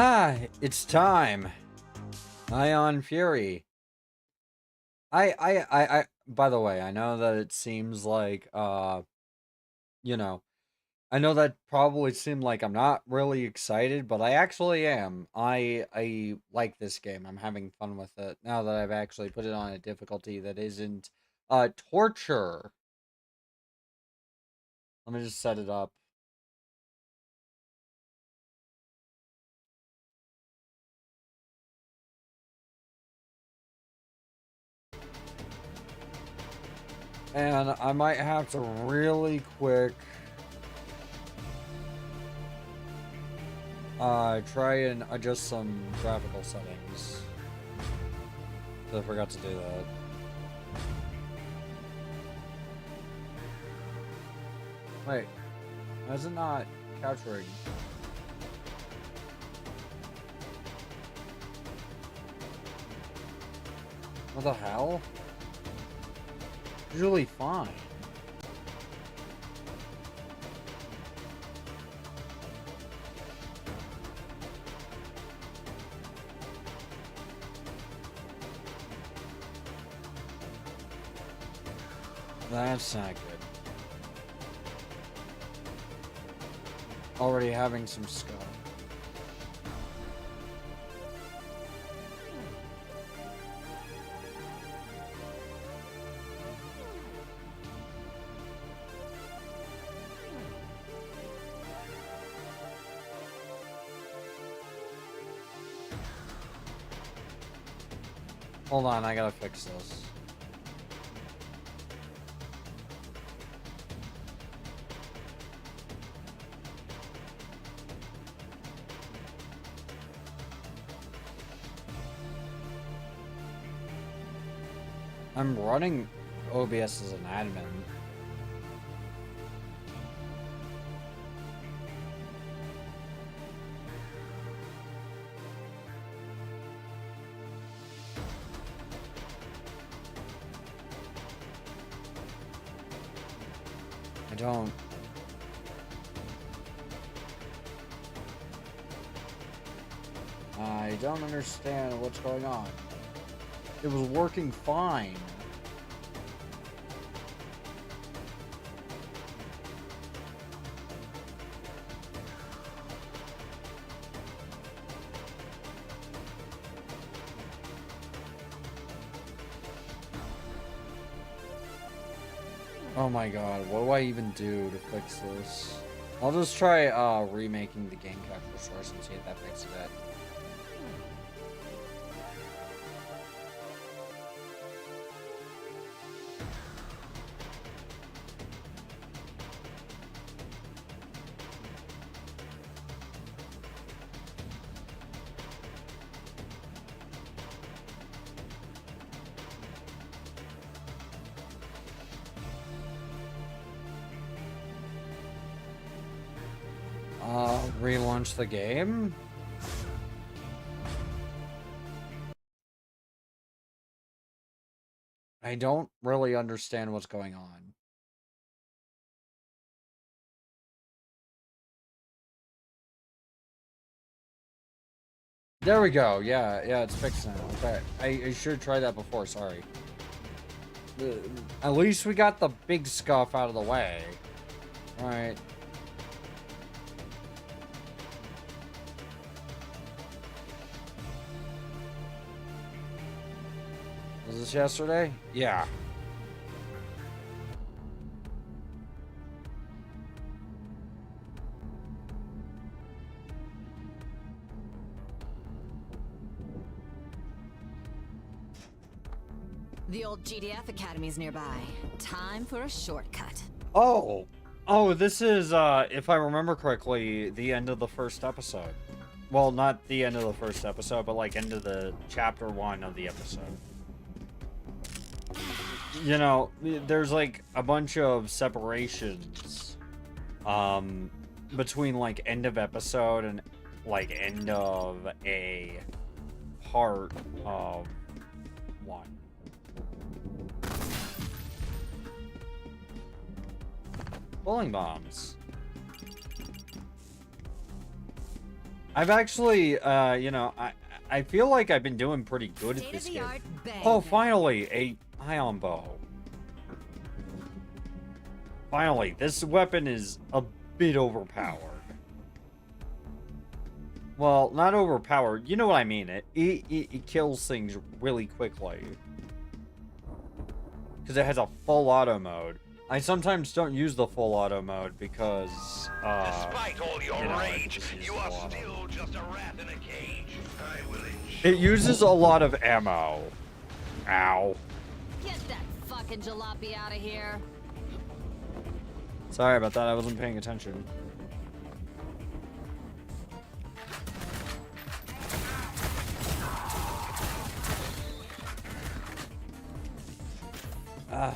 It's time. Ion Fury. By the way, I know that it seems like, you know, I know that probably seemed like I'm not really excited, but I actually am. I like this game. I'm having fun with it now that I've actually put it on a difficulty that isn't, torture. Let me just set it up. And I might have to really quick try and adjust some graphical settings. I forgot to do that. Wait, why is it not capturing? What the hell? Usually fine. That's not good. Already having some scuff. Hold on, I gotta fix this. I'm running OBS as an admin. don't... I don't understand what's going on. It was working fine. Oh my god, what do I even do to fix this? I'll just try remaking the game capture source and see if that fixes it. Relaunch the game? I don't really understand what's going on. There we go. Yeah, it's fixed now. Okay, I should try that before. Sorry. At least we got the big scuff out of the way. All right. Was this yesterday? Yeah. The old GDF Academy's nearby. Time for a shortcut. Oh, this is, if I remember correctly, the end of the first episode. Well, not the end of the first episode, but like end of the chapter 1 of the episode. You know, there's like a bunch of separations, between like end of episode and like end of a part of one. Bowling bombs. I've actually, you know, I feel like I've been doing pretty good at State of this the game. art, bang. Oh, bang. finally, a ion bow. Finally, this weapon is a bit overpowered. Well, not overpowered. You know what I mean. It kills things really quickly. Because it has a full auto mode. I sometimes don't use the full auto mode because, Despite all your you know, rage, you are still just a rat in a cage. I will ensure. it uses a lot of ammo. Ow. Get that fucking jalopy out of here. Sorry about that, I wasn't paying attention. Ah.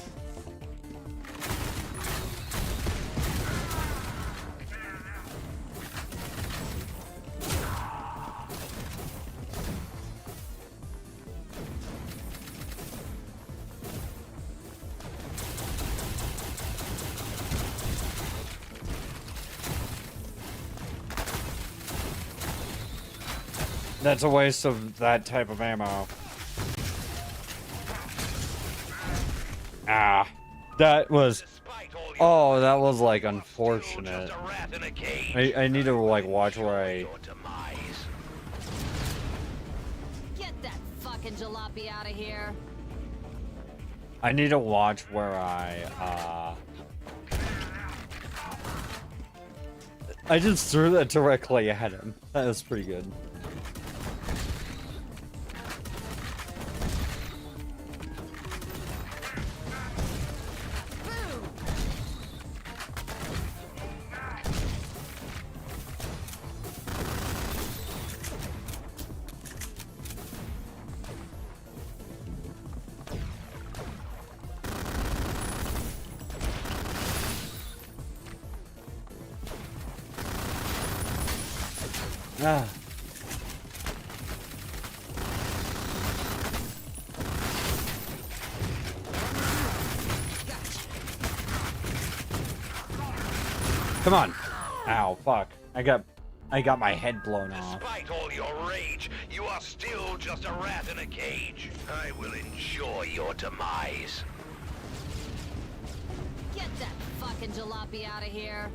That's a waste of that type of ammo. Ah. That was... Oh, that was, like, unfortunate. I need to, like, watch where I... Get that fucking jalopy out of here. I need to watch where I just threw that directly at him. That was pretty good. Ah. Come on. Ow, fuck. I got my head blown off. Despite all your rage, you are still just a rat in a cage. I will ensure your demise. Get that fucking jalopy out of here.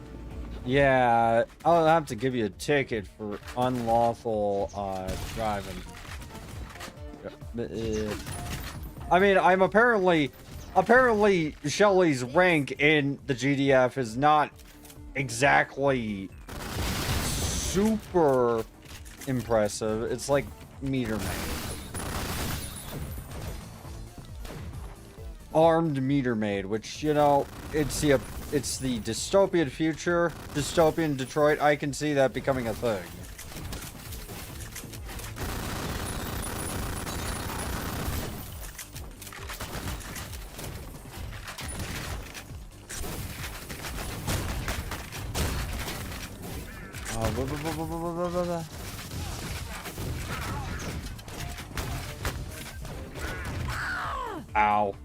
Yeah, I'll have to give you a ticket for unlawful driving. I mean, I'm apparently Shelly's rank in the GDF is not exactly super impressive. It's like meter maid. Armed meter maid, which, you know, it's the dystopian future, dystopian Detroit. I can see that becoming a thing. Ow.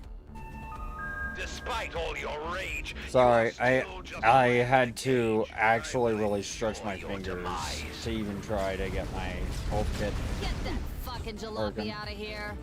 Despite all your rage, Sorry, you are still just a I rat had in a to cage. actually I will really stretch ensure my your fingers demise. to even try to get my health kit. Get that fucking jalopy Working. out of here.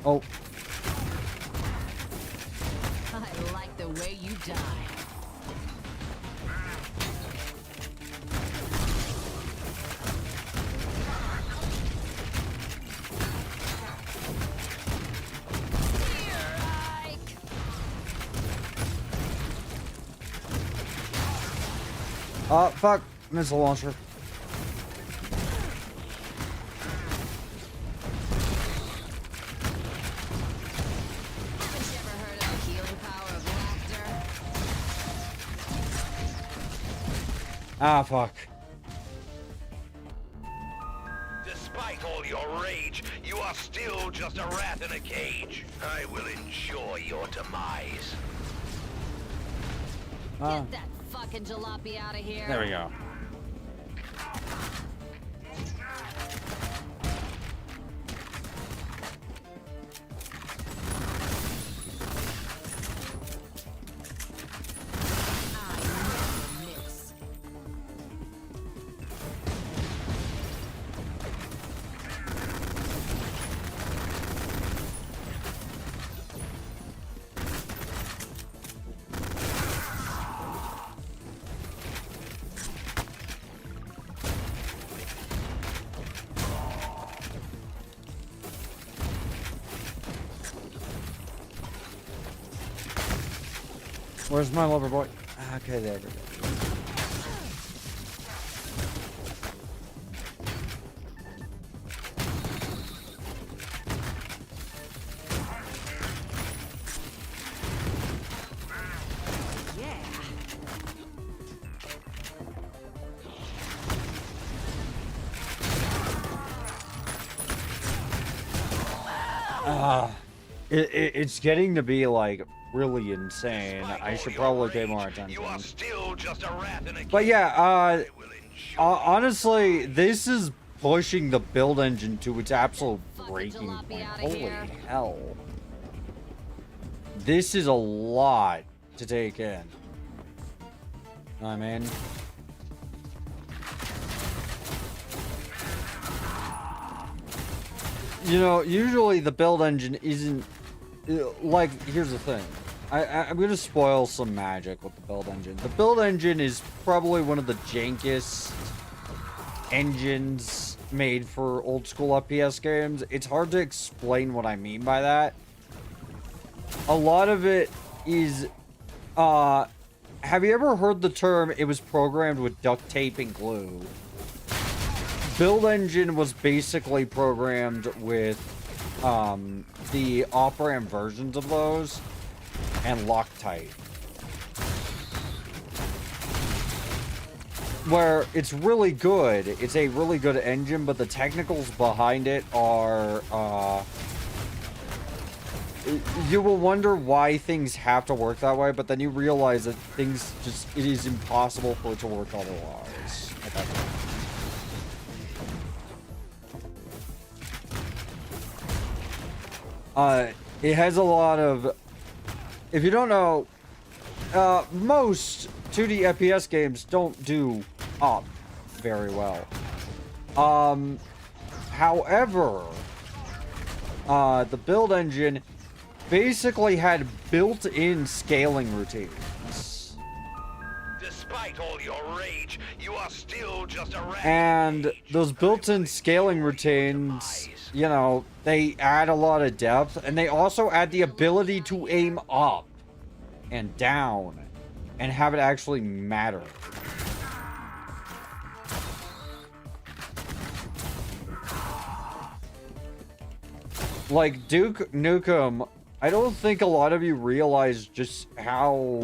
Oh, I like the way you die. Here, Ike. Fuck. Missile launcher. Haven't you ever heard of the healing power of laughter? Ah, fuck. Despite all your rage, you are still just a rat in a cage. I will ensure your demise. Get that fucking jalopy out of here. There we go. I never miss. Where's my lover boy? Okay, there we go. Yeah. It's getting to be like really insane. Despite I all should your probably pay rage, more attention. You are still just a rat in a cage. But yeah, I will ensure honestly, this is pushing the build engine to its absolute Fucking breaking jalopy point. outta Holy here. hell. This is a lot to take in. Know what I mean? You know, usually the build engine isn't like, here's the thing. I'm gonna spoil some magic with the build engine. The build engine is probably one of the jankiest engines made for old school FPS games. It's hard to explain what I mean by that. A lot of it is, have you ever heard the term, it was programmed with duct tape and glue? Build engine was basically programmed with the off-ramp versions of those and Loctite, where it's really good. It's a really good engine, but the technicals behind it are you will wonder why things have to work that way, but then you realize that things just, it is impossible for it to work otherwise at that point. It has a lot of, if you don't know, most 2D FPS games don't do up very well. However, the build engine basically had built-in scaling routines. despite all your rage, you are still just a rat. And those built-in scaling routines, you know, they add a lot of depth, and they also add the ability to aim up and down and have it actually matter. Like Duke Nukem, I don't think a lot of you realize just how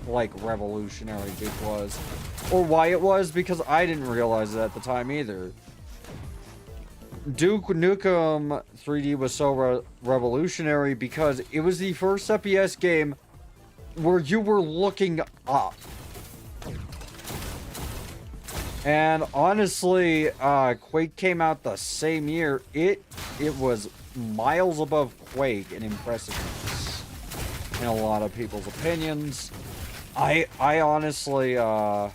like revolutionary Duke was, or why it was, because I didn't realize it at the time either. Duke Nukem 3D was so revolutionary because it was the first FPS game where you were looking up. And honestly, Quake came out the same year. It was miles above Quake in impressiveness in a lot of people's opinions. I honestly, I'm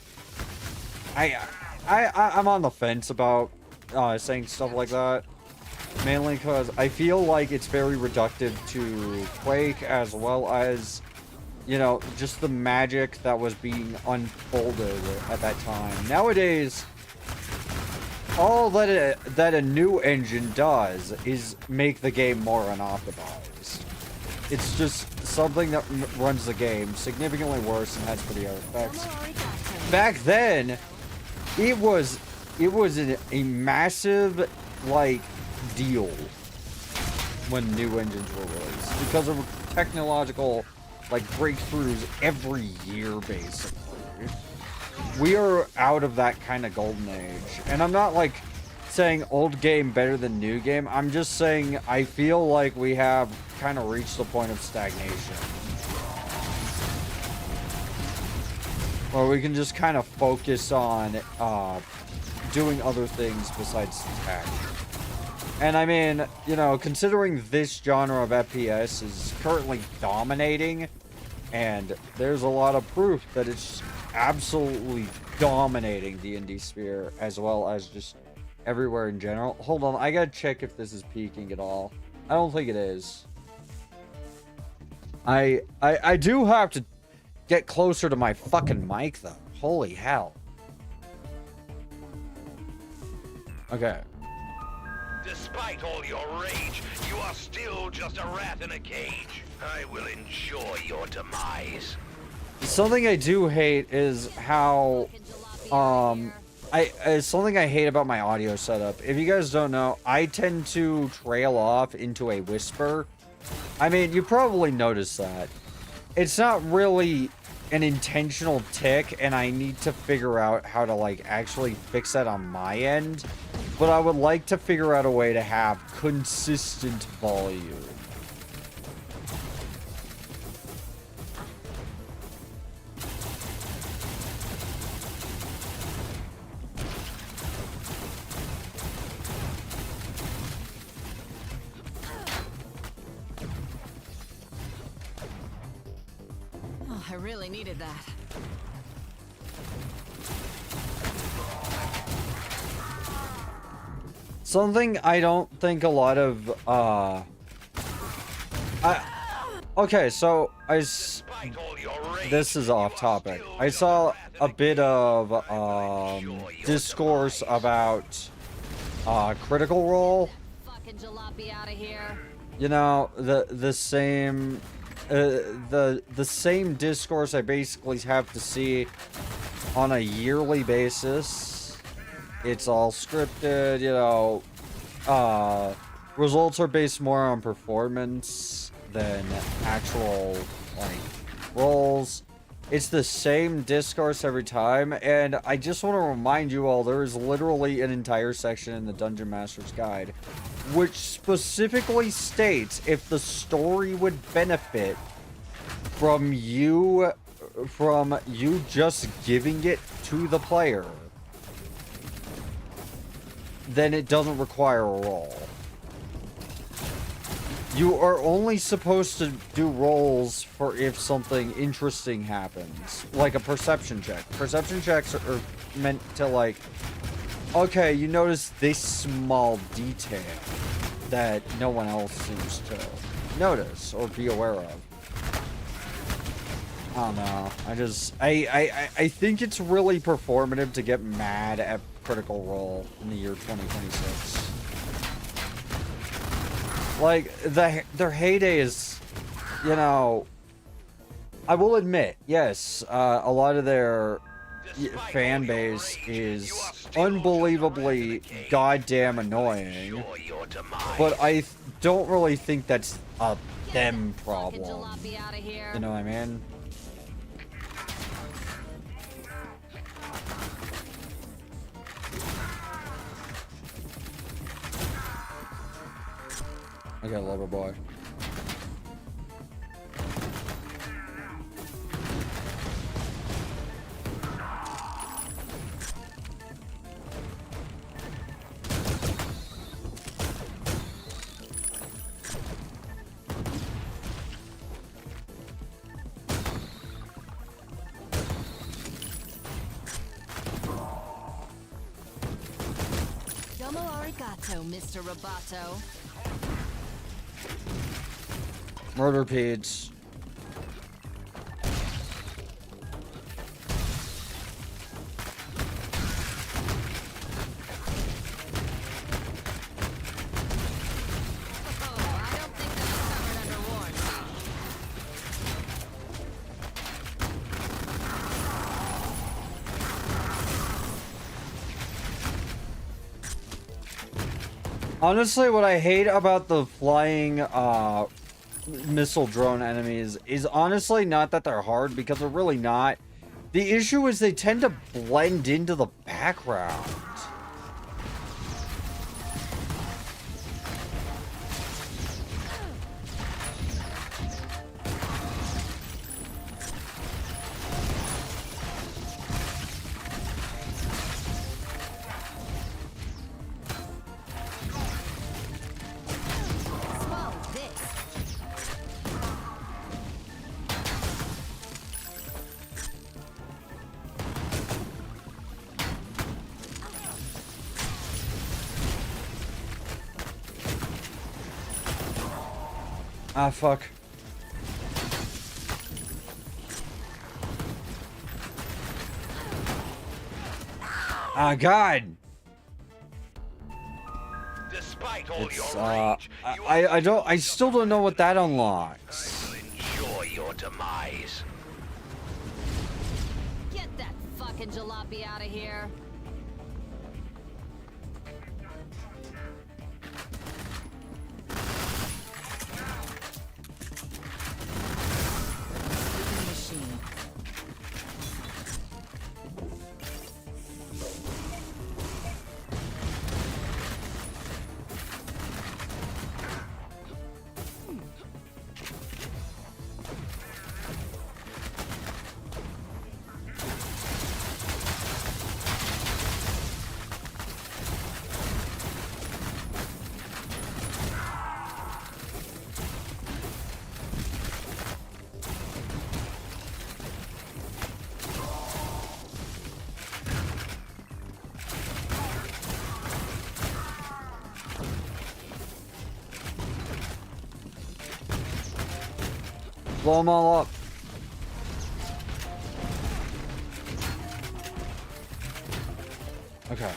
on the fence about saying stuff like that, mainly because I feel like it's very reductive to Quake, as well as, you know, just the magic that was being unfolded at that time. Nowadays, all that a new engine does is make the game more unoptimized. It's just something that runs the game significantly worse and has prettier effects. back then, it was a massive like deal when new engines were released because of technological like breakthroughs every year basically. We are out of that kind of golden age, and I'm not like saying old game better than new game. I'm just saying I feel like we have kind of reached the point of stagnation, where we can just kind of focus on doing other things besides tech. And I mean, you know, considering this genre of FPS is currently dominating, and there's a lot of proof that it's absolutely dominating the indie sphere as well as just everywhere in general. Hold on, I gotta check if this is peaking at all. I don't think it is. I do have to get closer to my fucking mic though. Holy hell. Okay. Despite all your rage, you are still just a rat in a cage. I will ensure your demise. Something I do hate is how something I hate about my audio setup. If you guys don't know, I tend to trail off into a whisper. I mean, you probably noticed that. It's not really an intentional tick, and I need to figure out how to like actually fix that on my end. But I would like to figure out a way to have consistent volume. Oh, I really needed that. Something I don't think a lot of, okay, so this is off topic. I saw a bit of, discourse about, Critical Role. Fucking jalopy out of here. You know, the same, the same discourse I basically have to see on a yearly basis. It's all scripted, you know, results are based more on performance than actual, like, roles. It's the same discourse every time, and I just want to remind you all, there is literally an entire section in the Dungeon Master's Guide which specifically states if the story would benefit from you just giving it to the player, then it doesn't require a roll. You are only supposed to do rolls for if something interesting happens, like a perception check. Perception checks are meant to, like, okay, you notice this small detail that no one else seems to notice or be aware of. I don't know. I think it's really performative to get mad at Critical Role in the year 2026. Like, their heyday is, you know, I will admit, yes, a lot of their fan base is unbelievably goddamn annoying, but I don't really think that's a them problem. You know what I mean? I got a lover boy. Domo arigato, Mr. Roboto. Murder Peds. Honestly, what I hate about the flying missile drone enemies is honestly not that they're hard, because they're really not. The issue is they tend to blend into the background. Swallow this. Ah, fuck. Ah, God. Despite all It's, your rage, I still don't know what that unlocks. I will enjoy your demise. Get that fucking jalopy out of here. Machine. Blow them all up. Okay.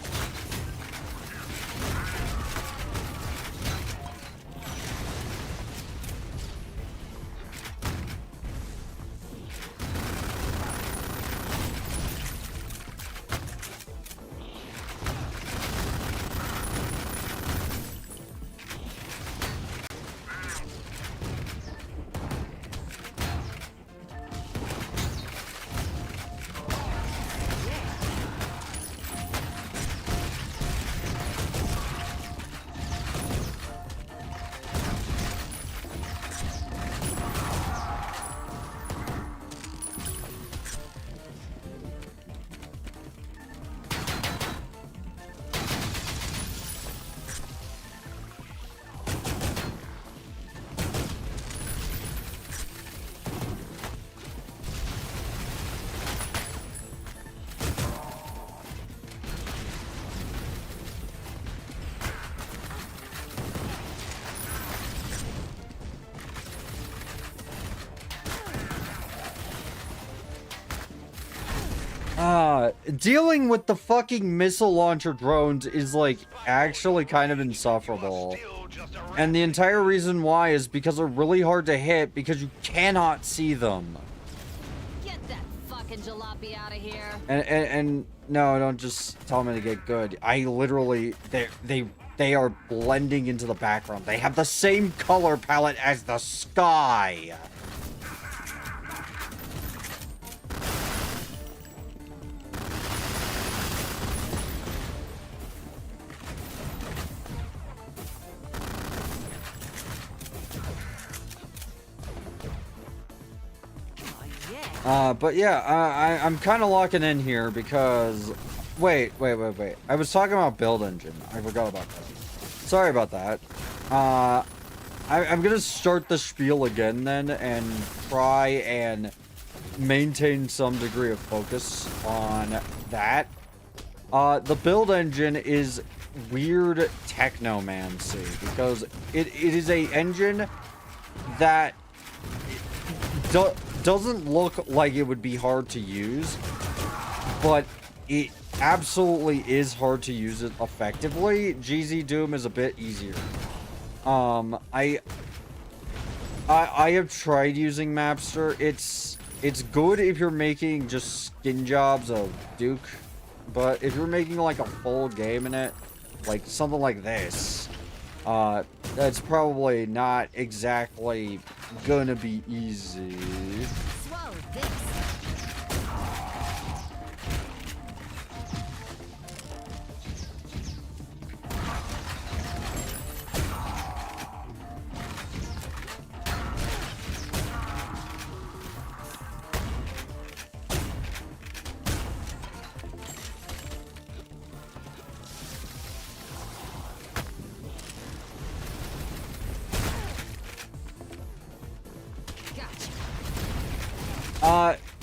Dealing with the fucking missile launcher drones is, like, actually kind of insufferable. And the entire reason why is because they're really hard to hit because you cannot see them. Get that fucking jalopy out of here. And no, don't just tell me to get good. I literally, they are blending into the background. They have the same color palette as the sky. But yeah, I'm kind of locking in here because... Wait. I was talking about build engine. I forgot about that. Sorry about that. I'm gonna start the spiel again then and try and maintain some degree of focus on that. The build engine is weird technomancy because it is a engine that doesn't look like it would be hard to use, but it absolutely is hard to use it effectively. GZ Doom is a bit easier. I have tried using Mapster. It's good if you're making just skin jobs of Duke, but if you're making like a full game in it, like something like this, That's probably not exactly gonna be easy. Swallow this.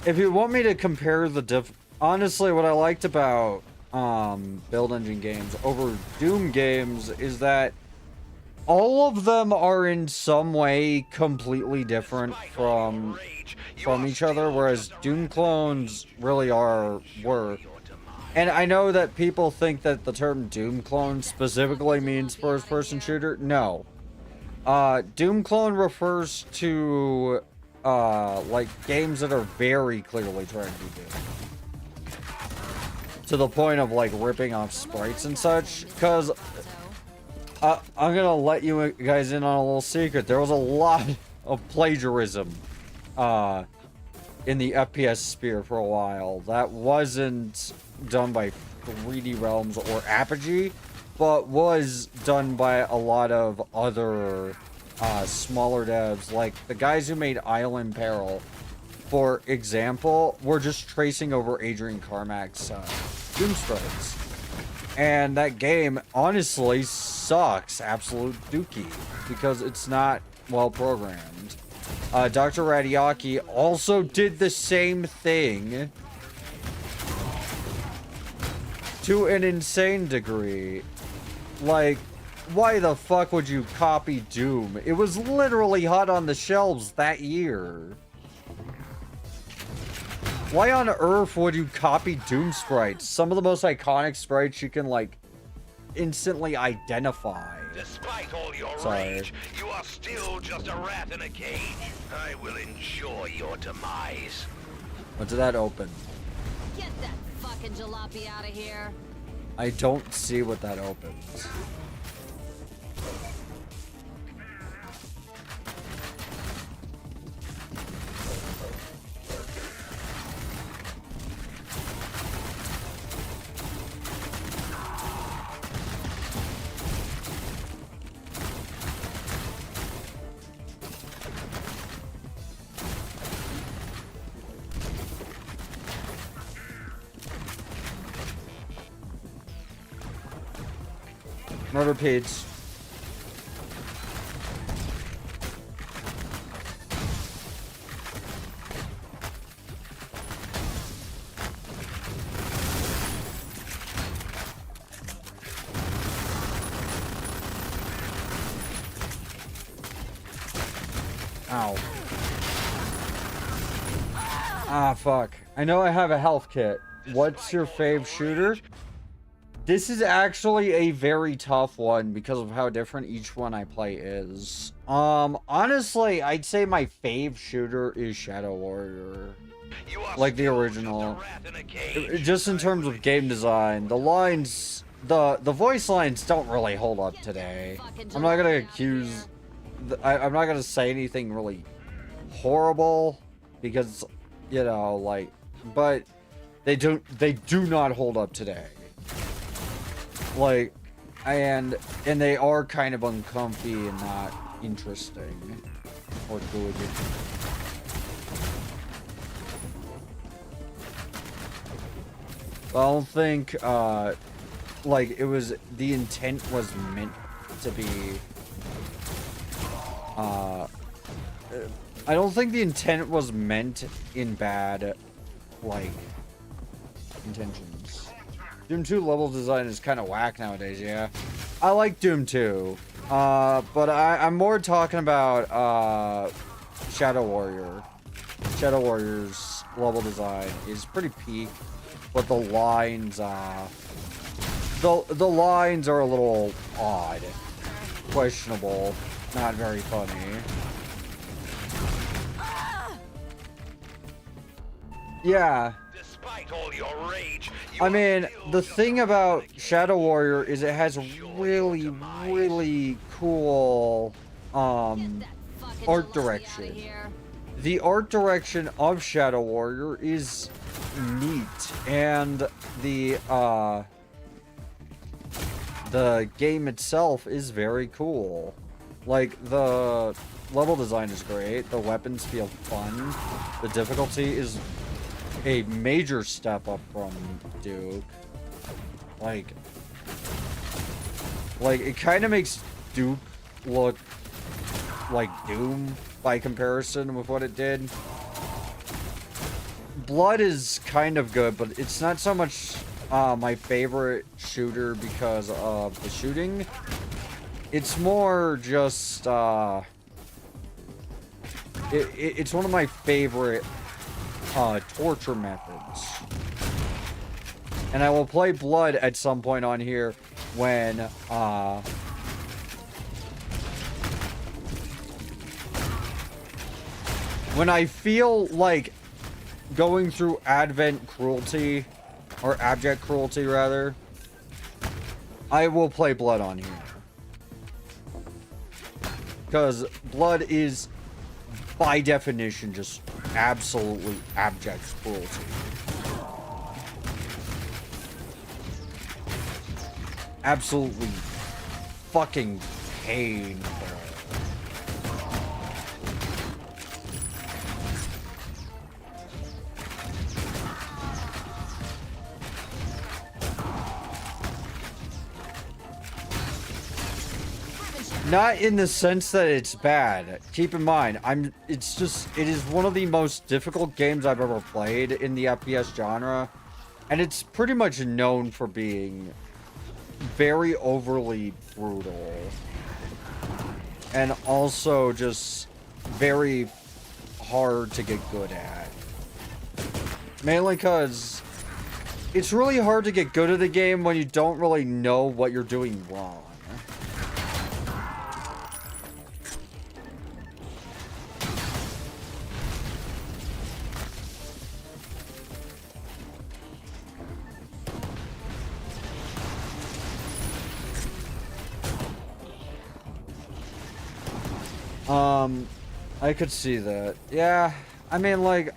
If you want me to compare the honestly, what I liked about build engine games over Doom games is that all of them are in some way completely different from each other, whereas Doom clones really were. And I know that people think that the term Doom clone specifically means first-person shooter. No. Doom clone refers to like games that are very clearly trying to be Doom. To the point of like ripping off sprites and such. Because I'm gonna let you guys in on a little secret. There was a lot of plagiarism in the FPS sphere for a while. That wasn't done by 3D Realms or Apogee, but was done by a lot of other smaller devs. Like the guys who made Island Peril, for example, were just tracing over Adrian Carmack's Doom sprites. And that game honestly sucks absolute dookie because it's not well programmed. Dr. Radiaki also did the same thing to an insane degree. Like, why the fuck would you copy Doom? It was literally hot on the shelves that year. Why on earth would you copy Doom sprites? Some of the most iconic sprites you can, like, instantly identify. Despite all your rage, you are still just a rat in a cage. I will ensure your demise. What did that open? Get that fucking jalopy out of here. I don't see what that opens. Murder page. Ow. Ah, fuck. I know I have a health kit. What's your fave shooter? This is actually a very tough one because of how different each one I play is. Honestly, I'd say my fave shooter is Shadow Warrior. Like the original. Just in terms of game design, the lines, the voice lines don't really hold up today. I'm not gonna accuse, I'm not gonna say anything really horrible because, you know, like, but they do not hold up today. Like, and they are kind of uncomfy and not interesting or good. I don't think, like, it was, the intent was meant to be, I don't think the intent was meant in bad, like, intentions. Doom 2 level design is kind of whack nowadays, yeah. I like Doom 2, but I'm more talking about, Shadow Warrior. Shadow Warrior's level design is pretty peak, but the lines, the lines are a little odd. Questionable. Not very funny. Yeah. Despite all your rage, you I are mean, still the just thing a rat about in a cage. Shadow Warrior is it has Ensure really, your demise. really cool Get that fucking art jalopy out of direction. here. The art direction of Shadow Warrior is neat, and the game itself is very cool. Like, the level design is great, the weapons feel fun, the difficulty is a major step up from Duke. Like it kind of makes Duke look like Doom by comparison with what it did. Blood is kind of good, but it's not so much my favorite shooter because of the shooting. It's more just it's one of my favorite torture methods. And I will play Blood at some point on here when I feel like going through Advent cruelty, or abject cruelty rather, I will play Blood on here. Because Blood is, by definition, just absolutely abject cruelty. Absolutely fucking painful. Not in the sense that it's bad. Keep in mind, it is one of the most difficult games I've ever played in the FPS genre. And it's pretty much known for being very overly brutal. And also just very hard to get good at. Mainly because it's really hard to get good at the game when you don't really know what you're doing wrong. I could see that. Yeah, I mean, like,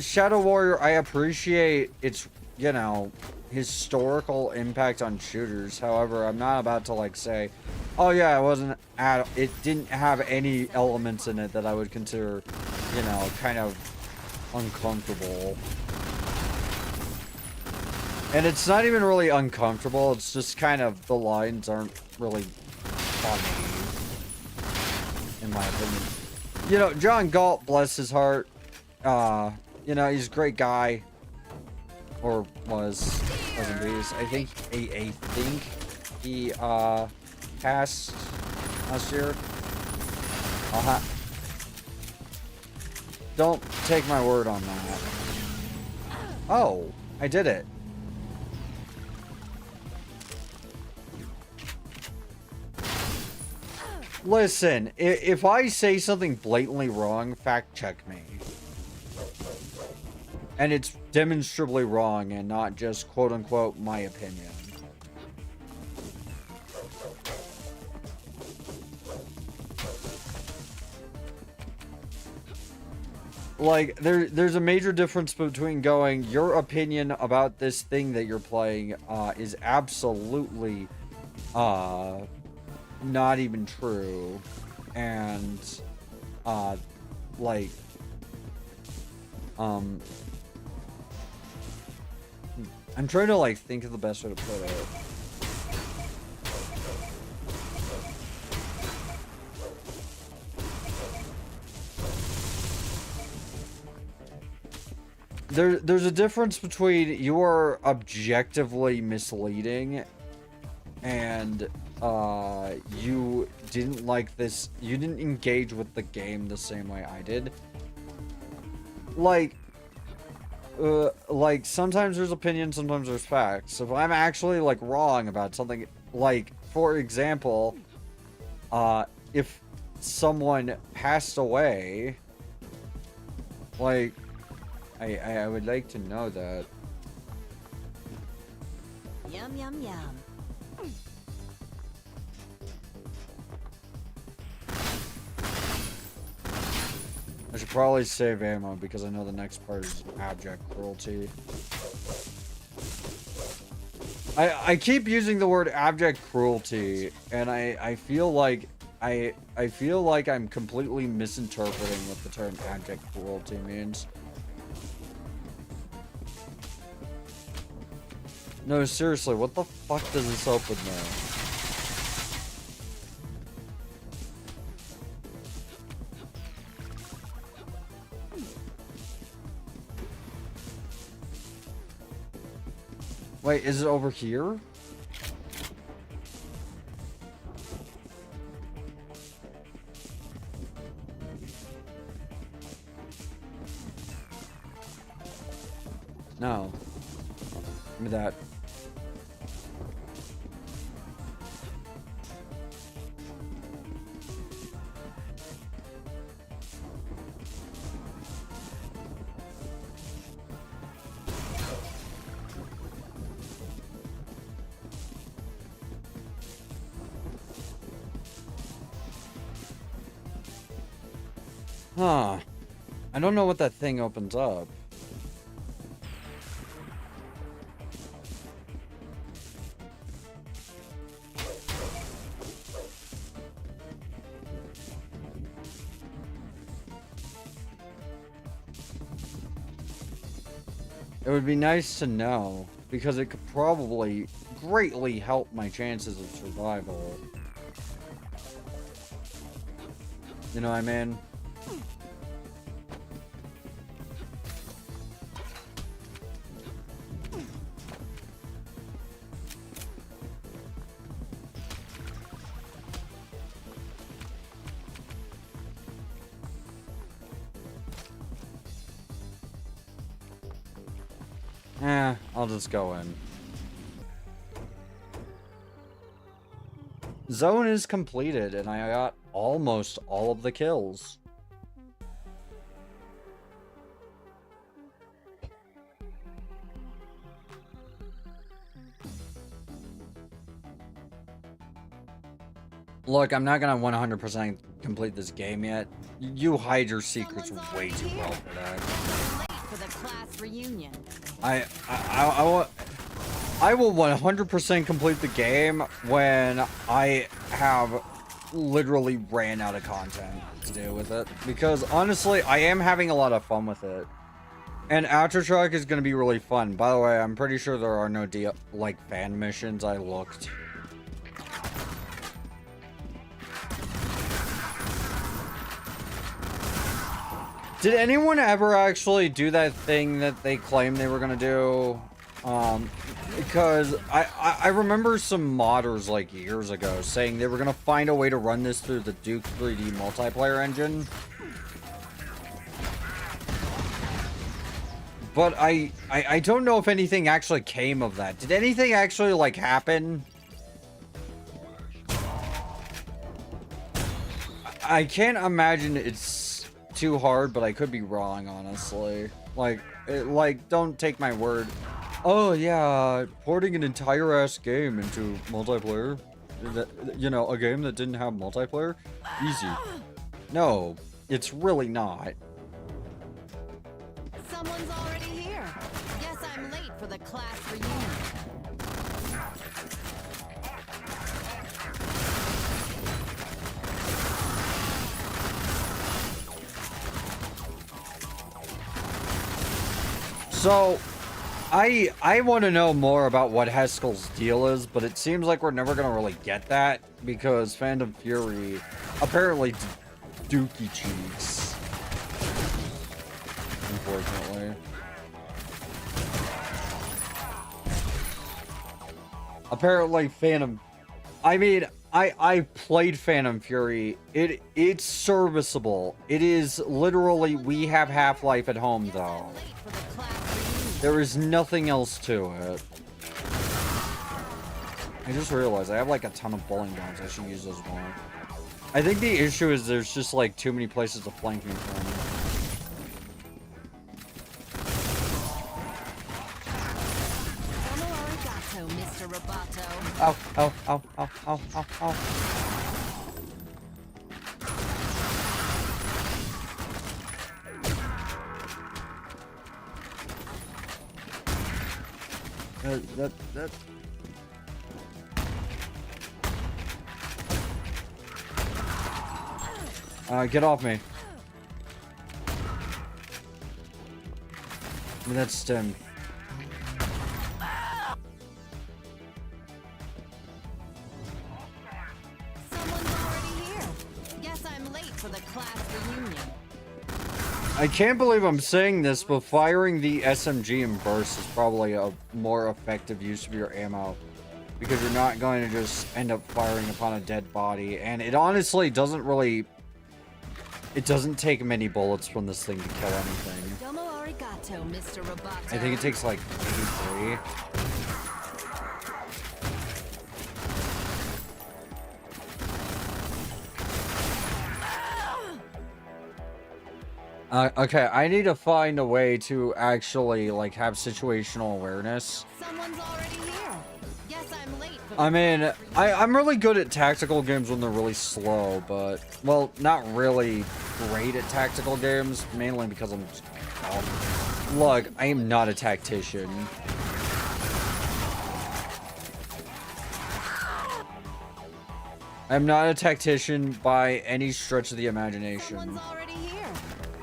Shadow Warrior, I appreciate its, you know, historical impact on shooters. However, I'm not about to, like, say, oh yeah, it didn't have any elements in it that I would consider, you know, kind of uncomfortable. And it's not even really uncomfortable, it's just kind of, the lines aren't really funny, in my opinion. You know, John Galt, bless his heart, you know, he's a great guy, or was in these. I think he passed last year. Don't take my word on that. Oh, I did it. Listen, if I say something blatantly wrong, fact check me. And it's demonstrably wrong and not just quote-unquote my opinion. Like, there's a major difference between going, your opinion about this thing that you're playing is absolutely not even true, and like I'm trying to like think of the best way to put it. There's a difference between you are objectively misleading and you didn't like this, you didn't engage with the game the same way I did. Like sometimes there's opinion, sometimes there's facts. If I'm actually like wrong about something, like for example, if someone passed away, like I would like to know that. Yum, yum, yum. I should probably save ammo because I know the next part is abject cruelty. I keep using the word abject cruelty, and I feel like I feel like I'm completely misinterpreting what the term abject cruelty means. No, seriously, what the fuck does this open there? Wait, is it over here? No. Give me that. Huh. I don't know what that thing opens up. It would be nice to know, because it could probably greatly help my chances of survival. You know what I mean? I'll just go in. Zone is completed, and I got almost all of the kills. Look, I'm not gonna 100% complete this game yet. You hide your secrets way too well for that. Late for the class reunion. I will 100% complete the game when I have literally ran out of content to do with it. Because honestly, I am having a lot of fun with it. And Outro Truck is going to be really fun. By the way, I'm pretty sure there are no fan missions. I looked. Did anyone ever actually do that thing that they claimed they were going to do? Because I remember some modders like years ago saying they were going to find a way to run this through the Duke 3D multiplayer engine. But I don't know if anything actually came of that. Did anything actually like happen? I can't imagine it's too hard, but I could be wrong, honestly. Like, don't take my word. Oh yeah, porting an entire ass game into multiplayer. You know, a game that didn't have multiplayer? Easy. No, it's really not. Someone's already here. Guess I'm late for the class reunion. So, I want to know more about what Haskell's deal is, but it seems like we're never going to really get that because Phantom Fury apparently dookie cheeks. Unfortunately. Apparently Phantom... I mean, I played Phantom Fury. It's serviceable. It is literally... We have Half-Life at home, though. There is nothing else to it. I just realized I have like a ton of bowling balls. I should use those more. I think the issue is there's just like too many places to flank me from. Mr. Roboto. Ow, ow, ow, ow, ow, ow, ow. That. Get off me. That's stem. Someone's already here. Guess I'm late for the class reunion. I can't believe I'm saying this, but firing the SMG in bursts is probably a more effective use of your ammo. Because you're not going to just end up firing upon a dead body. And it honestly doesn't really... It doesn't take many bullets from this thing to kill anything. Domo arigato, Mr. Roboto. I think it takes like maybe 3. Okay, I need to find a way to actually, like, have situational awareness. Someone's already here. Guess I'm late for the I mean, class reunion. I'm really good at tactical games when they're really slow, but, well, not really great at tactical games, mainly because I'm just, look, I am not a tactician. I'm not a tactician by any stretch of the imagination. Someone's already here.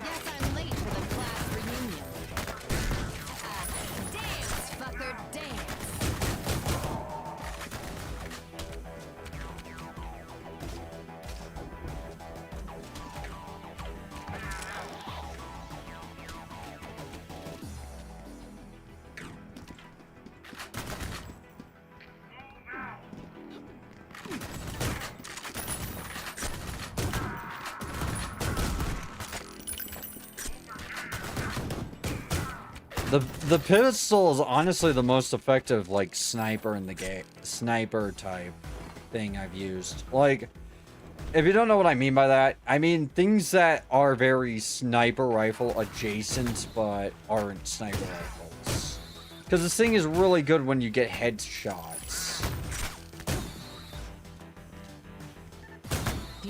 Guess I'm late for the class reunion. Dance, fucker, dance. The pistol is honestly the most effective, like, sniper in the game. Sniper type thing I've used. Like, if you don't know what I mean by that, I mean things that are very sniper rifle adjacent, but aren't sniper rifles. Because this thing is really good when you get headshots.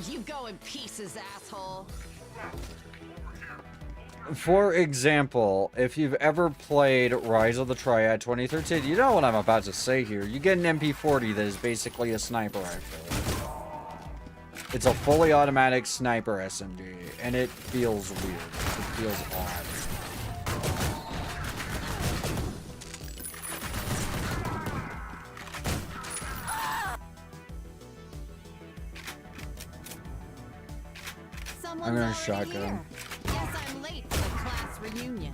You go in pieces, asshole. For example, if you've ever played Rise of the Triad 2013, you know what I'm about to say here. You get an MP40 that is basically a sniper rifle. It's a fully automatic sniper SMG, and it feels weird. It feels odd. Someone's I'm gonna already shotgun. here. Guess I'm late for the class reunion.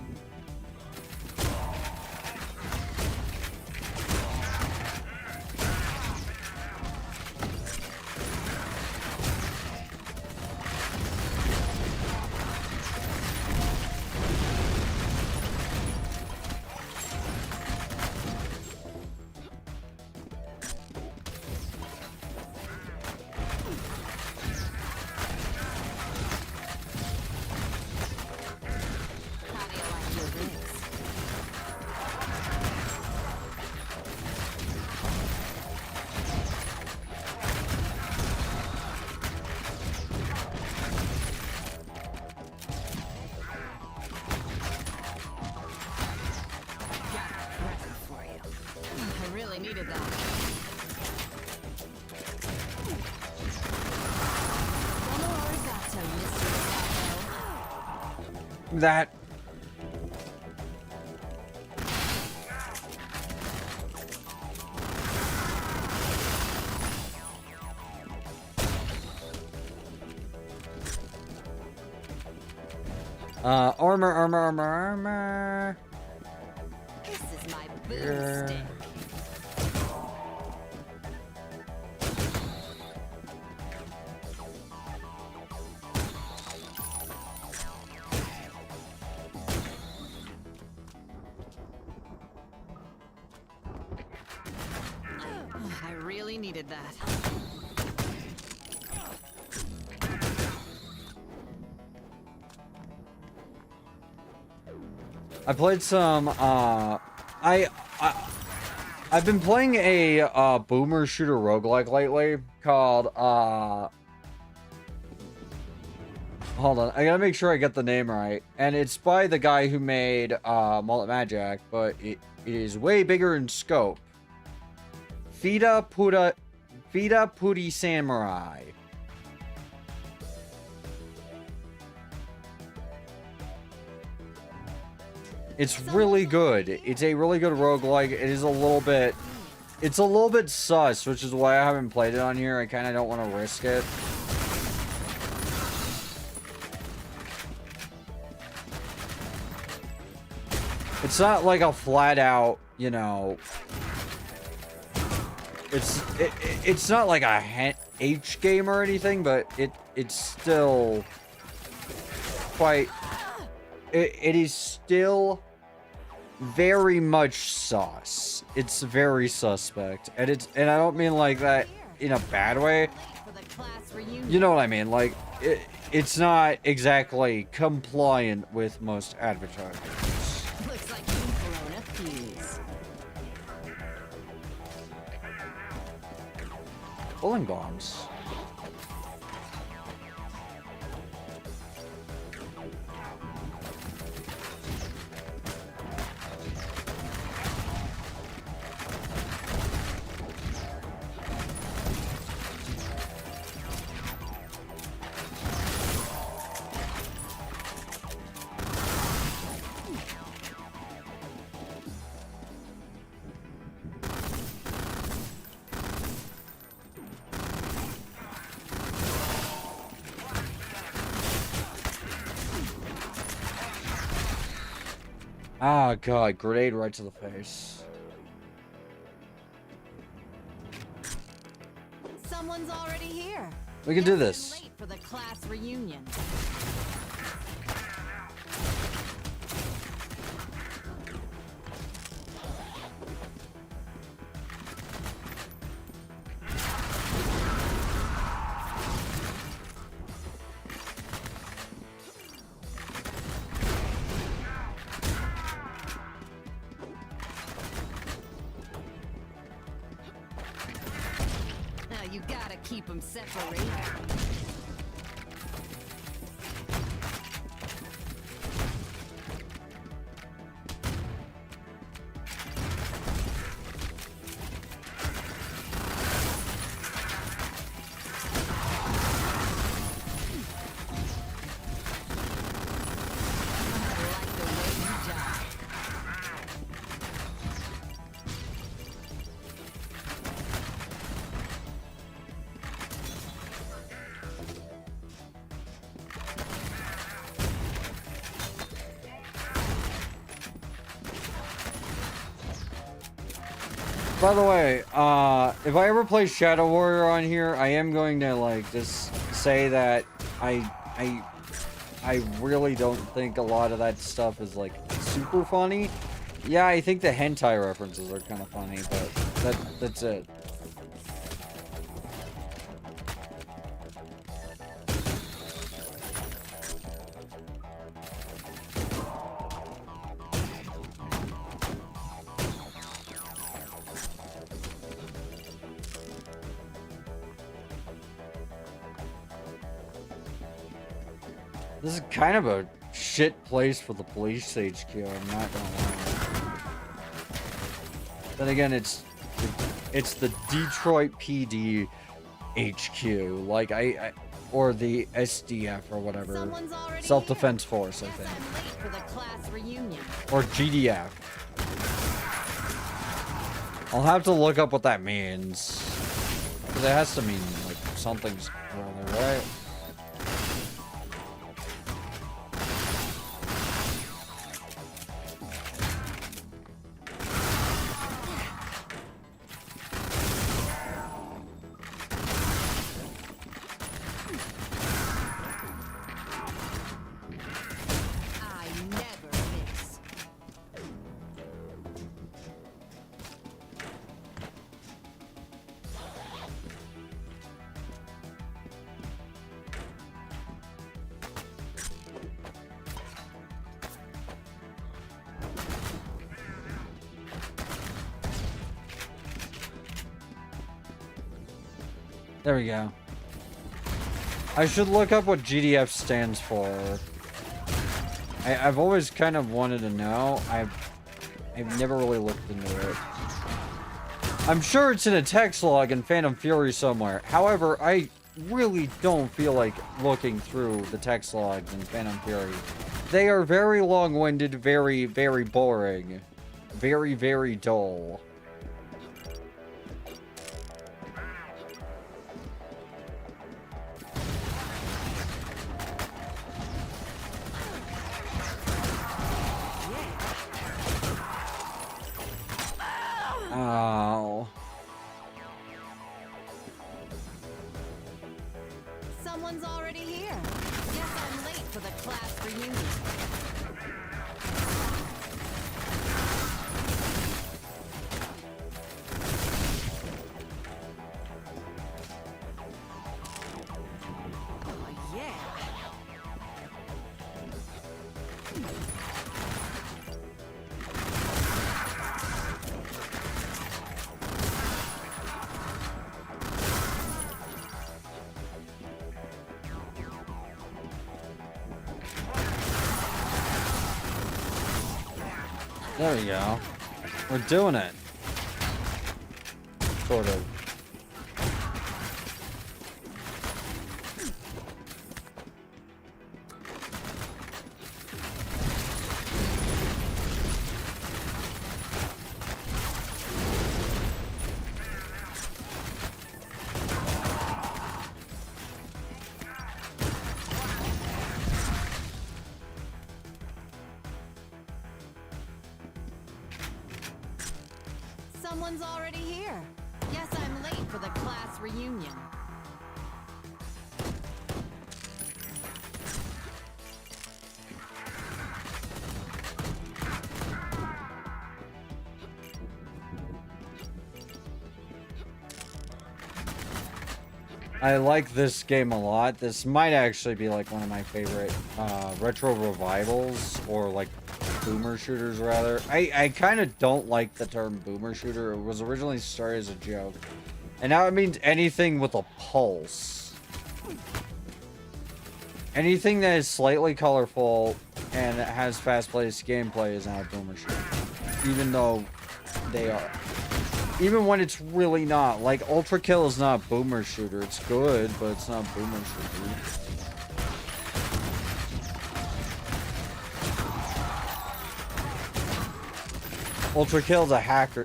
How do you like your rings? Got a present for you. I really needed that. Domo arigato, Mr. Roboto. That... armor. This is my Yeah. boomstick. I really needed that. I played some, I've been playing a boomer shooter roguelike lately called hold on, I gotta make sure I get the name right. And it's by the guy who made Mullet Magic, but it is way bigger in scope. Fida Puri Samurai. It's really good. It's a really good roguelike. It is a little bit... It's a little bit sus, which is why I haven't played it on here. I kind of don't want to risk it. It's not like a flat out, you know... It's not like a H game or anything, but it's still quite... It is still very much sus. It's very suspect, and I don't mean like that in a bad way. You know what I mean? Like it's not exactly compliant with most advertisers. Looks like you've blown a fuse. Bowling bombs. Ah, God, grenade right to the face. Someone's already here. We can do Guess I'm this. late for the class reunion. Now you gotta keep them separated. By the way, if I ever play Shadow Warrior on here, I am going to like just say that I really don't think a lot of that stuff is like super funny. Yeah, I think the hentai references are kind of funny, but that's it. This is kind of a shit place for the police HQ, I'm not gonna lie. Then again, it's the Detroit PD HQ, like or the SDF or whatever, Someone's already Self-Defense here. Force, I Guess think, I'm late for the class reunion. or GDF. I'll have to look up what that means, because it has to mean like something's wrong, right? I never miss. There we go. I should look up what GDF stands for. I've always kind of wanted to know. I've never really looked into it. I'm sure it's in a text log in Phantom Fury somewhere. However, I really don't feel like looking through the text logs in Phantom Fury. They are very long-winded, very, very boring. Very, very dull. Oh. Someone's already here. Guess I'm late for the class reunion. Oh, yeah. There we go. We're doing it. Sort of. Someone's already here. Guess I'm late for the class reunion. I like this game a lot. This might actually be like one of my favorite retro revivals, or like boomer shooters rather. I kind of don't like the term boomer shooter. It was originally started as a joke, and now it means anything with a pulse. Anything that is slightly colorful and has fast-paced gameplay is now a boomer shooter. Even though they are. Even when it's really not. Like, Ultra Kill is not a boomer shooter. It's good, but it's not a boomer shooter. Ultra Kill is a hack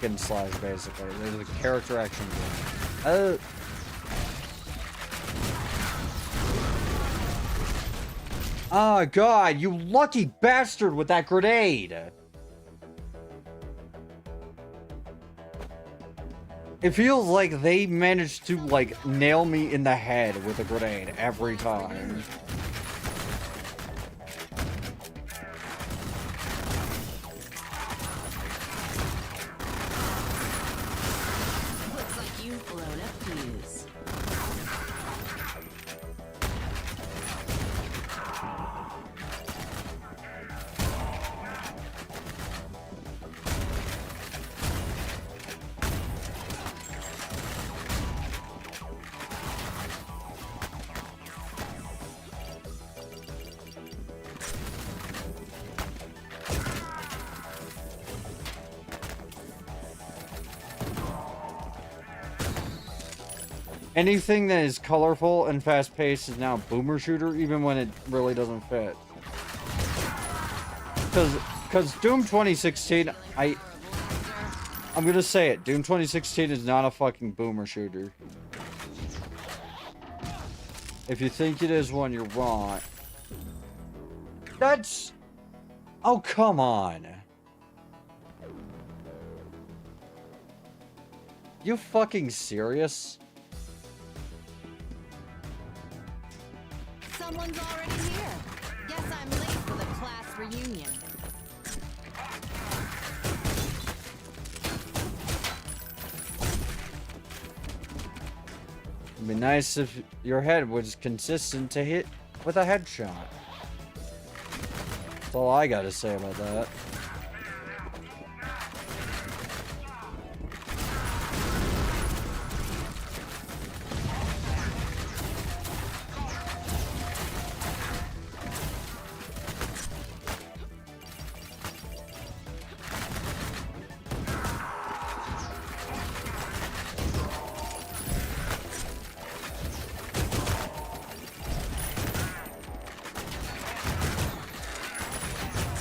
and slash, basically. There's a character action game. Oh, God, you lucky bastard with that grenade! It feels like they managed to, like, nail me in the head with a grenade every time. Looks like you've blown a fuse. Anything that is colorful and fast-paced is now a boomer shooter, even when it really doesn't fit. Because Doom 2016, I'm gonna say it, Doom 2016 is not a fucking boomer shooter. If you think it is one, you're wrong. That's... Oh, come on. You fucking serious? Someone's already here. Guess I'm late for the class reunion. It'd be nice if your head was consistent to hit with a headshot. That's all I gotta say about that.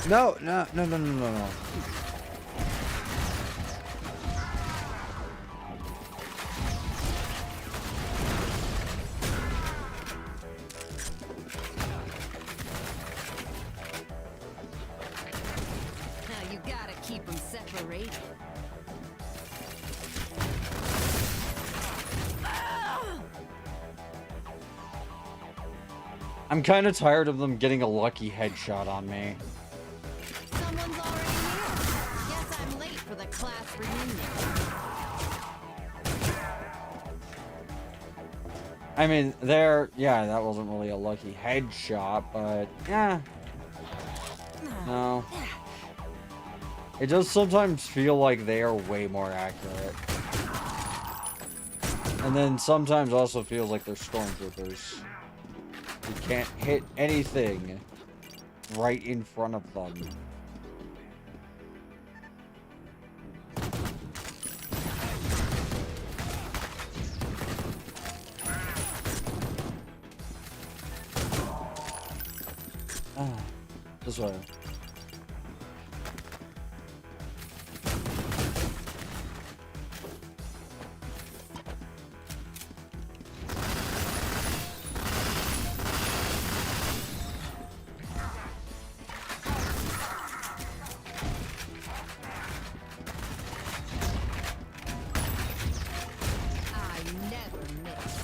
No, no, no, no, no, no, no. Now you gotta keep them separated. I'm kind of tired of them getting a lucky headshot on me. Someone's already here. Guess I'm late for the class reunion. I mean, yeah, that wasn't really a lucky headshot, but yeah. No. It does sometimes feel like they are way more accurate. And then sometimes also feels like they're stormtroopers. You can't hit anything right in front of them. Ah, this way. I never miss.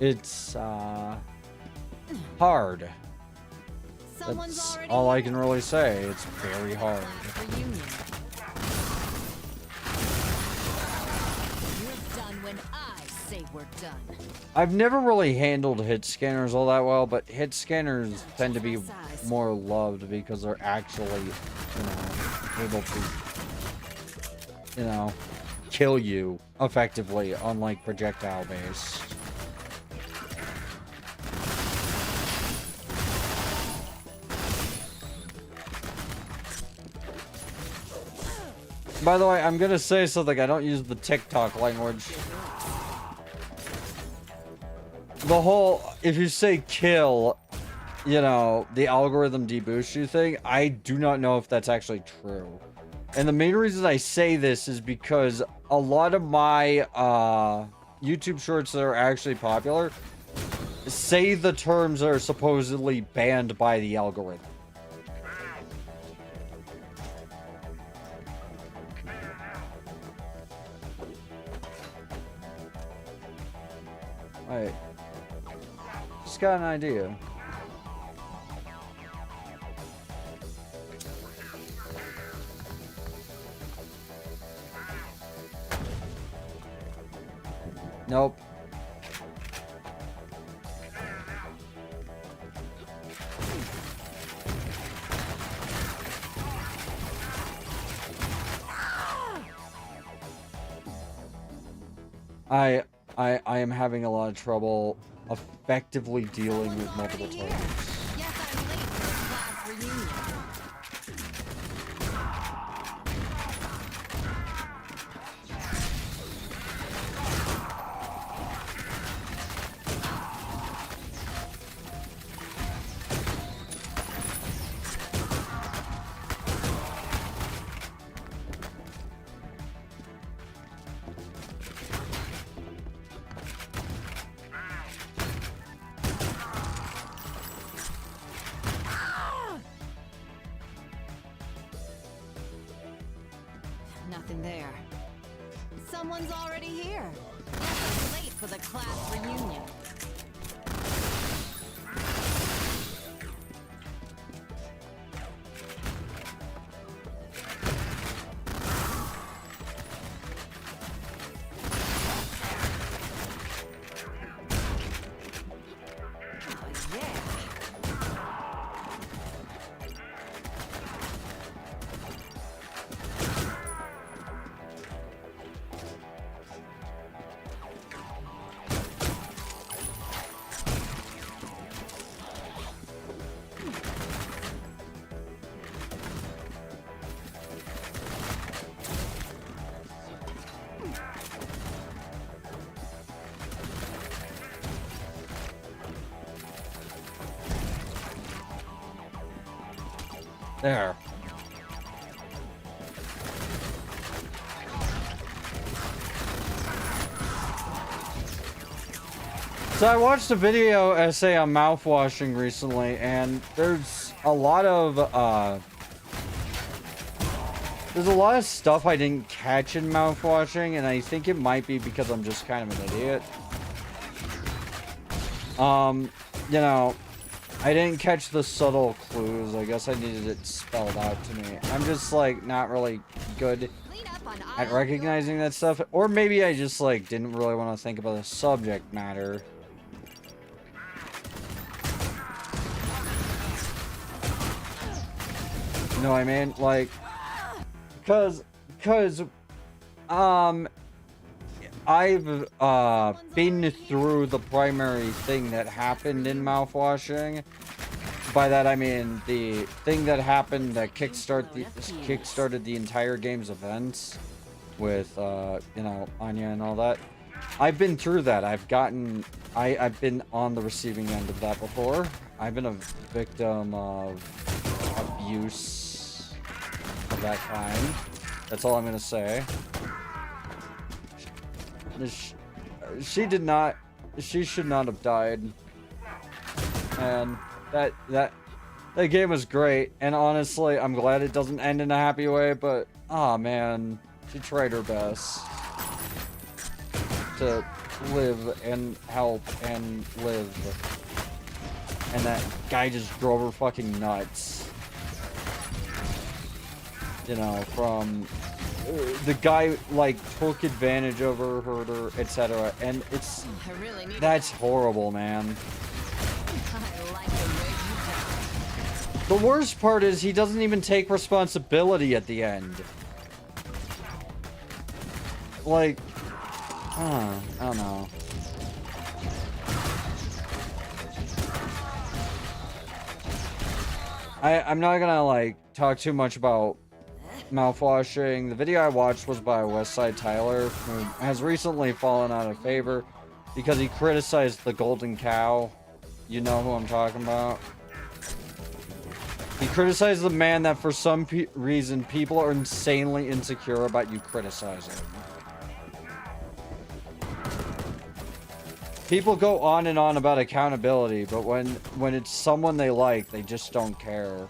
It's hard. Someone's That's already all I here. can really say. It's very hard. Class reunion. We're done when I say we're done. I've never really handled hit scanners all that well, but hit scanners tend to be more loved because they're actually, able to, kill you effectively, unlike projectile based. By the way, I'm gonna say something. I don't use the TikTok language. The whole, if you say kill, the algorithm deboosts you thing, I do not know if that's actually true. And the main reason I say this is because a lot of my YouTube shorts that are actually popular say the terms that are supposedly banned by the algorithm. Alright. Just got an idea. Nope. I am having a lot of trouble effectively dealing with multiple Already here. targets. Guess I'm late for the class reunion. Nothing there. Someone's already here. Guess I'm late for the class reunion. Oh, yeah. There. So I watched a video essay on mouthwashing recently, and there's a lot of stuff I didn't catch in mouthwashing, and I think it might be because I'm just kind of an idiot. You know, I didn't catch the subtle clues. I guess I needed it spelled out to me. I'm just like not really good at recognizing that stuff, or maybe I just like didn't really want to think about the subject matter. You know what I mean? Like, cause, I've been through the primary thing that happened in mouthwashing. By that I mean the thing that happened that kickstarted the entire game's events with you know, Anya and all that. I've been through that. I've been on the receiving end of that before. I've been a victim of abuse of that kind. That's all I'm gonna say. She should not have died. And that game was great, and honestly, I'm glad it doesn't end in a happy way, but ah, man, she tried her best to live and help and live. And that guy just drove her fucking nuts. You know, from the guy like took advantage of her, hurt her, etc. And that's horrible, man. The worst part is he doesn't even take responsibility at the end. Like, I don't know. I'm not gonna like talk too much about mouthwashing. The video I watched was by Westside Tyler, who has recently fallen out of favor because he criticized the golden cow. You know who I'm talking about. He criticized the man that for some reason people are insanely insecure about you criticizing. People go on and on about accountability, but when it's someone they like, they just don't care.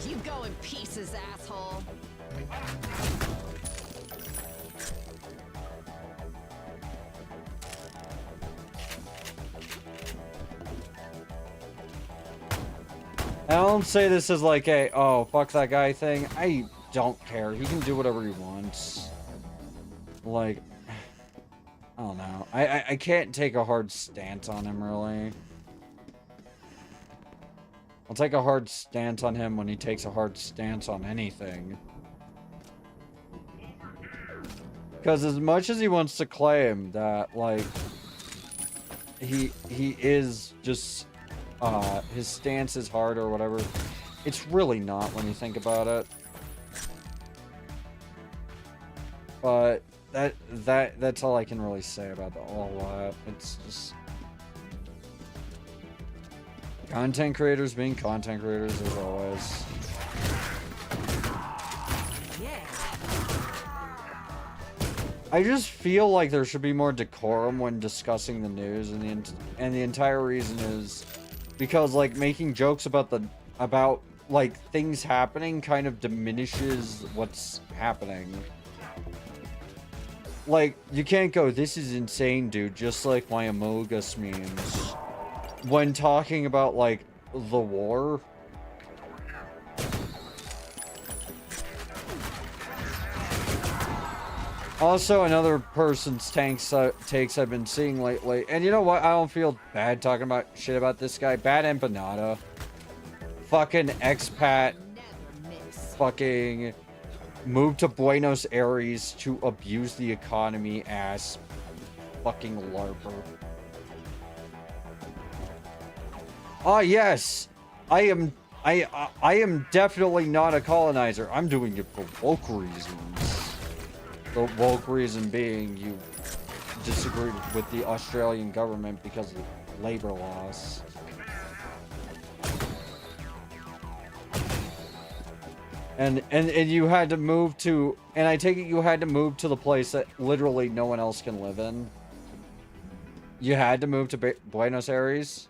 You go in pieces, asshole. I don't say this as like a, oh, fuck that guy thing. I don't care. He can do whatever he wants. Like, I don't know. I can't take a hard stance on him, really. I'll take a hard stance on him when he takes a hard stance on anything. Because as much as he wants to claim that, like, he is just, his stance is hard or whatever, it's really not when you think about it. But that's all I can really say about all that. It's just content creators being content creators as always. I just feel like there should be more decorum when discussing the news, and the entire reason is because like making jokes about like things happening kind of diminishes what's happening. Like, you can't go, this is insane, dude, just like my Among Us memes. When talking about, like, the war. Also, another person's takes I've been seeing lately. And you know what? I don't feel bad talking about shit about this guy. Bad Empanada. Fucking expat. Fucking moved to Buenos Aires to abuse the economy ass fucking LARPer. Ah, yes. I am definitely not a colonizer. I'm doing it for woke reasons. The woke reason being you disagreed with the Australian government because of labor laws. And you had to move to, and I take it you had to move to the place that literally no one else can live in. You had to move to Buenos Aires.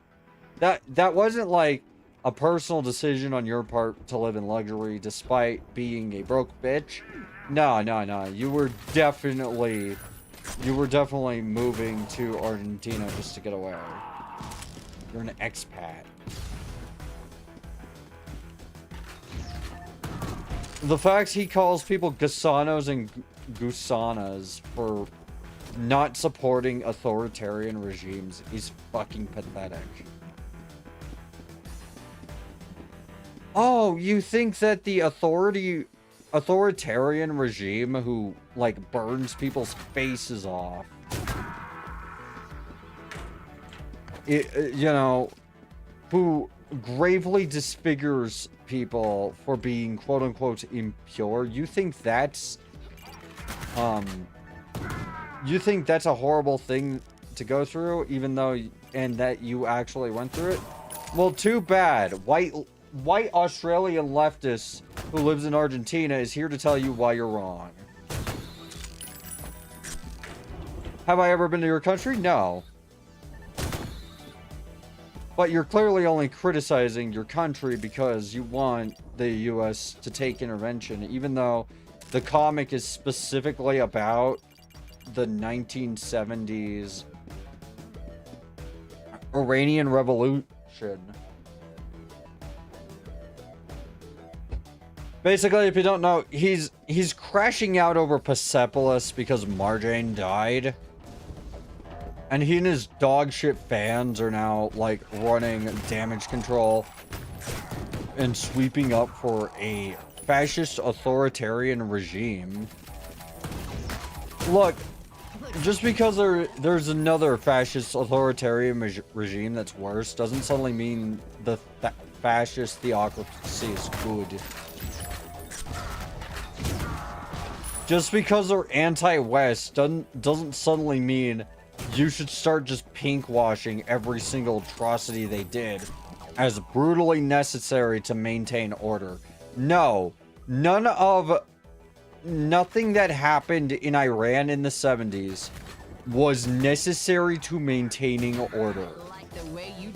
That wasn't like a personal decision on your part to live in luxury despite being a broke bitch. No, no, no. You were definitely moving to Argentina just to get away. You're an expat. The fact he calls people gusanos and gusanas for not supporting authoritarian regimes is fucking pathetic. Oh, you think that the authoritarian regime who, like, burns people's faces off, who gravely disfigures people for being quote-unquote impure, you think that's a horrible thing to go through, even though, and that you actually went through it? Well, too bad. White Australian leftist who lives in Argentina is here to tell you why you're wrong. Have I ever been to your country? No. But you're clearly only criticizing your country because you want the US to take intervention, even though the comic is specifically about the 1970s Iranian Revolution. Basically, if you don't know, he's crashing out over Persepolis because Marjane died. And he and his dog shit fans are now, like, running damage control and sweeping up for a fascist authoritarian regime. Look, just because there's another fascist authoritarian regime that's worse doesn't suddenly mean the fascist theocracy is good. Just because they're anti-West doesn't suddenly mean you should start just pink-washing every single atrocity they did as brutally necessary to maintain order. No, nothing that happened in Iran in the 70s was necessary to maintaining order.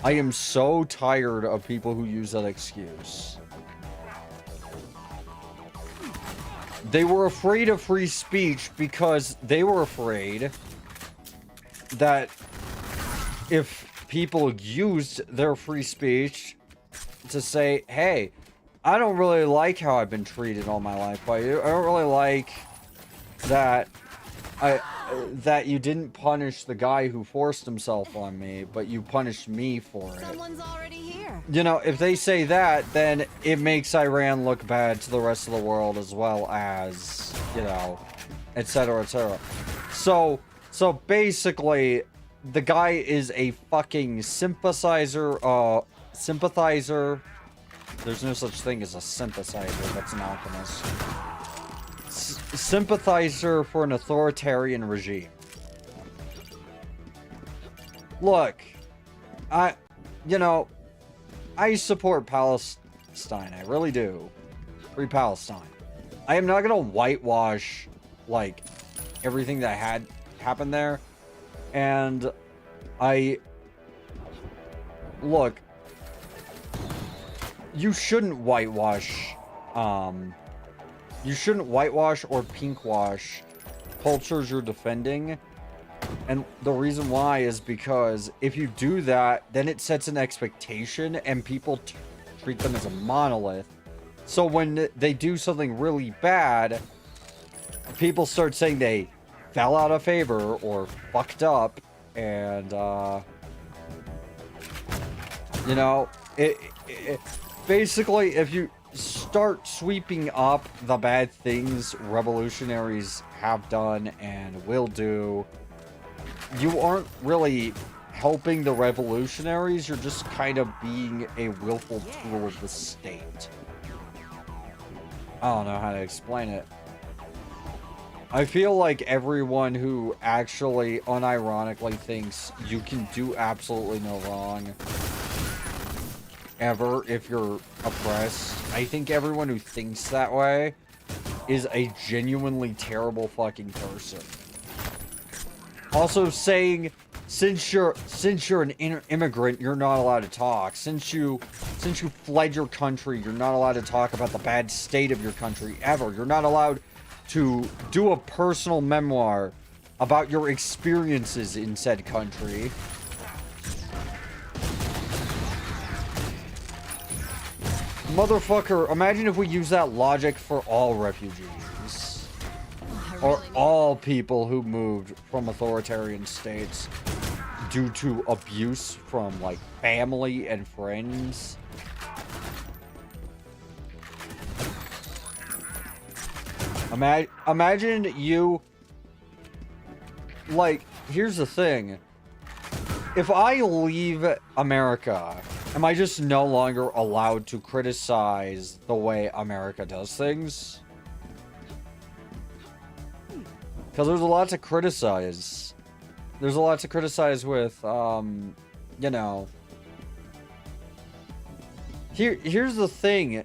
I am so tired of people who use that excuse. They were afraid of free speech because they were afraid that if people used their free speech to say, hey, I don't really like how I've been treated all my life by you. I don't really like that that you didn't punish the guy who forced himself on me, but you punished me for it. Someone's already here. You know, if they say that, then it makes Iran look bad to the rest of the world as well as, you know, etc., etc. So basically, the guy is a fucking sympathizer. There's no such thing as a sympathizer. That's an alchemist. Sympathizer for an authoritarian regime. Look, I support Palestine. I really do. Free Palestine. I am not gonna whitewash, like, everything that had happened there. And look, you shouldn't whitewash, or pinkwash cultures you're defending. And the reason why is because if you do that, then it sets an expectation and people treat them as a monolith. So when they do something really bad, people start saying they fell out of favor or fucked up, and you know, basically, if you start sweeping up the bad things revolutionaries have done and will do, you aren't really helping the revolutionaries. You're just kind of being a willful tool of the state. I don't know how to explain it. I feel like everyone who actually unironically thinks you can do absolutely no wrong ever if you're oppressed. I think everyone who thinks that way is a genuinely terrible fucking person. Also saying, since you're an immigrant, you're not allowed to talk. Since you fled your country, you're not allowed to talk about the bad state of your country ever. You're not allowed to do a personal memoir about your experiences in said country. Motherfucker, imagine if we use that logic for all refugees. Or all people who moved from authoritarian states due to abuse from, like, family and friends. Imagine you... Like, here's the thing. If I leave America, am I just no longer allowed to criticize the way America does things? Because there's a lot to criticize. There's a lot to criticize with, you know... Here's the thing.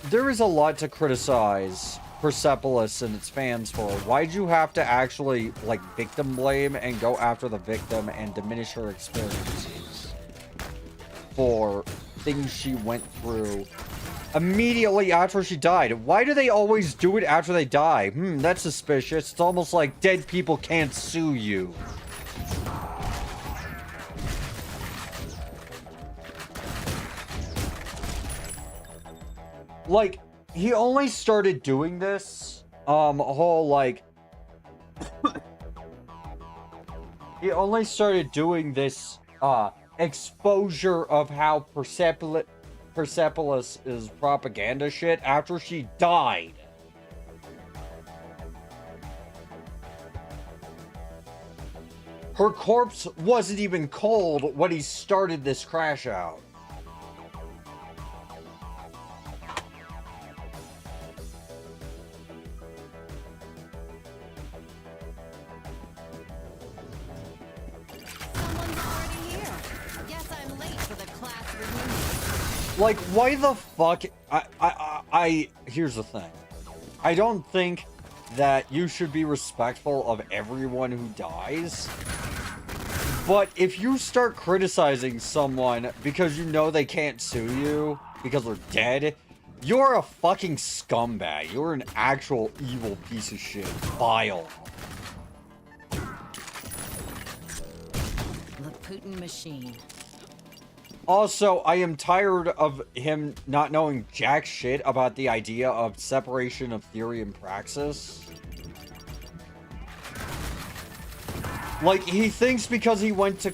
There is a lot to criticize Persepolis and its fans for. Why'd you have to actually, like, victim blame and go after the victim and diminish her experiences for things she went through immediately after she died? Why do they always do it after they die? That's suspicious. It's almost like dead people can't sue you. Like, he only started doing this, whole, like... he only started doing this, exposure of how Persepolis is propaganda shit after she died. Her corpse wasn't even cold when he started this crash out. Like, why the fuck? Here's the thing. I don't think that you should be respectful of everyone who dies. But if you start criticizing someone because you know they can't sue you because they're dead, you're a fucking scumbag. You're an actual evil piece of shit. Vile. The Putin machine. Also, I am tired of him not knowing jack shit about the idea of separation of theory and praxis. Like, he thinks because he went to...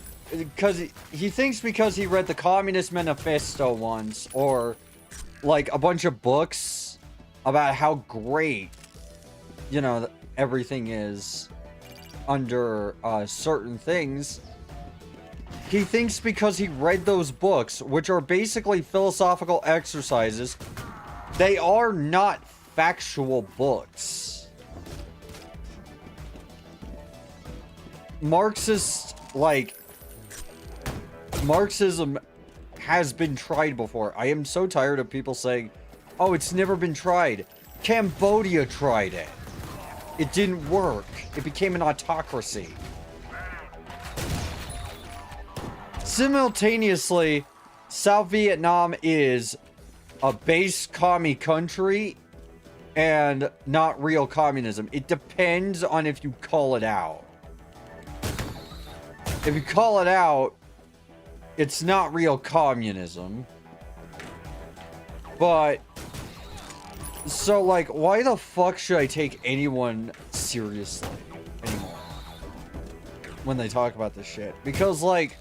He thinks because he read the Communist Manifesto once, or, like, a bunch of books about how great, you know, everything is under certain things. He thinks because he read those books, which are basically philosophical exercises, they are not factual books. Marxism has been tried before. I am so tired of people saying, oh, it's never been tried. Cambodia tried it. It didn't work. It became an autocracy. Simultaneously, South Vietnam is a base commie country and not real communism. It depends on if you call it out. If you call it out, it's not real communism. But, so, like, why the fuck should I take anyone seriously anymore when they talk about this shit? Because, like,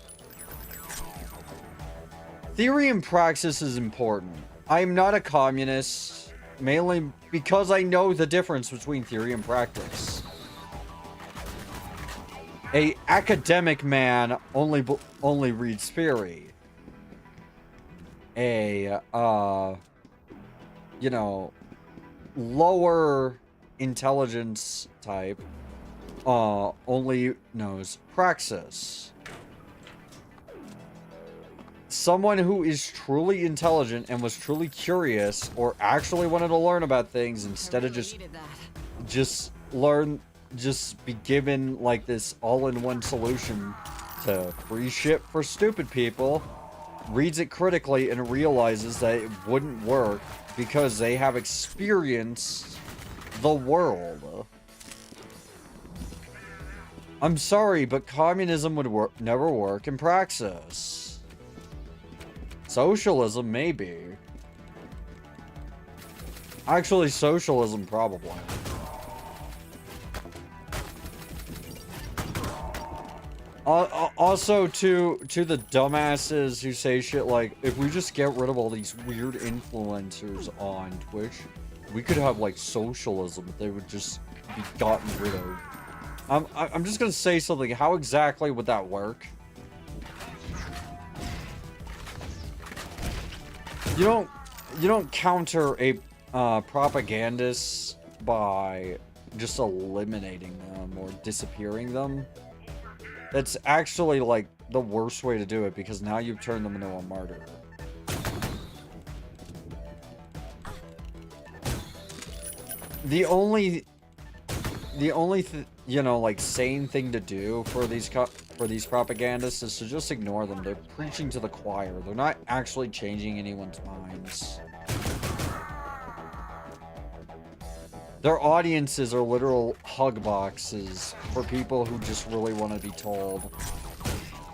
theory and praxis is important. I'm not a communist, mainly because I know the difference between theory and practice. A academic man only reads theory. A, you know, lower intelligence type, only knows praxis. someone who is truly intelligent and was truly curious or actually wanted to learn about things instead of just learn, just be given like this all-in-one solution to free shit for stupid people, reads it critically and realizes that it wouldn't work because they have experienced the world. I'm sorry, but communism would never work in praxis. Socialism, maybe. Actually, socialism, probably. Also, to the dumbasses who say shit like, if we just get rid of all these weird influencers on Twitch, we could have, like, socialism. They would just be gotten rid of. I'm just gonna say something. How exactly would that work? You don't counter a propagandist by just eliminating them or disappearing them. That's actually like the worst way to do it because now you've turned them into a martyr. The only you know, like, sane thing to do for these propagandists is to just ignore them. They're preaching to the choir. They're not actually changing anyone's minds. Their audiences are literal hug boxes for people who just really want to be told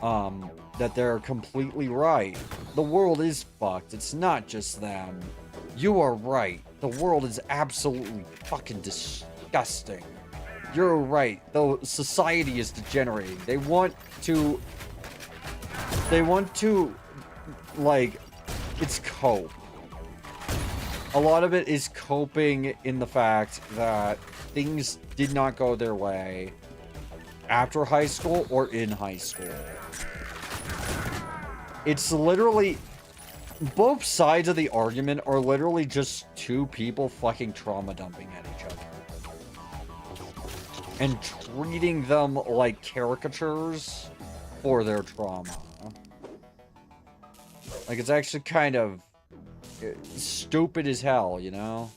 that they're completely right. The world is fucked. It's not just them. You are right. The world is absolutely fucking disgusting. You're right. Though society is degenerating. They want to, like, it's cope. A lot of it is coping in the fact that things did not go their way after high school or in high school. It's literally, both sides of the argument are literally just two people fucking trauma dumping at each other. And treating them like caricatures for their trauma. Like, it's actually kind of stupid as hell, you know?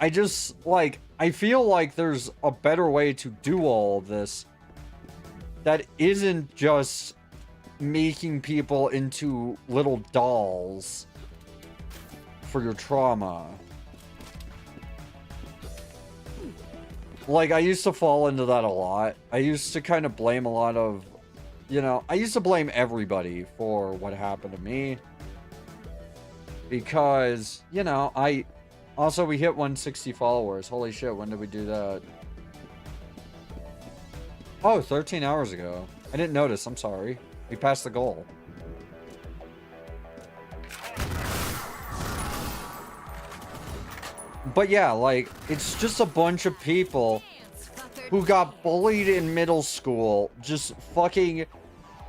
I just, like, I feel like there's a better way to do all of this that isn't just making people into little dolls for your trauma. Like, I used to fall into that a lot. I used to kind of blame a lot of, you know, I used to blame everybody for what happened to me. Because, you know, also, we hit 160 followers. Holy shit, when did we do that? Oh, 13 hours ago. I didn't notice, I'm sorry. We passed the goal. But yeah, like, it's just a bunch of people who got bullied in middle school, just fucking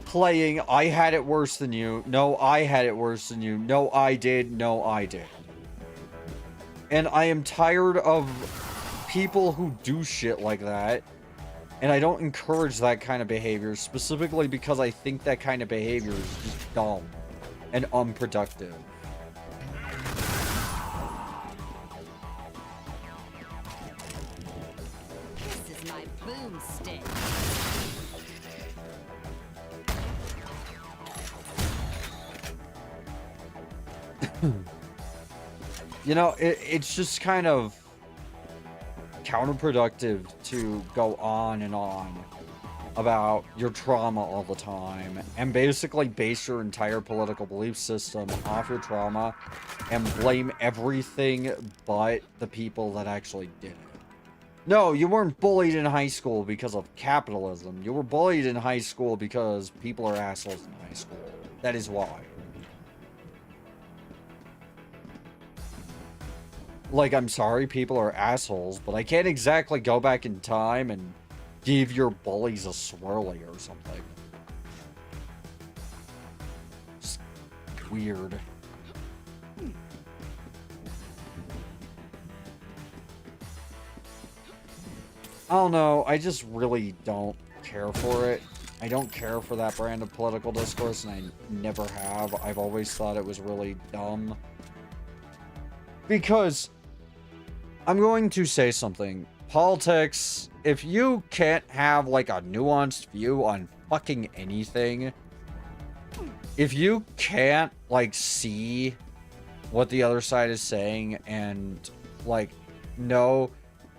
playing, I had it worse than you. No, I had it worse than you. No, I did. No, I did. And I am tired of people who do shit like that. And I don't encourage that kind of behavior, specifically because I think that kind of behavior is just dumb and unproductive. This is my boomstick. You know, it's just kind of counterproductive to go on and on about your trauma all the time and basically base your entire political belief system off your trauma and blame everything but the people that actually did it. No, you weren't bullied in high school because of capitalism. You were bullied in high school because people are assholes in high school. That is why. Like, I'm sorry people are assholes, but I can't exactly go back in time and give your bullies a swirly or something. weird. I don't know. I just really don't care for it. I don't care for that brand of political discourse, and I never have. I've always thought it was really dumb. Because I'm going to say something. Politics, if you can't have like a nuanced view on fucking anything, if you can't like see what the other side is saying and like know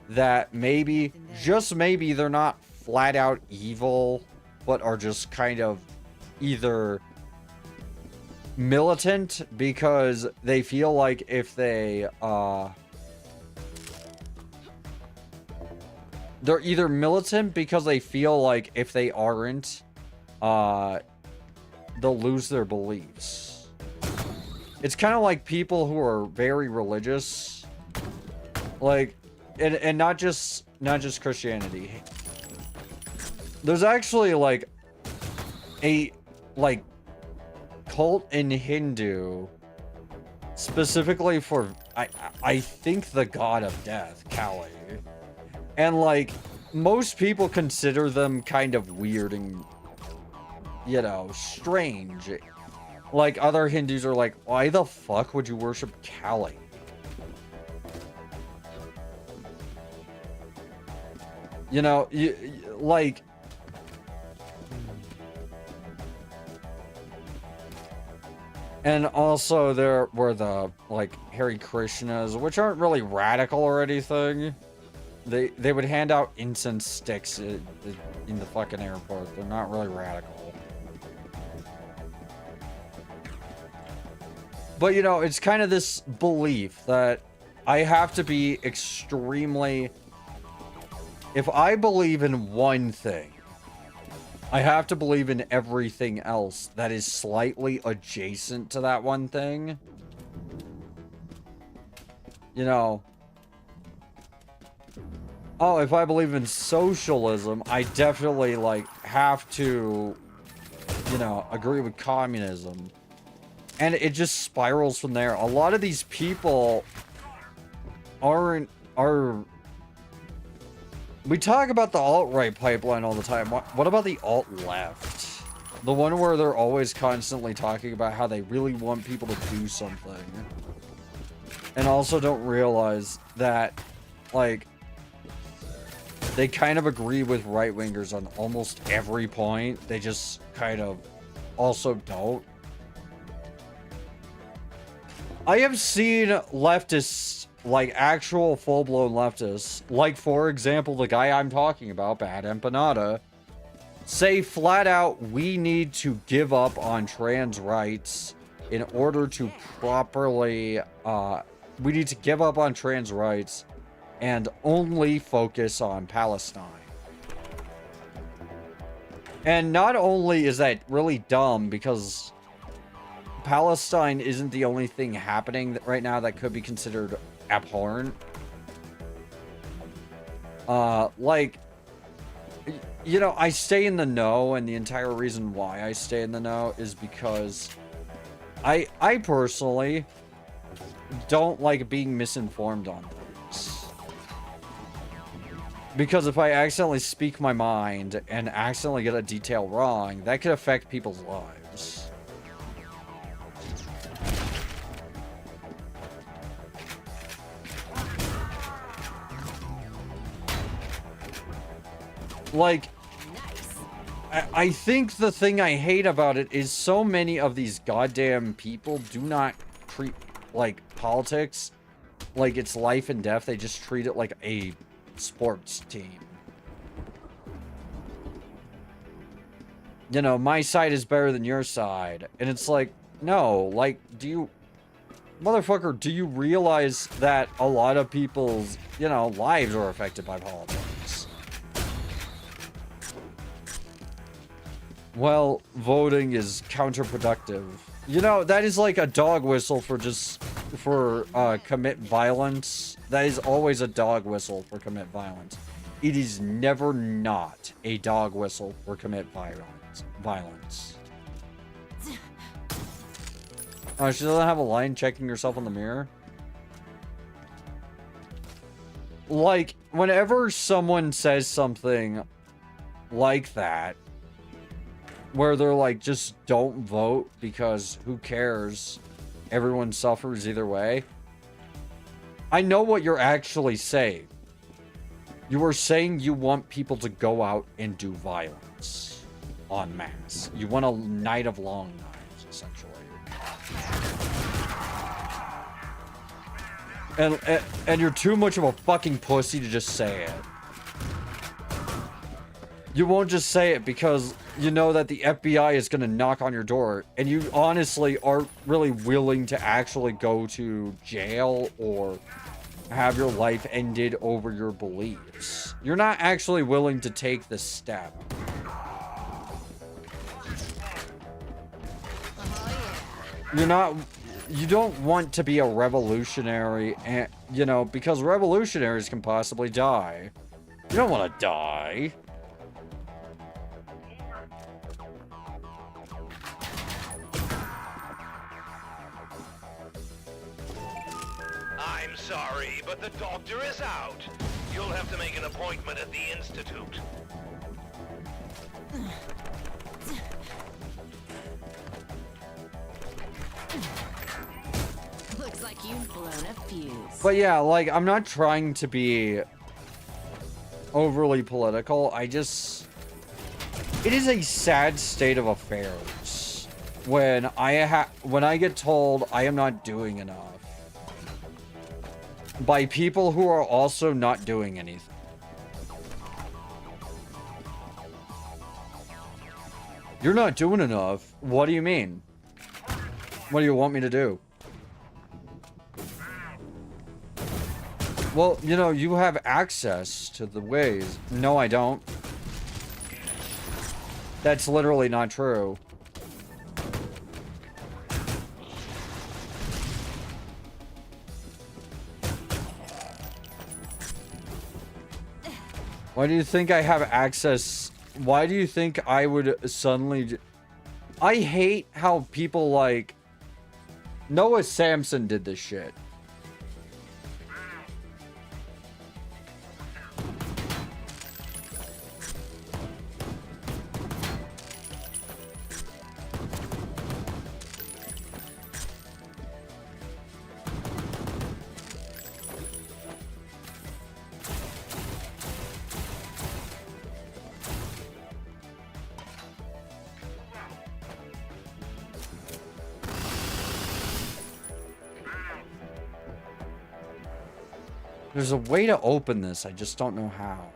that maybe, just maybe, they're not flat out evil, but are just kind of either militant because they feel like if they they're either militant because they feel like if they aren't they'll lose their beliefs. It's kind of like people who are very religious, like, and not just Christianity. There's actually like a like cult in Hindu specifically for I think the god of death, Kali. And like most people consider them kind of weird and, you know, strange. Like other Hindus are like, why the fuck would you worship Kali? You know, like, and also there were the like Hare Krishnas, which aren't really radical or anything. They would hand out incense sticks in the fucking airport. They're not really radical. But you know, it's kind of this belief that I have to be extremely, if I believe in one thing, I have to believe in everything else that is slightly adjacent to that one thing. You know, oh, if I believe in socialism, I definitely, like, have to, you know, agree with communism. And it just spirals from there. A lot of these people are... We talk about the alt-right pipeline all the time. What about the alt-left? The one where they're always constantly talking about how they really want people to do something. And also don't realize that, like, they kind of agree with right-wingers on almost every point. They just kind of also don't. I have seen leftists, like actual full-blown leftists, like for example the guy I'm talking about, Bad Empanada, say flat out we need to give up on trans rights in order to properly we need to give up on trans rights and only focus on Palestine. And not only is that really dumb, because Palestine isn't the only thing happening right now that could be considered abhorrent. Like, you know, I stay in the know, and the entire reason why I stay in the know is because I personally don't like being misinformed on things. Because if I accidentally speak my mind and accidentally get a detail wrong, that could affect people's lives. Like, I think the thing I hate about it is so many of these goddamn people do not treat, like, politics like it's life and death. They just treat it like a sports team. You know, my side is better than your side. And it's like, no, like, motherfucker, do you realize that a lot of people's, you know, lives are affected by politics? Well, voting is counterproductive. You know, that is like a dog whistle for commit violence. That is always a dog whistle for commit violence. It is never not a dog whistle for commit violence. Oh, she doesn't have a line checking herself in the mirror? Like, whenever someone says something like that, where they're like, just don't vote because who cares? Everyone suffers either way. I know what you're actually saying. You are saying you want people to go out and do violence en masse. You want a night of long knives, essentially. And you're too much of a fucking pussy to just say it. You won't just say it because you know that the FBI is going to knock on your door, and you honestly aren't really willing to actually go to jail or have your life ended over your beliefs. You're not actually willing to take this step. You don't want to be a revolutionary, and you know, because revolutionaries can possibly die. You don't want to die. I'm sorry, but the doctor is out. You'll have to make an appointment at the Institute. Looks like you've blown a fuse. But yeah, like, I'm not trying to be overly political. It is a sad state of affairs when I get told I am not doing enough by people who are also not doing anything. You're not doing enough? What do you mean? What do you want me to do? Well, you know, you have access to the ways. No, I don't. That's literally not true. Why do you think I have access? Why do you think I would suddenly... I hate how people like... Noah Samson did this shit. There's a way to open this, I just don't know how.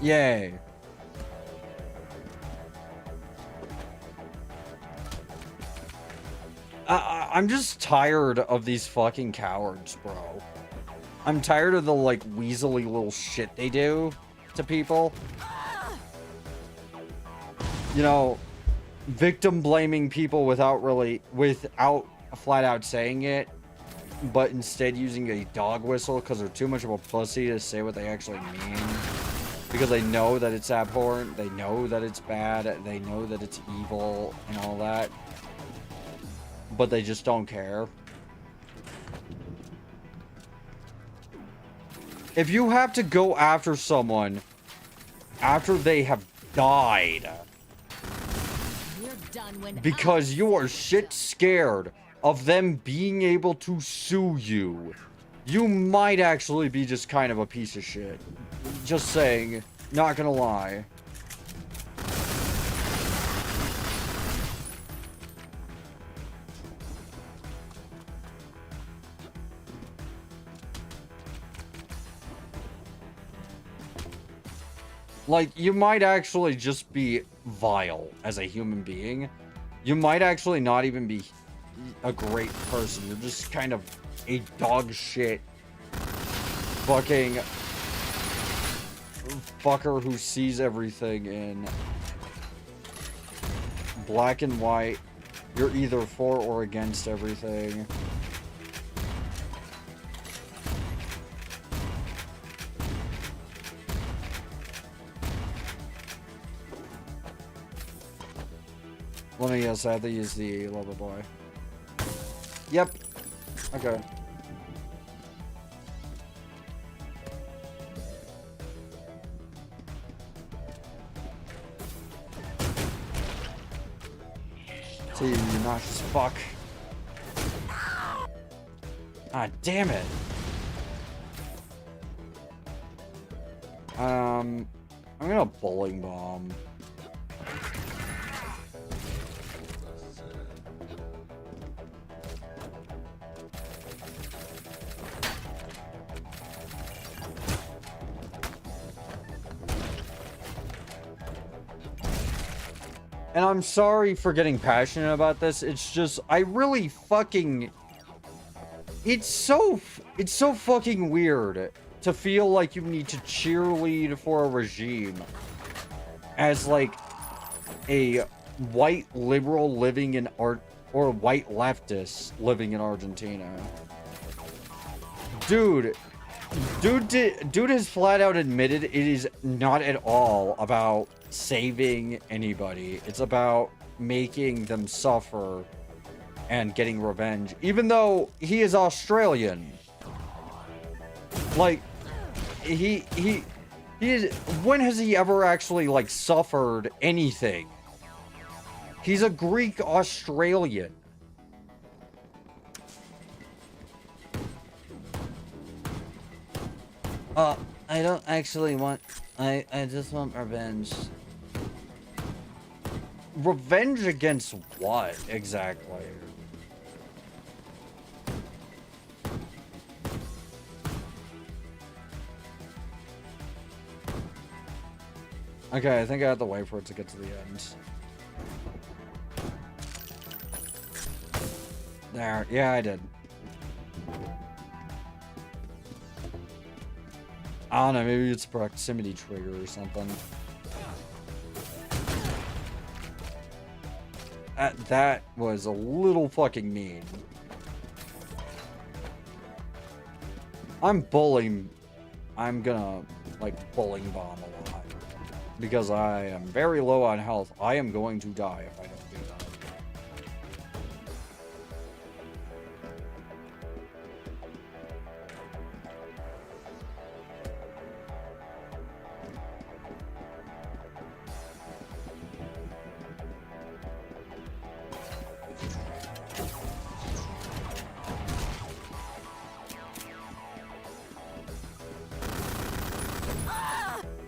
Yay. I'm just tired of these fucking cowards, bro. I'm tired of the, like, weaselly little shit they do to people. You know, victim blaming people without flat out saying it, but instead using a dog whistle because they're too much of a pussy to say what they actually mean. Because they know that it's abhorrent, they know that it's bad, they know that it's evil and all that. But they just don't care. If you have to go after someone after they have died because you are shit scared of them being able to sue you, you might actually be just kind of a piece of shit. Just saying, not gonna lie. Like, you might actually just be vile as a human being. You might actually not even be a great person. You're just kind of a dog shit fucking fucker who sees everything in black and white You're either for or against everything. Let me guess, I have to use the lover boy. Yep. Okay. See, you nauseous fuck. Ah, damn it. I'm gonna bowling bomb. And I'm sorry for getting passionate about this. It's just, I really fucking... It's so fucking weird to feel like you need to cheerlead for a regime as, like, a white liberal living in art, or a white leftist living in Argentina. Dude has flat out admitted it is not at all about saving anybody. It's about making them suffer and getting revenge, even though he is Australian. Like, he is, when has he ever actually, like, suffered anything? He's a Greek Australian. I don't actually want... I just want revenge. Revenge against what, exactly? Okay, I think I have to wait for it to get to the end. There, yeah, I did. I don't know, maybe it's a proximity trigger or something. That was a little fucking mean. I'm gonna, like, bowling bomb a lot. Because I am very low on health. I am going to die if I don't do that.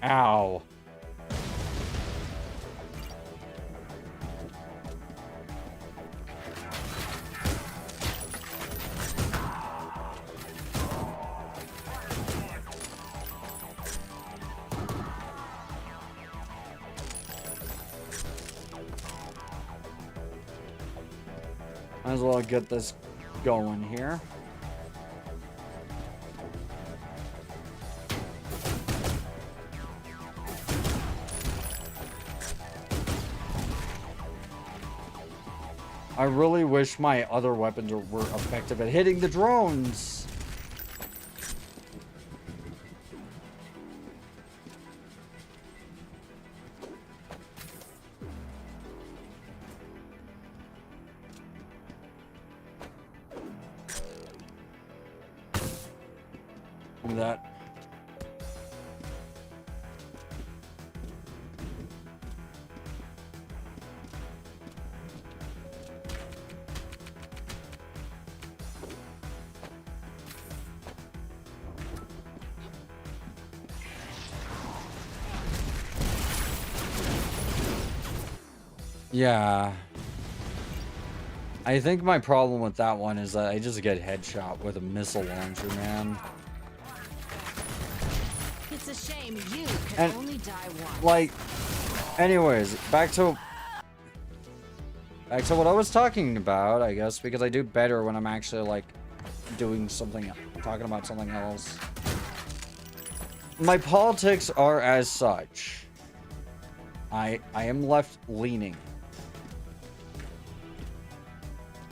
Ow. Might as well get this going here. I really wish my other weapons were effective at hitting the drones. That. Yeah. I think my problem with that one is that I just get headshot with a missile launcher, man. It's a shame you can only die once. Like, anyways, back to what I was talking about, I guess, because I do better when I'm actually, like, doing something, talking about something else. My politics are as such. I am left-leaning.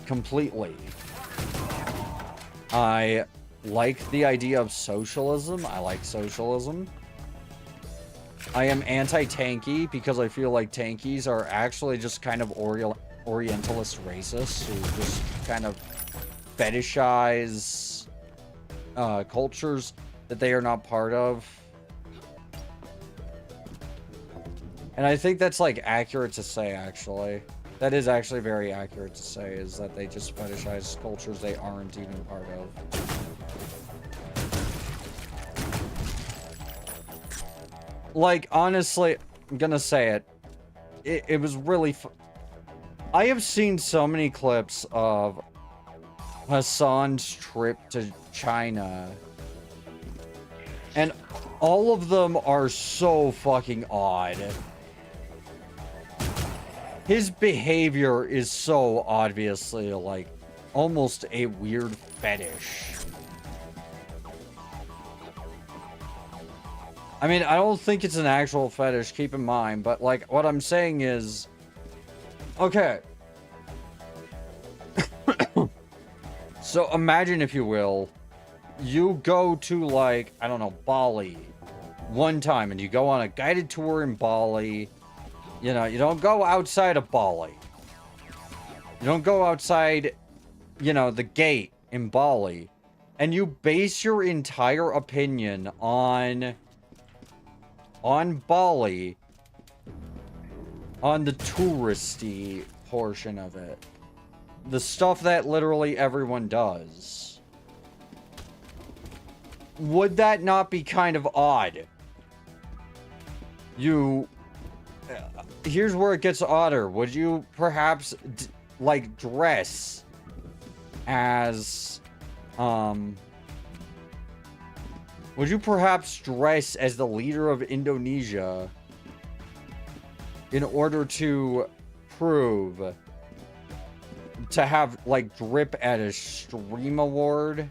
completely. I like the idea of socialism. I like socialism. I am anti-tanky because I feel like tankies are actually just kind of orientalist racists who just kind of fetishize cultures that they are not part of. And I think that's like accurate to say, actually. That is actually very accurate to say, is that they just fetishize cultures they aren't even part of. Like, honestly, I'm gonna say it. It was really I have seen so many clips of Hassan's trip to China. And all of them are so fucking odd. His behavior is so obviously, like, almost a weird fetish. I mean, I don't think it's an actual fetish, keep in mind, but, like, what I'm saying is... Okay. So, imagine, if you will, you go to, like, I don't know, Bali one time, and you go on a guided tour in Bali. You know, you don't go outside of Bali. You don't go outside, you know, the gate in Bali. And you base your entire opinion on Bali, on the touristy portion of it. The stuff that literally everyone does. Would that not be kind of odd? Here's where it gets odder. Would you perhaps, like, dress as, would you perhaps dress as the leader of Indonesia in order to prove, to have, like, drip at a stream award?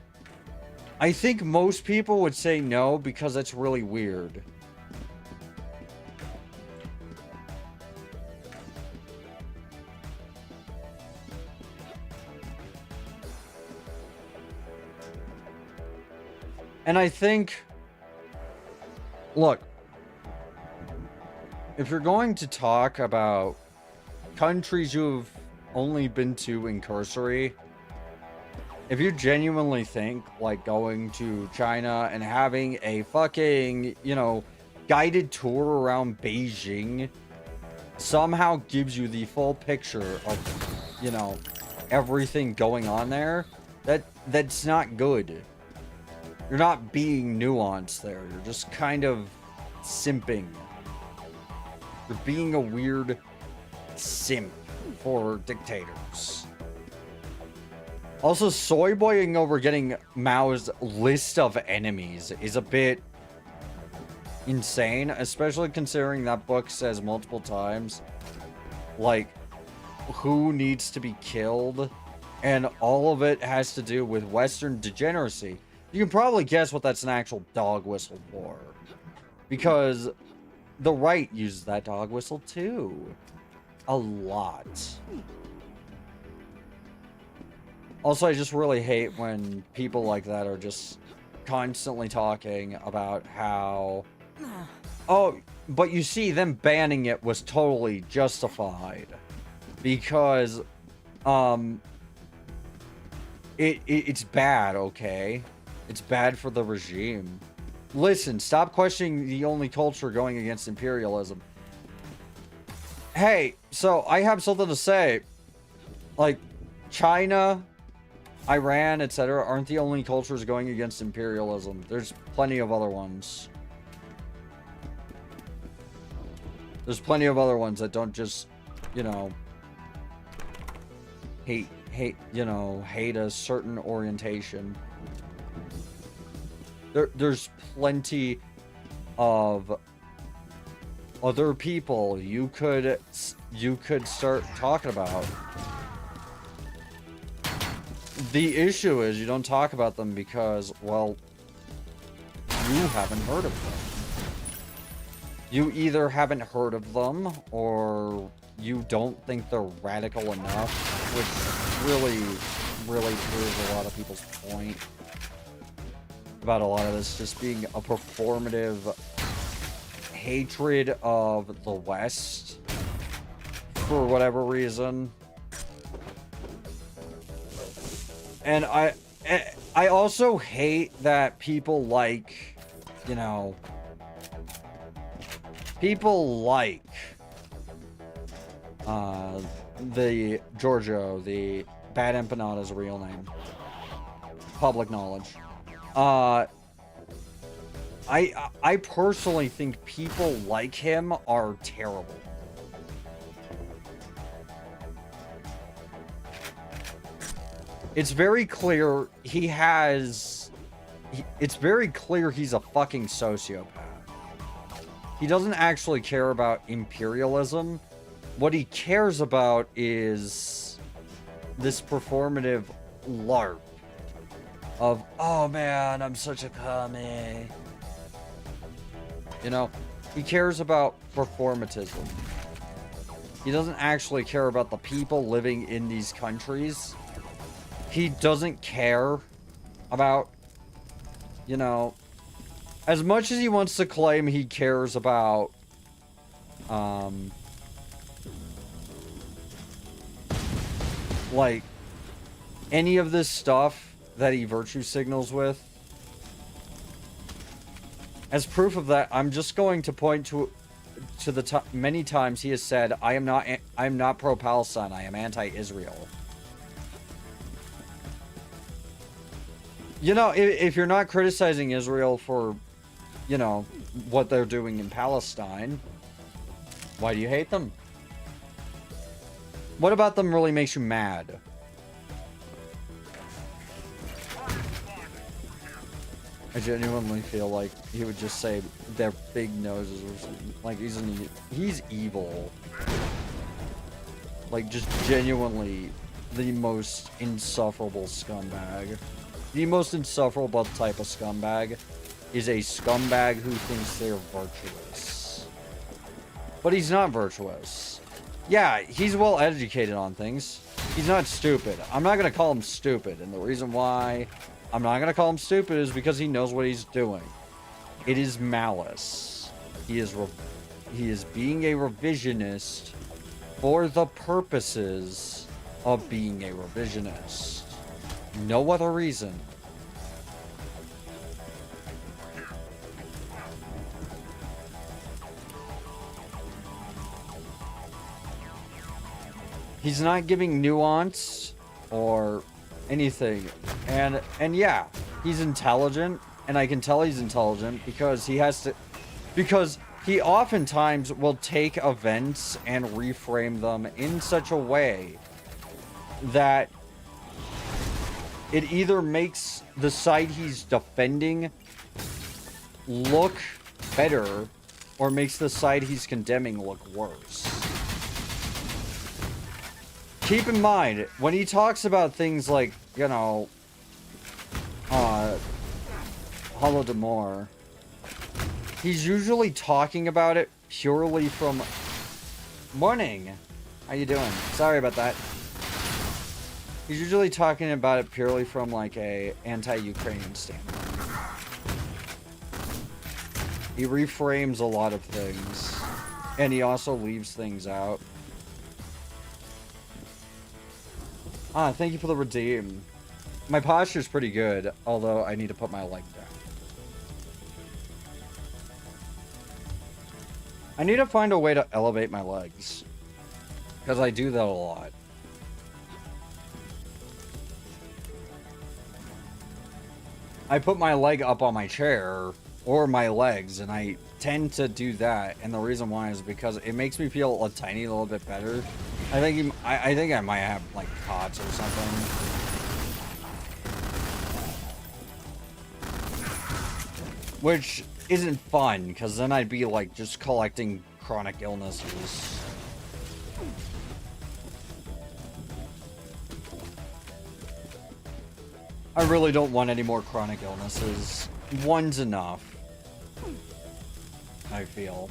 I think most people would say no because it's really weird. And I think, look, if you're going to talk about countries you've only been to in cursory, if you genuinely think, like, going to China and having a fucking, you know, guided tour around Beijing somehow gives you the full picture of, you know, everything going on there, that's not good. You're not being nuanced there. You're just kind of simping. You're being a weird simp for dictators. Also, soyboying over getting Mao's list of enemies is a bit insane, especially considering that book says multiple times, like, who needs to be killed, and all of it has to do with Western degeneracy. You can probably guess what that's an actual dog whistle for. Because the right uses that dog whistle too. A lot. Also, I just really hate when people like that are just constantly talking about how... Oh, but you see, them banning it was totally justified. Because, it's bad, okay? It's bad for the regime. Listen, stop questioning the only culture going against imperialism. Hey, so I have something to say. Like, China, Iran, etc. aren't the only cultures going against imperialism. There's plenty of other ones. There's plenty of other ones that don't just, you know, hate a certain orientation. There's plenty of other people you could start talking about. The issue is you don't talk about them because, well, you haven't heard of them. You either haven't heard of them or you don't think they're radical enough, which really, really proves a lot of people's point about a lot of this just being a performative hatred of the West for whatever reason. And I also hate that people like, you know, people like the Giorgio, the Bad Empanada's real name. Public knowledge. I personally think people like him are terrible. It's very clear he has... It's very clear he's a fucking sociopath. He doesn't actually care about imperialism. What he cares about is this performative LARP of, oh man, I'm such a commie. You know, he cares about performatism. He doesn't actually care about the people living in these countries. He doesn't care about, you know, as much as he wants to claim he cares about, like, any of this stuff that he virtue signals with. As proof of that, I'm just going to point to the many times he has said, I am not pro-Palestine, I am anti-Israel. You know, if you're not criticizing Israel for, you know, what they're doing in Palestine, why do you hate them? What about them really makes you mad? I genuinely feel like he would just say their big noses or something. Like, he's evil. Like, just genuinely the most insufferable scumbag. The most insufferable type of scumbag is a scumbag who thinks they're virtuous. But he's not virtuous. Yeah, he's well educated on things. He's not stupid. I'm not going to call him stupid. And the reason why I'm not going to call him stupid is because he knows what he's doing. It is malice. He is being a revisionist for the purposes of being a revisionist. No other reason. He's not giving nuance or anything. And yeah, he's intelligent, and I can tell he's intelligent because he oftentimes will take events and reframe them in such a way that it either makes the side he's defending look better or makes the side he's condemning look worse. Keep in mind, when he talks about things like, you know, Holodomor, he's usually talking about it purely from... Morning! How you doing? Sorry about that. He's usually talking about it purely from, like, a anti-Ukrainian standpoint. He reframes a lot of things. And he also leaves things out. Ah, thank you for the redeem. My posture's pretty good, although I need to put my leg down. I need to find a way to elevate my legs. Because I do that a lot. I put my leg up on my chair, or my legs, and I tend to do that, and the reason why is because it makes me feel a tiny little bit better. I think I might have, like, POTS or something. Which isn't fun, because then I'd be, like, just collecting chronic illnesses. I really don't want any more chronic illnesses. One's enough, I feel.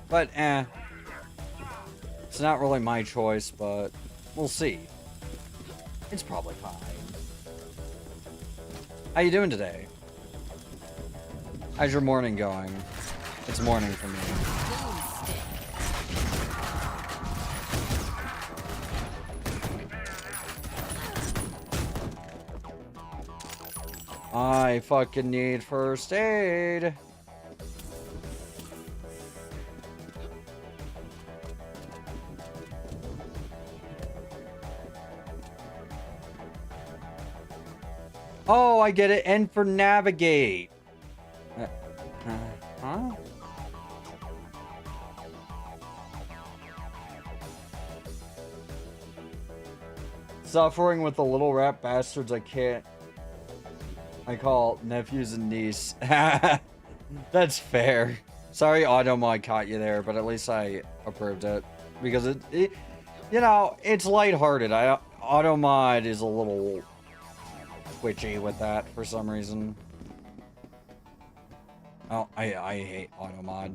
But, it's not really my choice, but we'll see. It's probably fine. How you doing today? How's your morning going? It's morning for me. I fucking need first aid. Oh, I get it. N for navigate. Huh? Suffering with the little rat bastards I call nephews and niece. That's fair. Sorry Automod caught you there, but at least I approved it. Because it you know, it's lighthearted. Automod is a little twitchy with that for some reason. Oh, I hate Automod.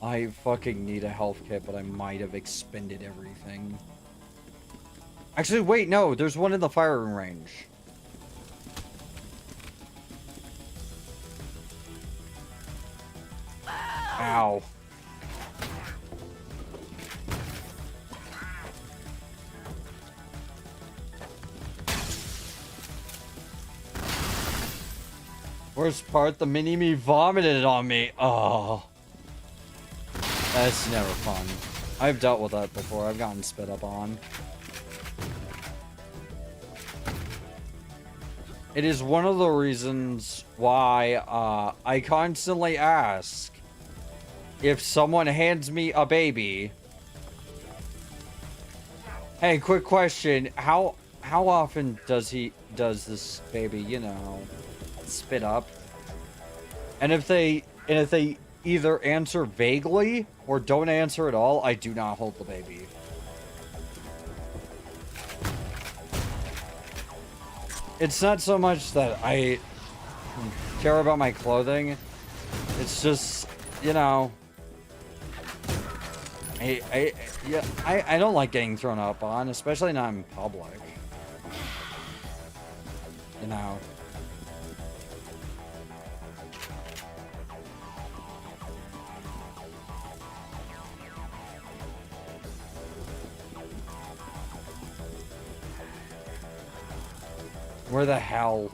I fucking need a health kit, but I might have expended everything. Actually, wait, no, there's one in the firing range. Ow. Worst part, the mini-me vomited on me. Oh. That's never fun. I've dealt with that before. I've gotten spit up on. It is one of the reasons why I constantly ask if someone hands me a baby. Hey, quick question. How often does this baby, you know, spit up? And if they either answer vaguely or don't answer at all, I do not hold the baby. It's not so much that I care about my clothing. It's just, you know, I don't like getting thrown up on, especially not in public. You know. Where the hell?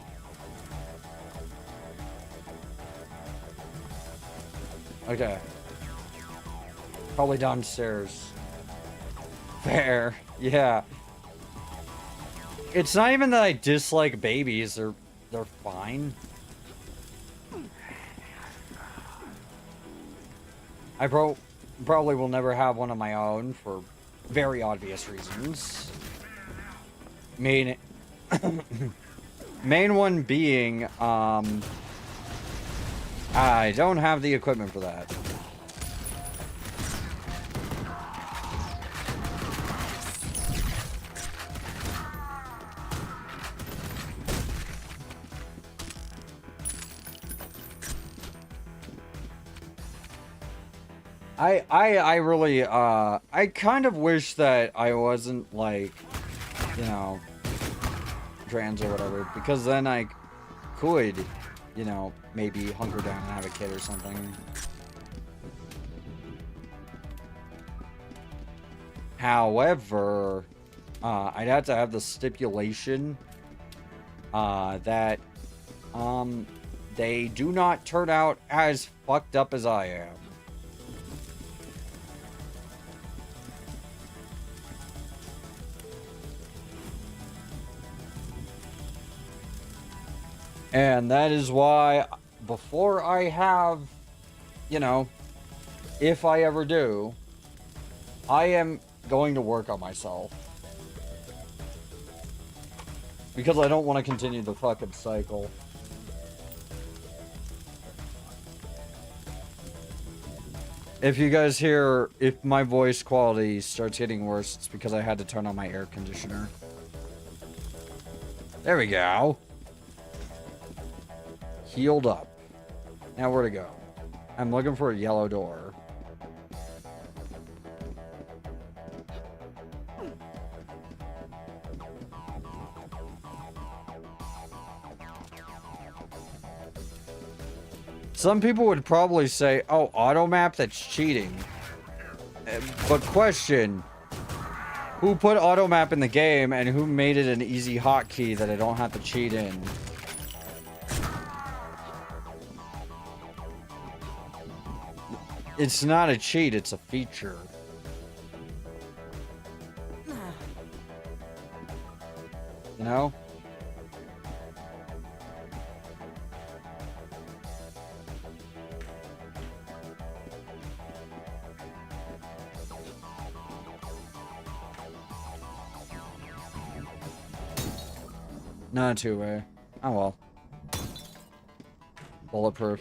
Okay. Probably downstairs. Fair. Yeah. It's not even that I dislike babies. They're fine. I probably will never have one of my own for very obvious reasons. Main one being, I don't have the equipment for that. I really, I kind of wish that I wasn't, like, you know, trans or whatever, because then I could, you know, maybe hunker down and have a kid or something. However, I'd have to have the stipulation, that, they do not turn out as fucked up as I am. And that is why, before I have, you know, if I ever do, I am going to work on myself. Because I don't want to continue the fucking cycle. If you guys hear, if my voice quality starts getting worse, it's because I had to turn on my air conditioner. There we go. Healed up. Now where to go? I'm looking for a yellow door. Some people would probably say, oh, auto map, that's cheating. But question, who put auto map in the game and who made it an easy hotkey that I don't have to cheat in? It's not a cheat, it's a feature. You know? Not a two-way. Oh well. Bulletproof.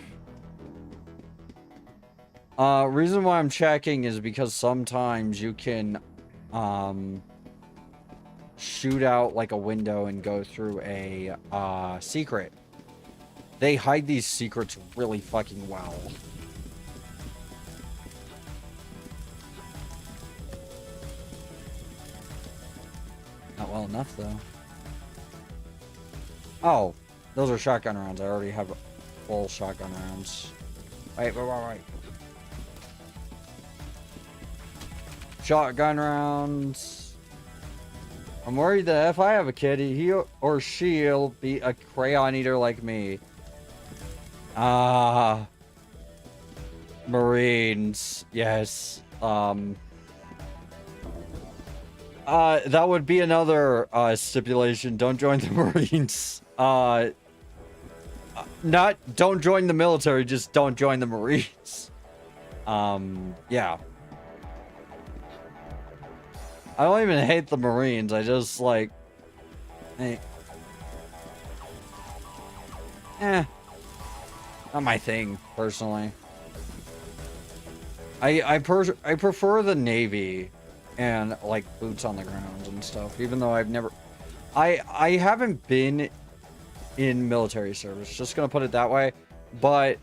Reason why I'm checking is because sometimes you can, shoot out like a window and go through a, secret. They hide these secrets really fucking well. Not well enough, though. Oh, those are shotgun rounds. I already have full shotgun rounds. Wait. Shotgun rounds. I'm worried that if I have a kid, he or she'll be a crayon eater like me. Marines. Yes. That would be another stipulation. Don't join the Marines. Not don't join the military, just don't join the Marines. Yeah. I don't even hate the Marines. I just like, hey, not my thing personally. I prefer the Navy and like boots on the ground and stuff. Even though I've never, I haven't been in military service. Just gonna put it that way. But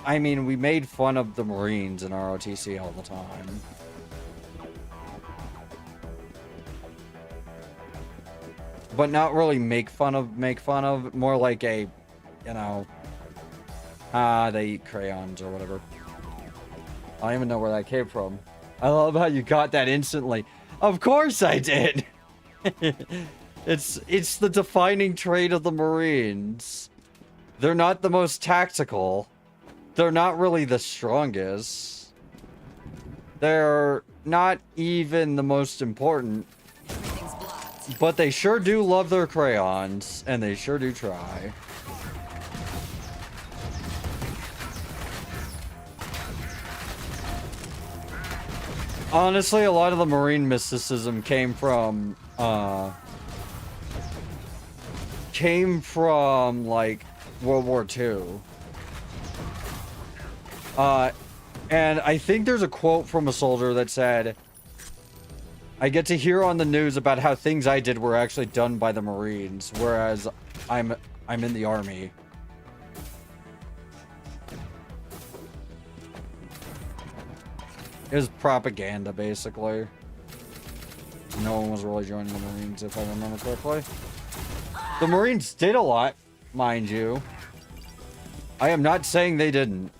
I mean, we made fun of the Marines in ROTC all the time. But not really make fun of, more like a, you know, they eat crayons or whatever. I don't even know where that came from. I love how you got that instantly. Of course I did! It's the defining trait of the Marines. They're not the most tactical. They're not really the strongest. They're not even the most important. But they sure do love their crayons, and they sure do try. Honestly, a lot of the Marine mysticism came from like World War II. And I think there's a quote from a soldier that said, I get to hear on the news about how things I did were actually done by the Marines, whereas I'm in the army. It was propaganda, basically. No one was really joining the Marines, if I remember correctly. The Marines did a lot, mind you. I am not saying they didn't.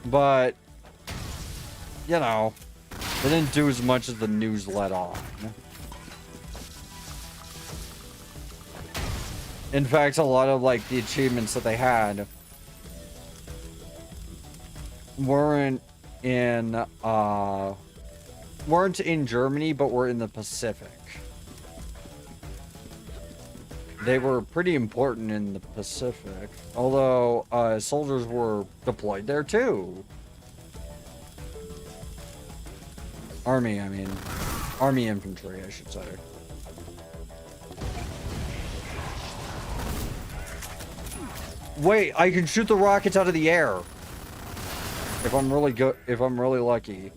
But, you know, they didn't do as much as the news let on. In fact, a lot of, like, the achievements that they had weren't in Germany, but were in the Pacific. They were pretty important in the Pacific, although soldiers were deployed there too. Army, I mean. Army infantry, I should say. Wait, I can shoot the rockets out of the air. If I'm really good, if I'm really lucky.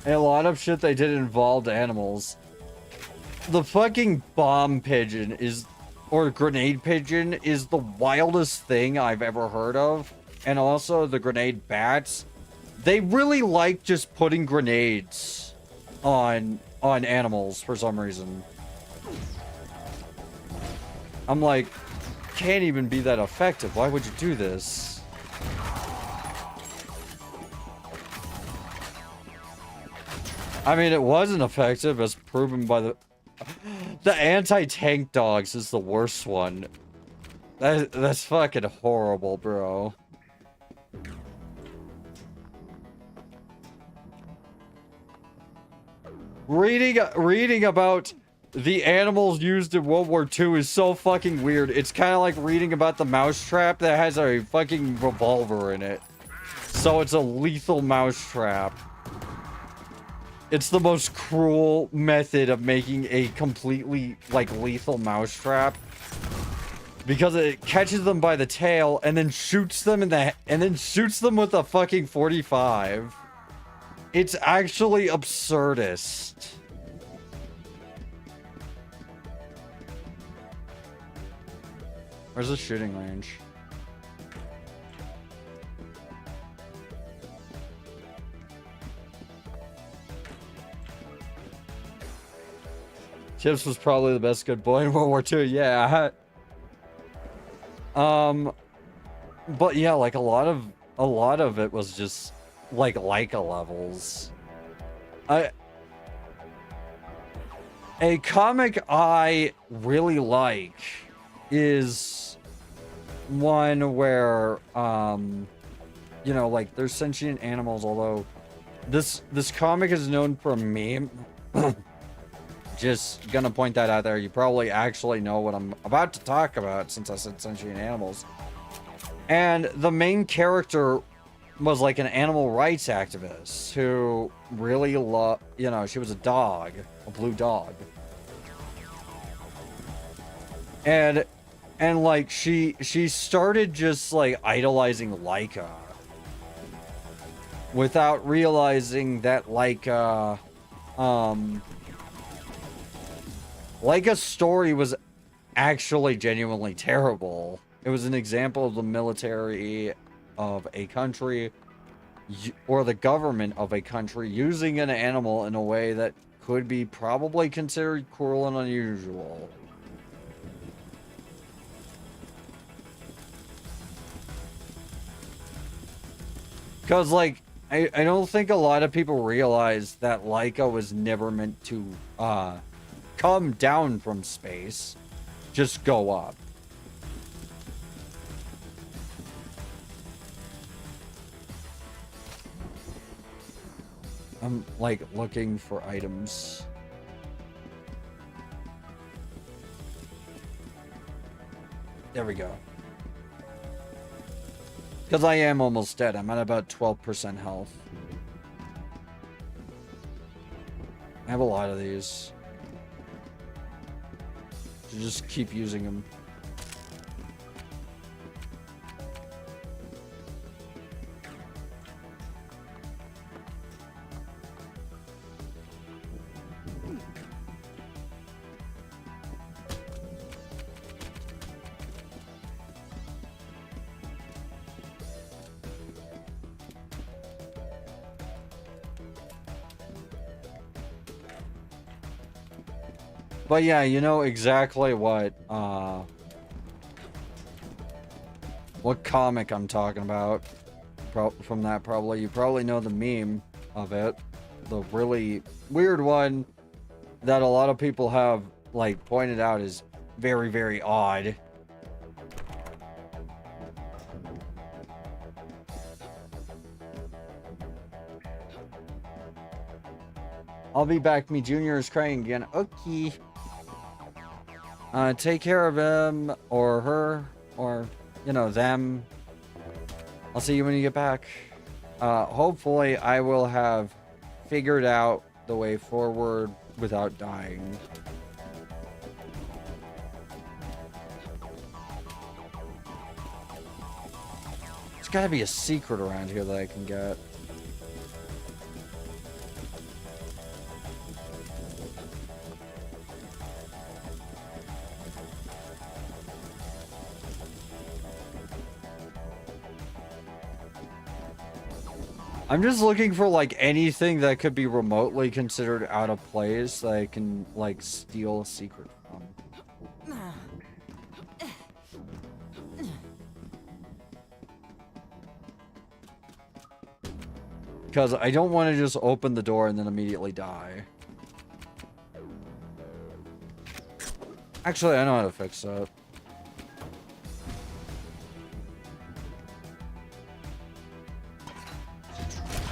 And a lot of shit they did involved animals. The fucking bomb pigeon or grenade pigeon is the wildest thing I've ever heard of. And also the grenade bats. They really like just putting grenades on animals for some reason. I'm like, can't even be that effective. Why would you do this? I mean, it wasn't effective as proven by the anti-tank dogs is the worst one. That's fucking horrible, bro. Reading about the animals used in World War II is so fucking weird. It's kind of like reading about the mousetrap that has a fucking revolver in it. So it's a lethal mousetrap. It's the most cruel method of making a completely, like, lethal mousetrap. Because it catches them by the tail and then shoots them with a fucking 45. It's actually absurdist. Where's the shooting range? Chips was probably the best good boy in World War II. Yeah. But yeah, like a lot of it was just like Leica levels. A comic I really like is one where you know, like there's sentient animals, although this comic is known for a meme. Just gonna point that out there. You probably actually know what I'm about to talk about since I said sentient animals. And the main character was like an animal rights activist who really loved, you know, she was a dog, a blue dog. And like she started just like idolizing Leica without realizing that Leica's story was actually genuinely terrible. It was an example of the military of a country or the government of a country using an animal in a way that could be probably considered cruel and unusual. Because, like, I don't think a lot of people realize that Leica was never meant to, come down from space, just go up. I'm like looking for items. There we go. Because I am almost dead. I'm at about 12% health. I have a lot of these. Just keep using them. But yeah, you know exactly what comic I'm talking about. From that, probably. You probably know the meme of it. The really weird one that a lot of people have, like, pointed out is very, very odd. I'll be back. Me Junior is crying again. Okay. Take care of him or her or, you know, them. I'll see you when you get back. Hopefully I will have figured out the way forward without dying. There's gotta be a secret around here that I can get. I'm just looking for like anything that could be remotely considered out of place that I can like steal a secret from. Because I don't want to just open the door and then immediately die. Actually, I know how to fix that.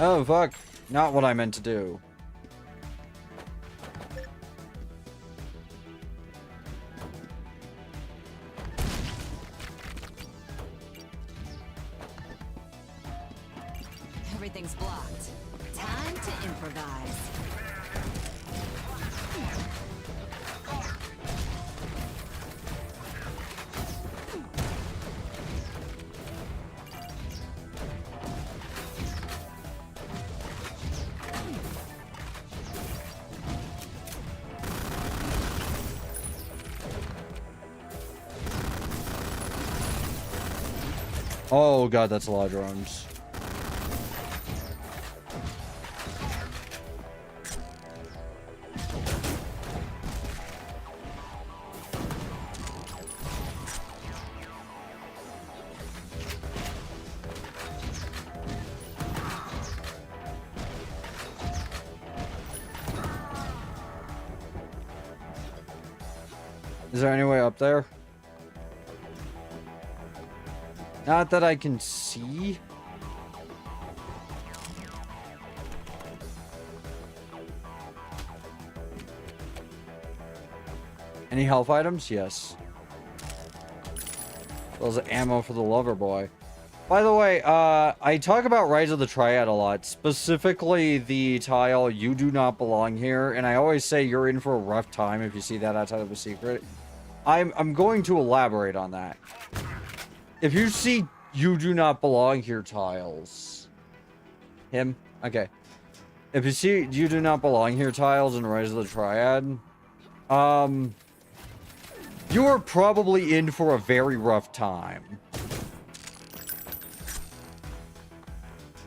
Oh, fuck. Not what I meant to do. Everything's blocked. Time to improvise. Oh god, that's a lot of drones. Is there any way up there? Not that I can see. Any health items? Yes. Those are ammo for the lover boy. By the way, I talk about Rise of the Triad a lot. Specifically the tile, "You do not belong here." And I always say you're in for a rough time if you see that outside of a secret. I'm going to elaborate on that. If you see "You do not belong here" tiles. Him? Okay. If you see "You do not belong here" tiles in Rise of the Triad, you are probably in for a very rough time.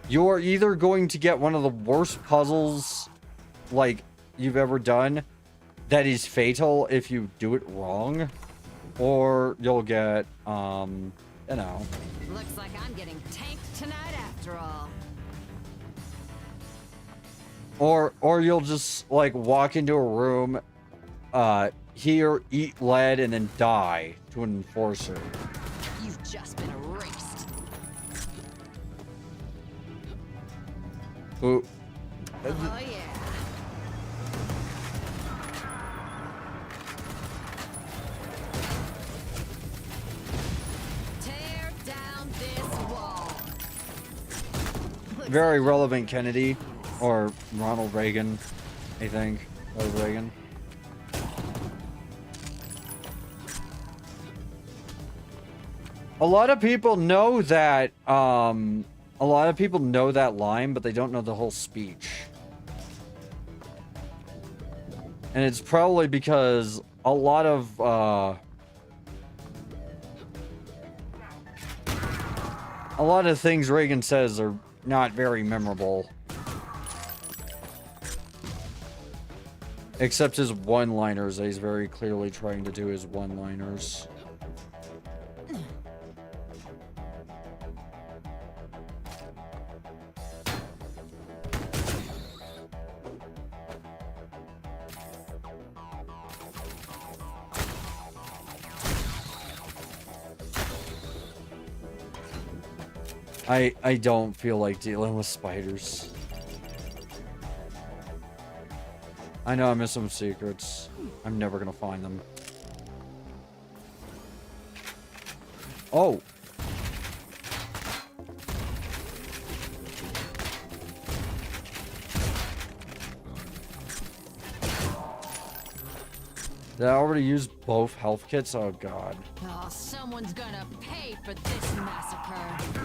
You're either going to get one of the worst puzzles, like, you've ever done, that is fatal if you do it wrong, or you'll get, you know. Looks like I'm getting tanked tonight after all. Or you'll just, like, walk into a room, hear, eat lead, and then die to an enforcer. You've just been erased. Ooh. Oh yeah. Tear down this wall. Very relevant Kennedy, or Ronald Reagan, I think. That was Reagan. A lot of people know that, a lot of people know that line, but they don't know the whole speech. And it's probably because a lot of, things Reagan says are not very memorable. Except his one-liners. He's very clearly trying to do his one-liners. I don't feel like dealing with spiders. I know I missed some secrets. I'm never gonna find them. Oh! Did I already use both health kits? Oh god. Oh, someone's gonna pay for this massacre.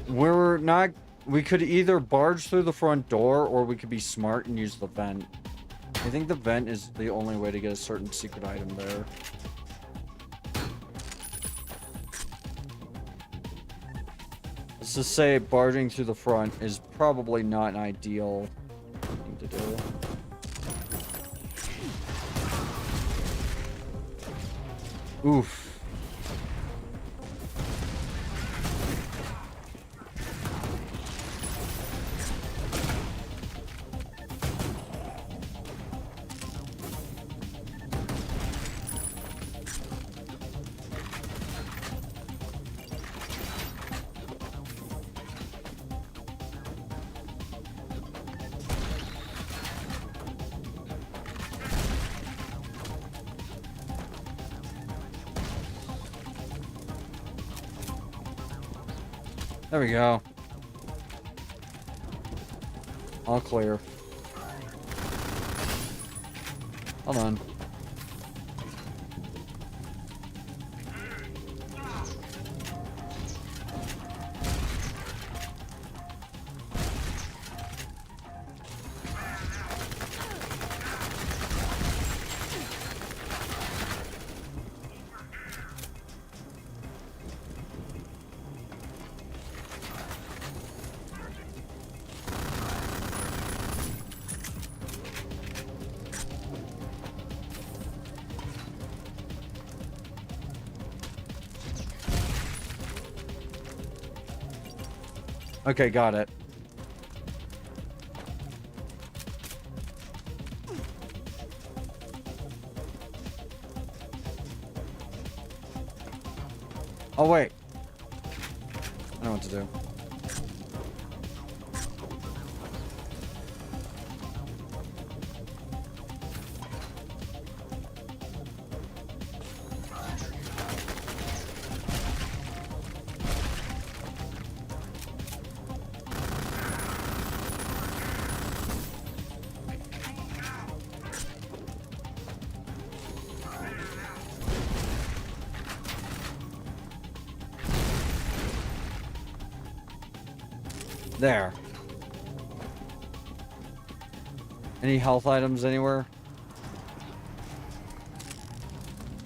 We're not... We could either barge through the front door, or we could be smart and use the vent. I think the vent is the only way to get a certain secret item there. Let's just say barging through the front is probably not an ideal thing to do. Oof. There we go. All clear. Hold on. Okay, got it. Oh, wait. I know what to do. There. Any health items anywhere?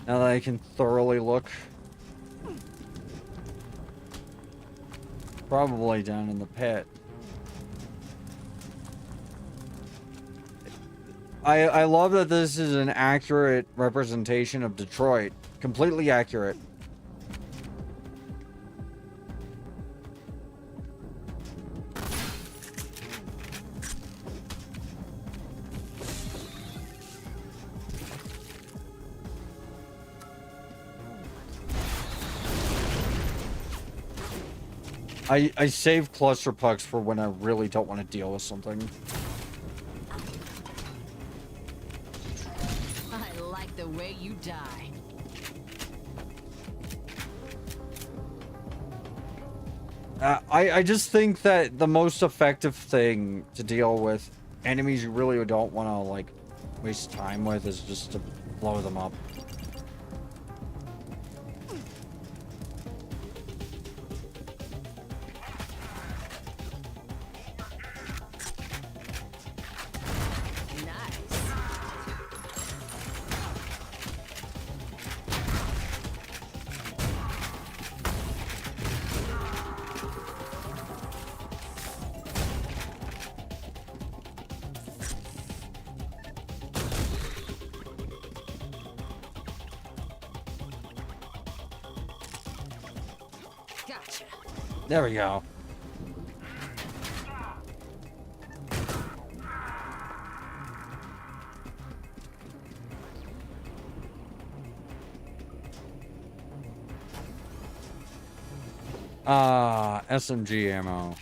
Now that I can thoroughly look. Probably down in the pit. I love that this is an accurate representation of Detroit. Completely accurate. I save cluster pucks for when I really don't want to deal with something. I like the way you die. I just think that the most effective thing to deal with enemies you really don't want to, like, waste time with is just to blow them up. Gotcha. There we go. SMG ammo.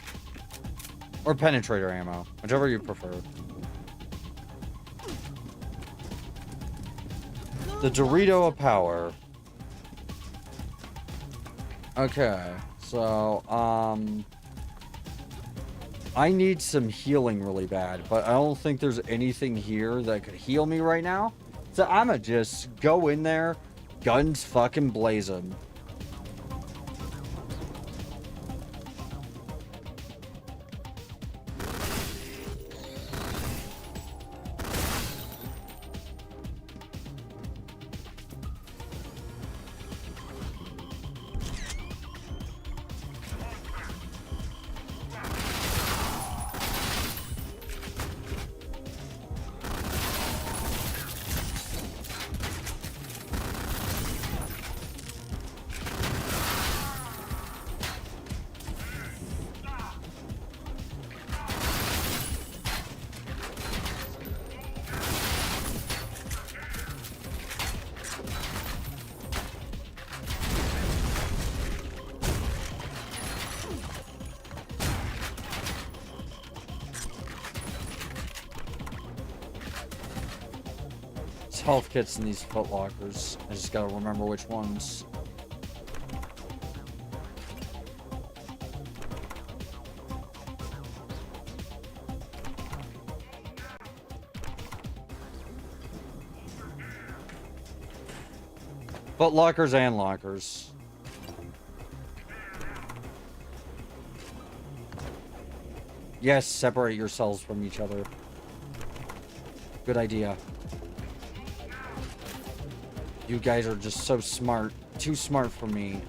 Or penetrator ammo. Whichever you prefer. The Dorito of Power. Okay. So, I need some healing really bad, but I don't think there's anything here that could heal me right now. So I'ma just go in there, guns fucking blazing. health kits in these foot lockers. I just gotta remember which ones. Foot lockers and lockers. Yes, separate yourselves from each other. Good idea. You guys are just so smart. Too smart for me.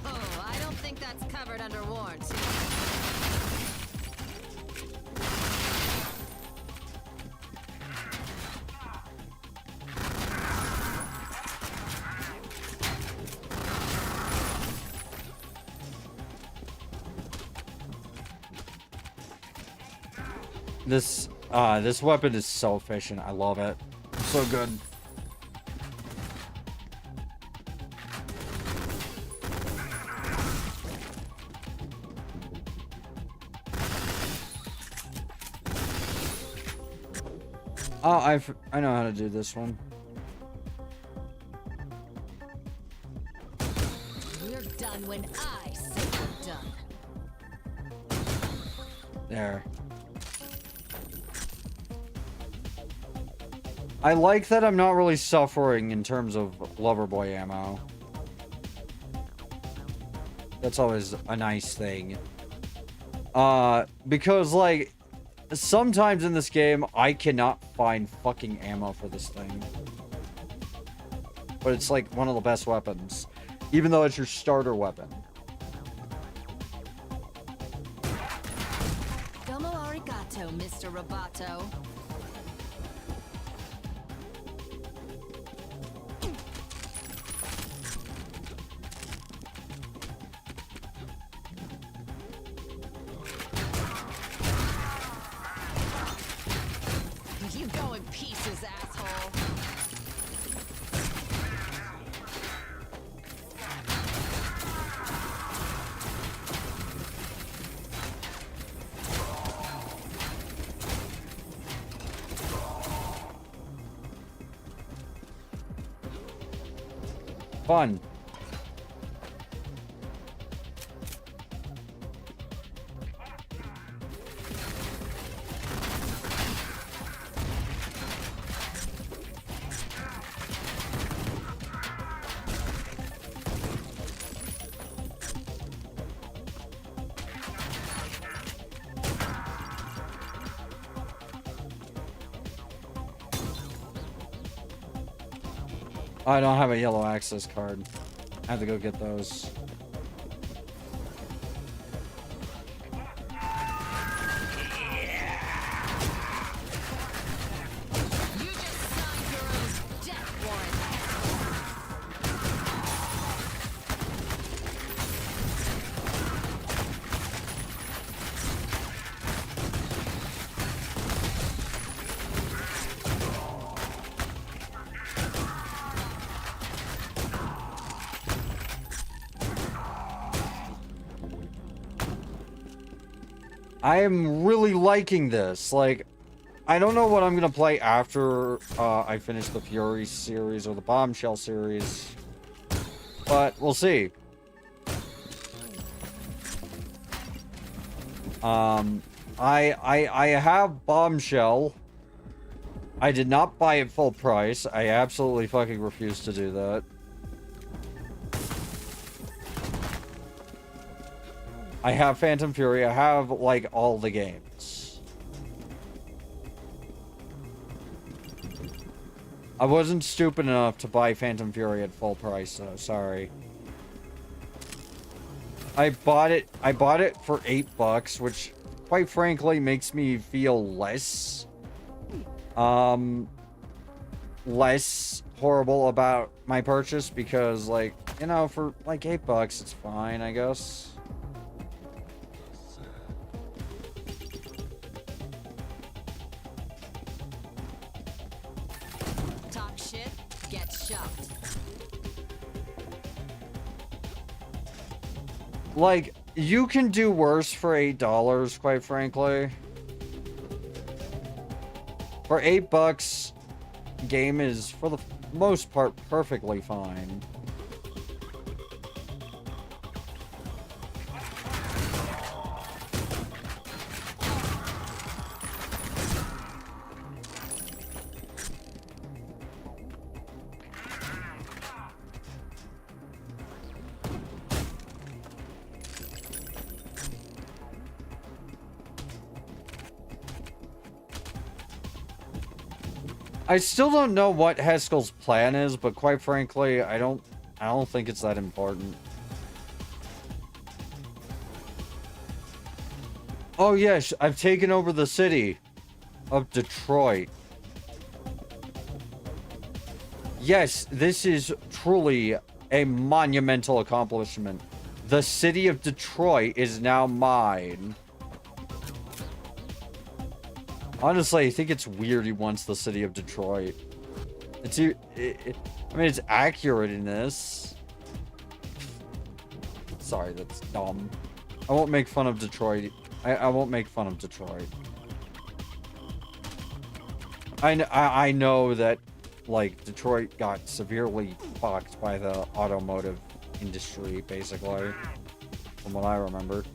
Oh, I don't think that's covered under warranty. This weapon is so efficient. I love it. It's so good. Oh, I know how to do this one. We're done when I say we're done. There. I like that I'm not really suffering in terms of Loverboy ammo. That's always a nice thing. Because, like, sometimes in this game, I cannot find fucking ammo for this thing. But it's, like, one of the best weapons. Even though it's your starter weapon. Domo arigato, Mr. Roboto. You go in pieces, asshole. Fun. I don't have a yellow access card. I have to go get those. You just signed your own death warrant. I am really liking this. Like, I don't know what I'm gonna play after I finish the Fury series or the Bombshell series, but we'll see. I have Bombshell. I did not buy it full price. I absolutely fucking refuse to do that. I have Phantom Fury. I have, like, all the games. I wasn't stupid enough to buy Phantom Fury at full price, though. Sorry. I bought it for $8, which, quite frankly, makes me feel less horrible about my purchase, because, like, you know, for, like, $8, it's fine, I guess. shit, get shoved. Like, you can do worse for $8, quite frankly. For $8, game is, for the most part, perfectly fine. I still don't know what Haskell's plan is, but quite frankly, I don't think it's that important. Oh yes, I've taken over the city of Detroit. Yes, this is truly a monumental accomplishment. The city of Detroit is now mine. Honestly, I think it's weird he wants the city of Detroit. I mean, it's accurate in this. Sorry, that's dumb. I won't make fun of Detroit. I won't make fun of Detroit. I know that, like, Detroit got severely fucked by the automotive industry, basically, from what I remember.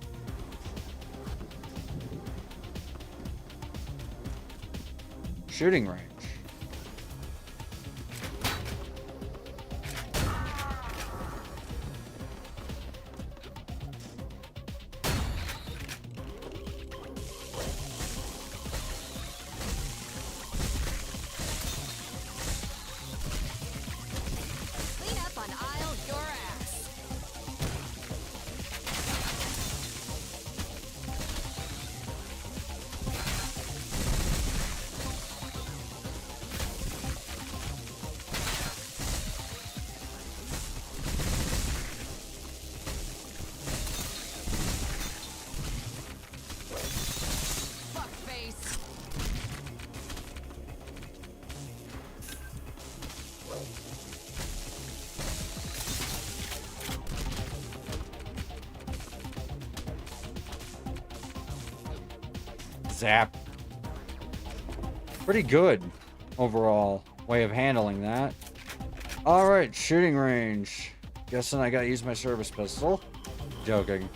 Shooting range. Clean up on aisle your ass. Fuckface. Zap. Pretty good overall way of handling that. Alright, shooting range. Guessing I gotta use my service pistol. Joking.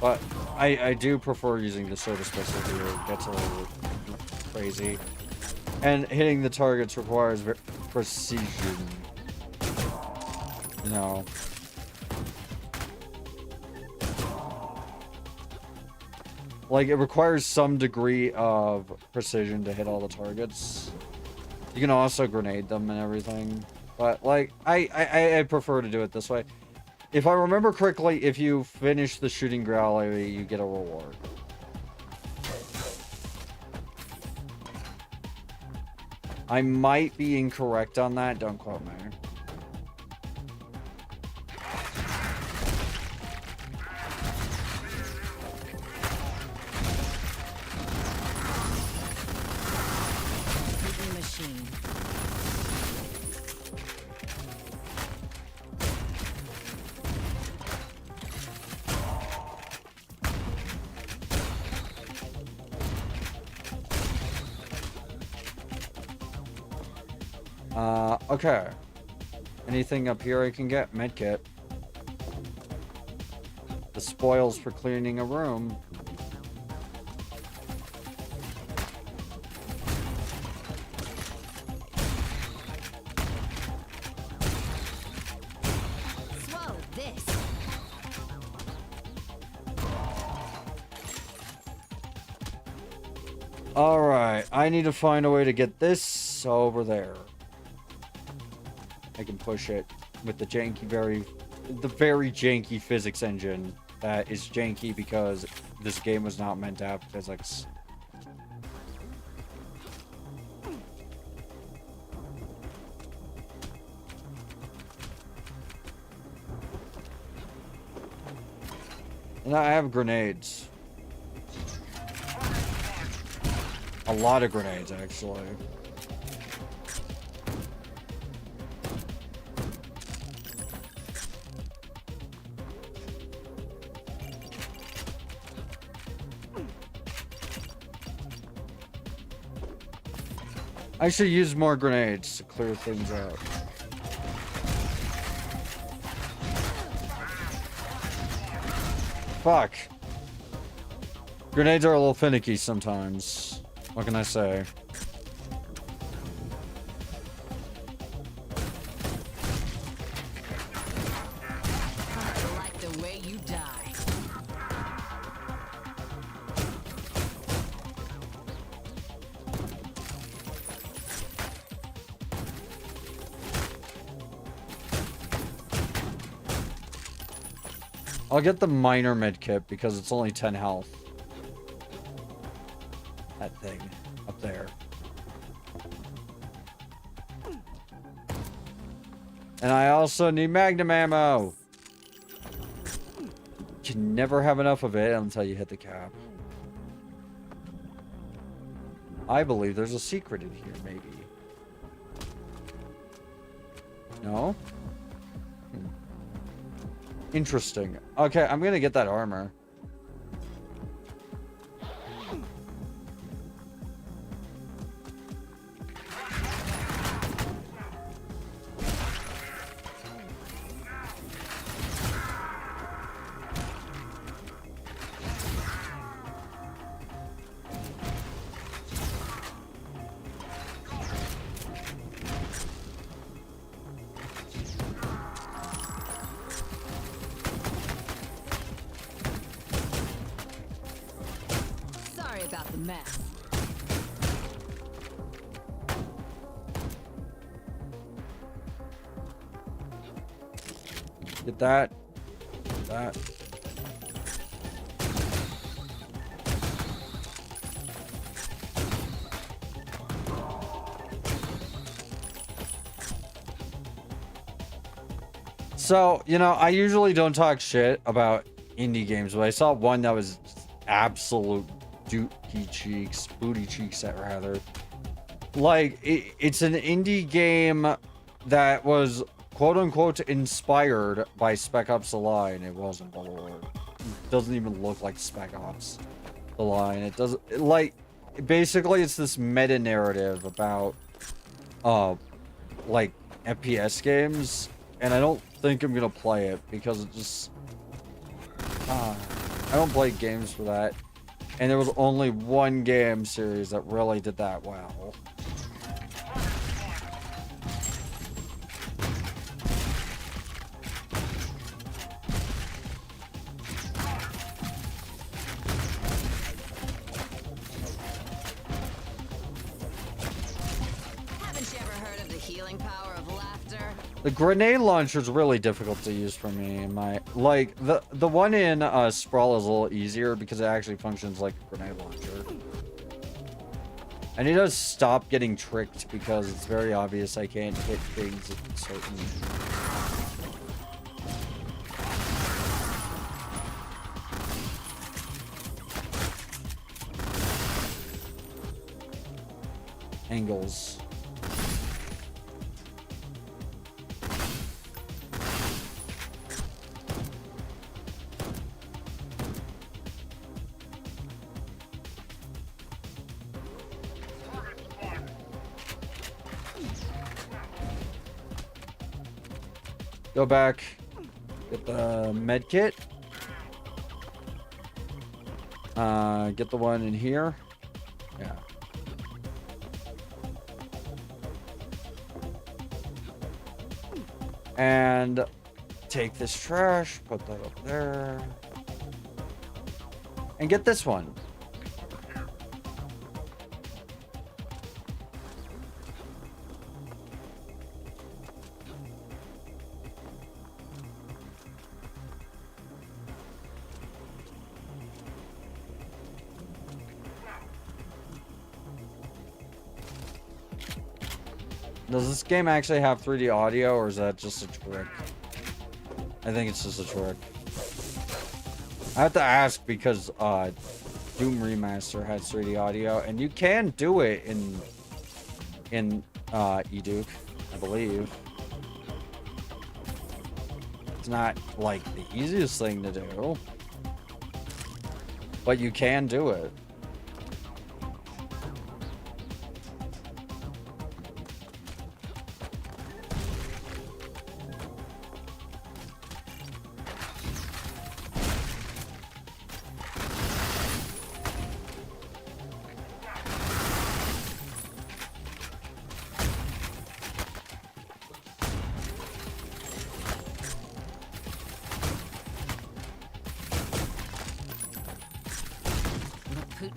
But I do prefer using the service pistol here. It gets a little crazy. And hitting the targets requires precision. You know. Like, it requires some degree of precision to hit all the targets. You can also grenade them and everything. But, like, I prefer to do it this way. If I remember correctly, if you finish the shooting gallery, you get a reward. I might be incorrect on that, don't quote me. Moving machine. Okay. Anything up here I can get? Medkit. The spoils for cleaning a room. Swallow this. Alright, I need to find a way to get this over there. I can push it with the very janky physics engine that is janky because this game was not meant to have physics. And I have grenades. A lot of grenades, actually. I should use more grenades to clear things up. Fuck. Grenades are a little finicky sometimes. What can I say? I like the way you die. I'll get the minor med kit because it's only 10 health. That thing up there. And I also need magnum ammo. You can never have enough of it until you hit the cap. I believe there's a secret in here, maybe. No? Interesting. Okay, I'm gonna get that armor. Sorry about the mess. Get that. That. So, you know, I usually don't talk shit about indie games, but I saw one that was absolute booty cheeks, rather. Like, it's an indie game that was quote unquote inspired by Spec Ops The Line. It wasn't, but it doesn't even look like Spec Ops The Line. It doesn't, like, basically it's this meta narrative about, like, FPS games, and I don't think I'm gonna play it because it just, I don't play games for that. And there was only one game series that really did that well. Haven't you ever heard of the healing power of laughter? The grenade launcher is really difficult to use for me. Like the one in Sprawl is a little easier because it actually functions like a grenade launcher. I need to stop getting tricked because it's very obvious I can't hit things at certain. Angles. Go back. Get the med kit. Get the one in here. Yeah. And take this trash, put that up there. And get this one. Does this game actually have 3D audio, or is that just a trick? I think it's just a trick. I have to ask because Doom Remaster has 3D audio, and you can do it in Eduke, I believe. It's not like the easiest thing to do, but you can do it.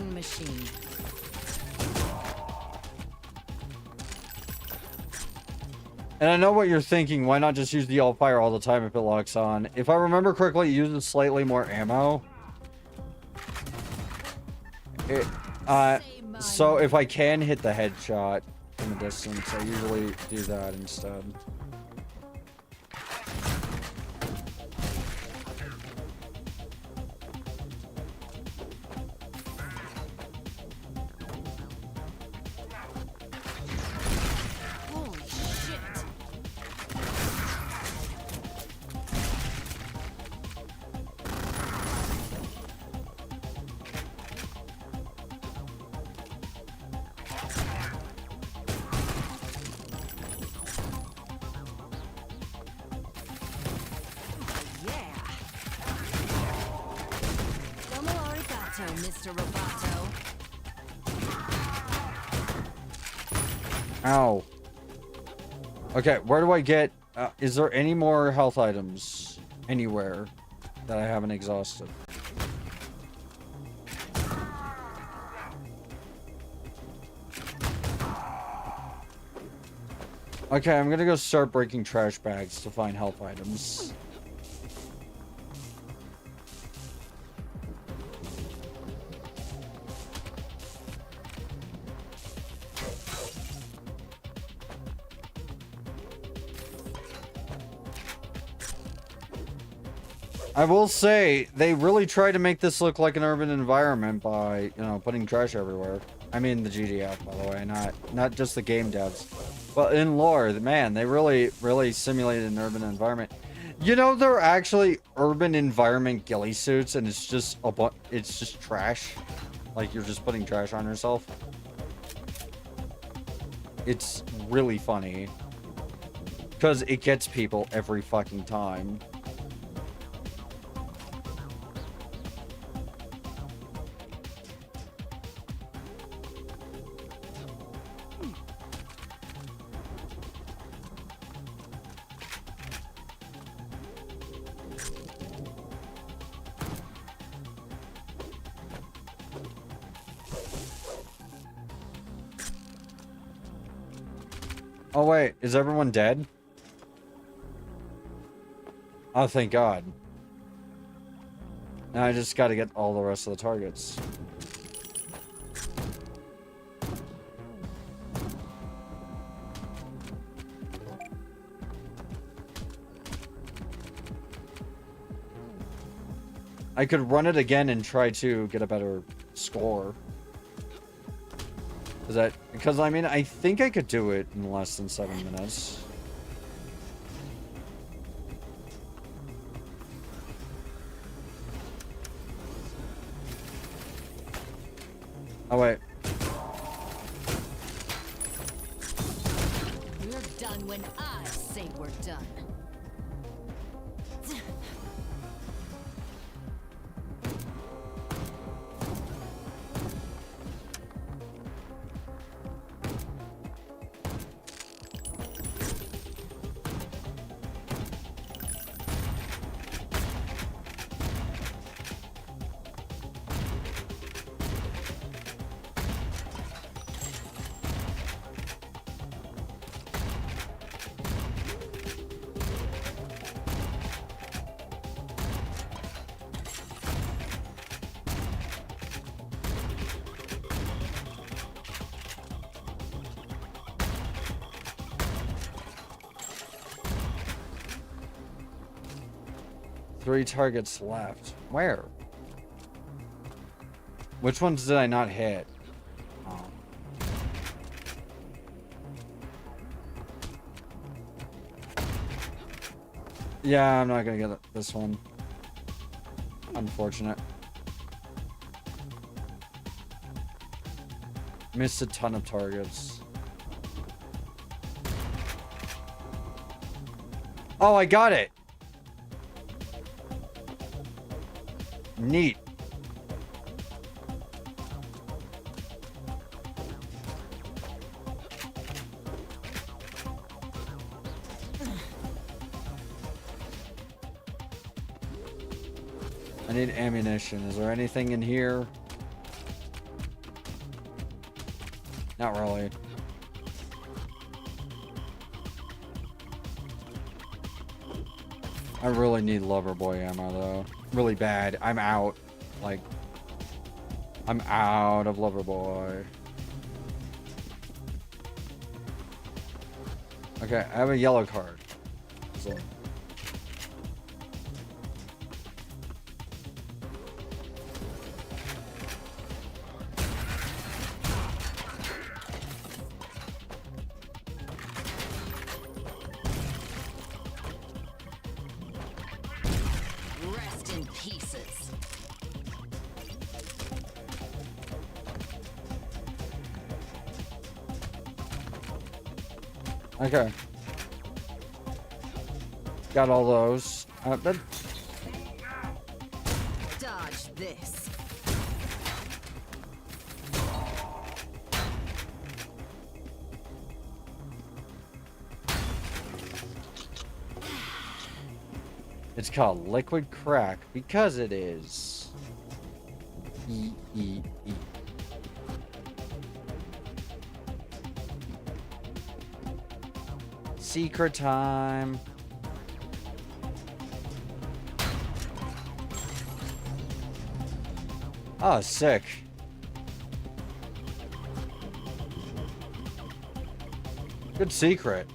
own machine. And I know what you're thinking. Why not just use the all fire all the time if it locks on? If I remember correctly, it uses slightly more ammo. It, so if I can hit the headshot from a distance, I usually do that instead. Holy shit! Yeah. Domo arigato, Mr. Roboto. Ow. Okay, where do I get... is there any more health items anywhere that I haven't exhausted? Okay, I'm gonna go start breaking trash bags to find health items. I will say, they really try to make this look like an urban environment by, you know, putting trash everywhere. I mean the GDF, by the way, not just the game devs. But in lore, man, they really simulated an urban environment. You know, they're actually urban environment ghillie suits, and it's just it's just trash. Like, you're just putting trash on yourself. It's really funny. Because it gets people every fucking time. Oh wait, is everyone dead? Oh, thank God. Now I just gotta get all the rest of the targets. I could run it again and try to get a better score. Because I mean, I think I could do it in less than 7 minutes. Oh wait. We're done when I say we're done. Three targets left. Where? Which ones did I not hit? Oh. Yeah, I'm not gonna get this one. Unfortunate. Missed a ton of targets. Oh, I got it! Neat. I need ammunition. Is there anything in here? Not really. I really need Loverboy ammo, though. Really bad. I'm out. Like, I'm out of Loverboy. Okay, I have a yellow card. So. Rest in pieces. Okay. Got all those. Dodge this. It's called liquid crack because it is. E. Secret time. Oh, sick. Good secret.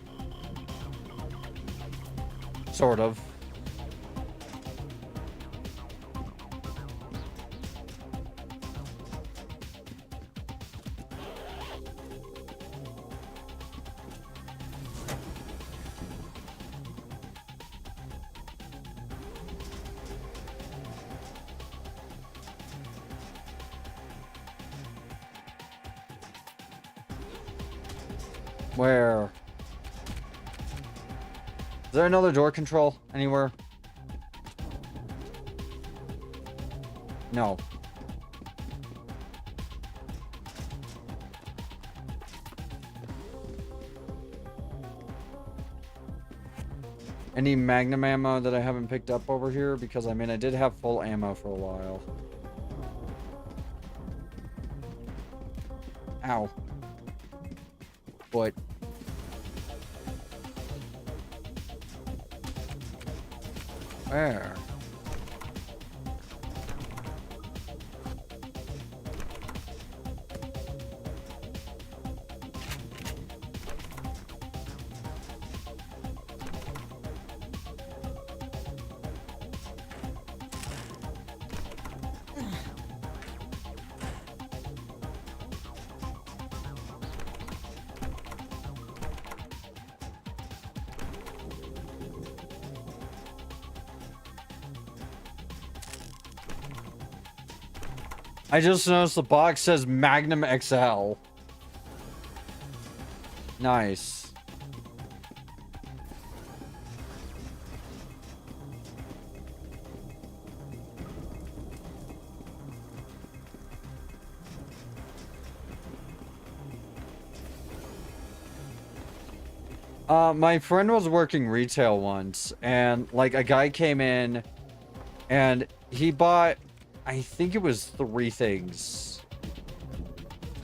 Sort of. Where? Is there another door control anywhere? No. Any magnum ammo that I haven't picked up over here? Because, I mean, I did have full ammo for a while. Ow. But... where? I just noticed the box says Magnum XL. Nice. My friend was working retail once, and like a guy came in and he bought, I think it was 3 things.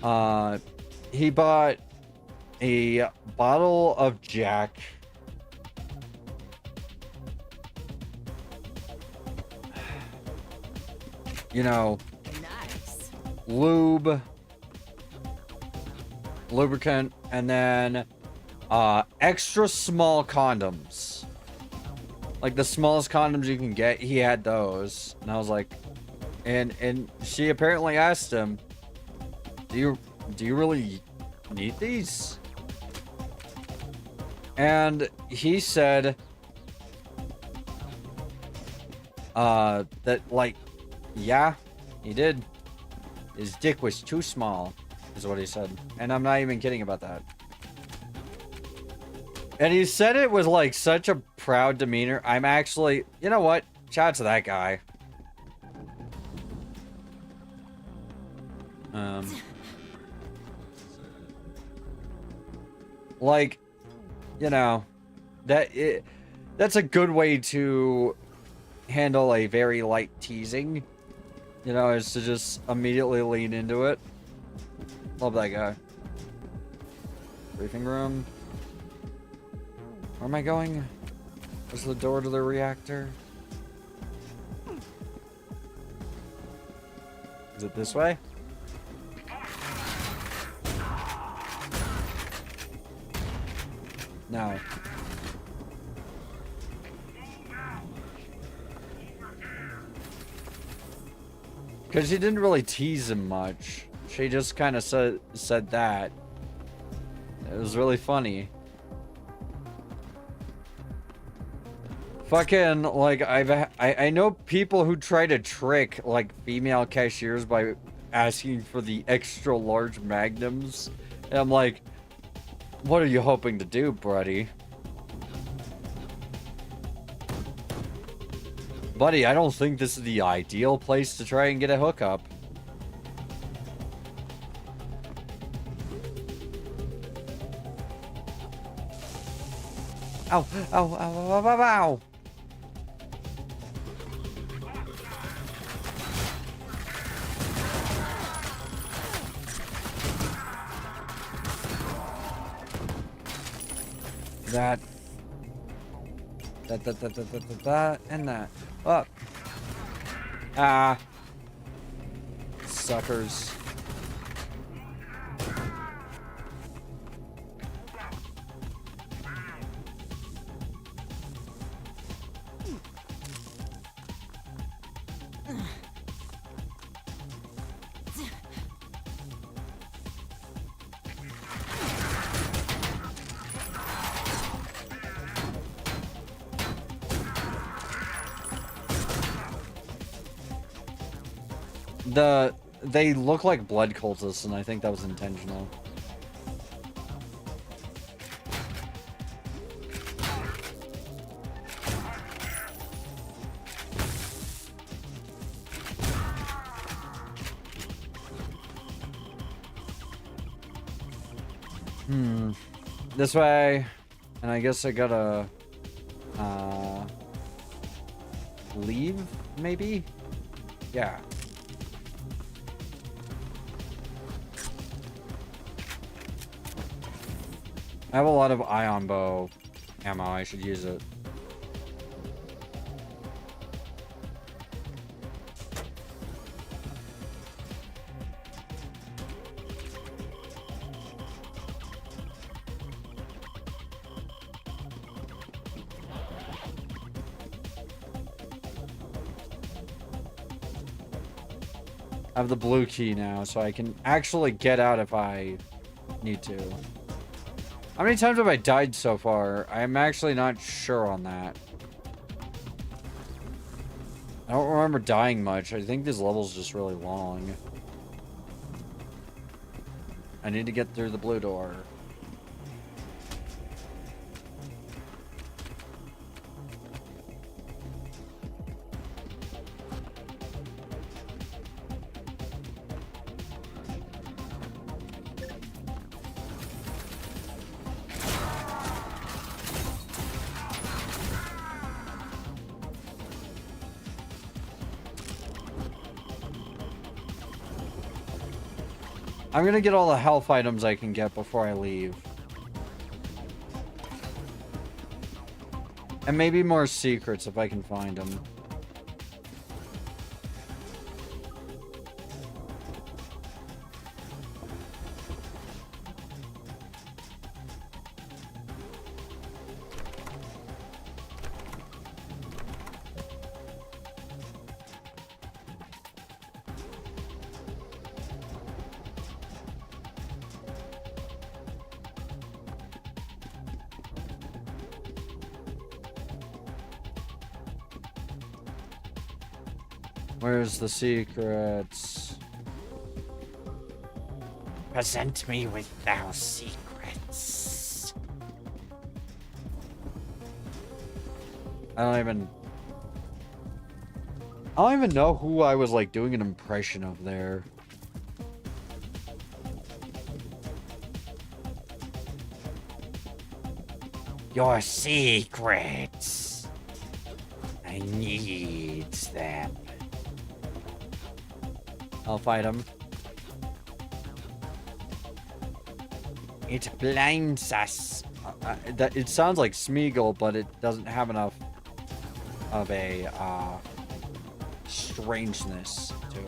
He bought a bottle of Jack. You know, Nice. lube, lubricant, and then extra small condoms. Like the smallest condoms you can get, he had those. And I was like, and she apparently asked him, do you really need these? And he said that, like, yeah, he did. His dick was too small, is what he said. And I'm not even kidding about that. And he said it with, like, such a proud demeanor. I'm actually... You know what? Shout out to that guy. Like, you know, that's a good way to handle a very light teasing. You know, is to just immediately lean into it. Love that guy. Briefing room. Where am I going? Where's the door to the reactor? Is it this way? No. Because she didn't really tease him much. She just kind of said that. It was really funny. Fucking, like, I know people who try to trick, like, female cashiers by asking for the extra large magnums. And I'm like, what are you hoping to do, buddy? Buddy, I don't think this is the ideal place to try and get a hookup. Ow, ow, ow, ow, ow, ow. That, and that. Up. Ah. Suckers. They look like blood cultists, and I think that was intentional. This way, and I guess I gotta leave, maybe? Yeah. I have a lot of ion bow ammo. I should use it. I have the blue key now, so I can actually get out if I need to. How many times have I died so far? I'm actually not sure on that. I don't remember dying much. I think this level's just really long. I need to get through the blue door. I'm gonna get all the health items I can get before I leave. And maybe more secrets if I can find them. Where's the secrets? Present me with thou secrets. I don't even know who I was like doing an impression of there. Your secrets. I need them. I'll fight him. It blinds us. It sounds like Smeagol, but it doesn't have enough of a strangeness to it.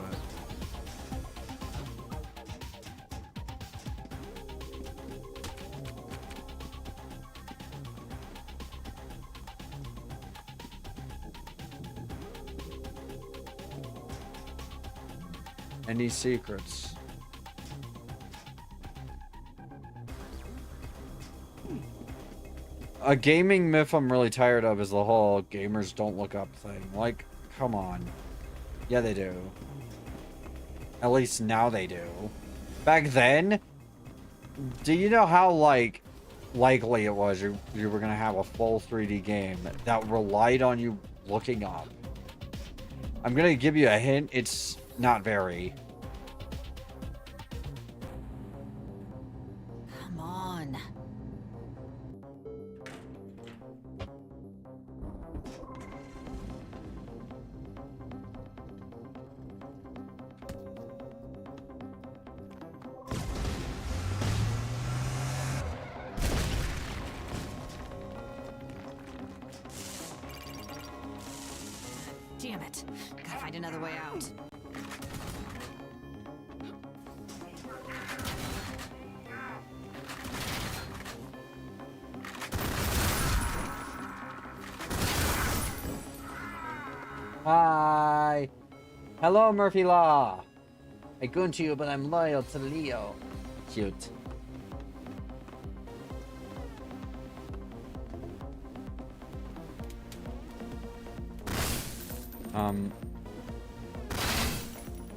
Any secrets? A gaming myth I'm really tired of is the whole gamers don't look up thing. Like, come on. Yeah, they do. At least now they do. Back then, do you know how, like, likely it was you were gonna have a full 3D game that relied on you looking up? I'm gonna give you a hint. It's not very. Come on. Damn it. Gotta find another way out. Hi. Hello, Murphy Law. I goon to you, but I'm loyal to Leo. Cute.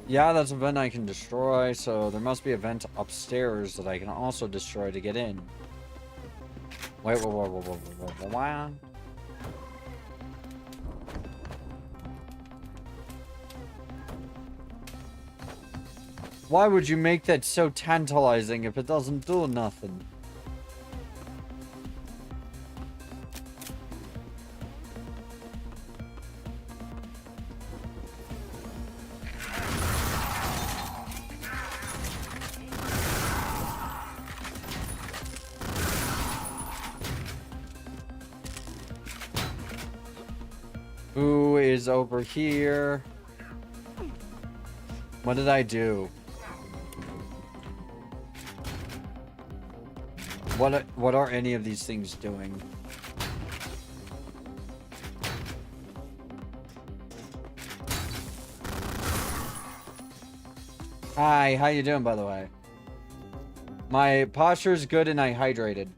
Yeah, that's a vent I can destroy, so there must be a vent upstairs that I can also destroy to get in. Wait, whoa. Why would you make that so tantalizing if it doesn't do nothing? Who is over here? What did I do? What are any of these things doing? Hi, how you doing, by the way? My posture's good and I hydrated.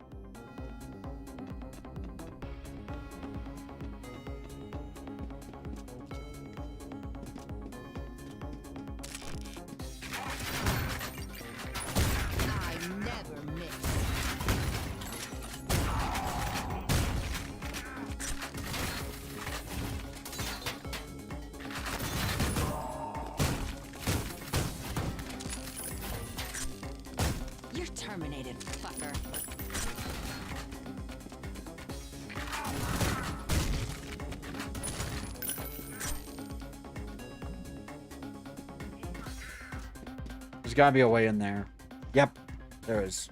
I never miss. You're terminated, fucker. There's gotta be a way in there. Yep, there is.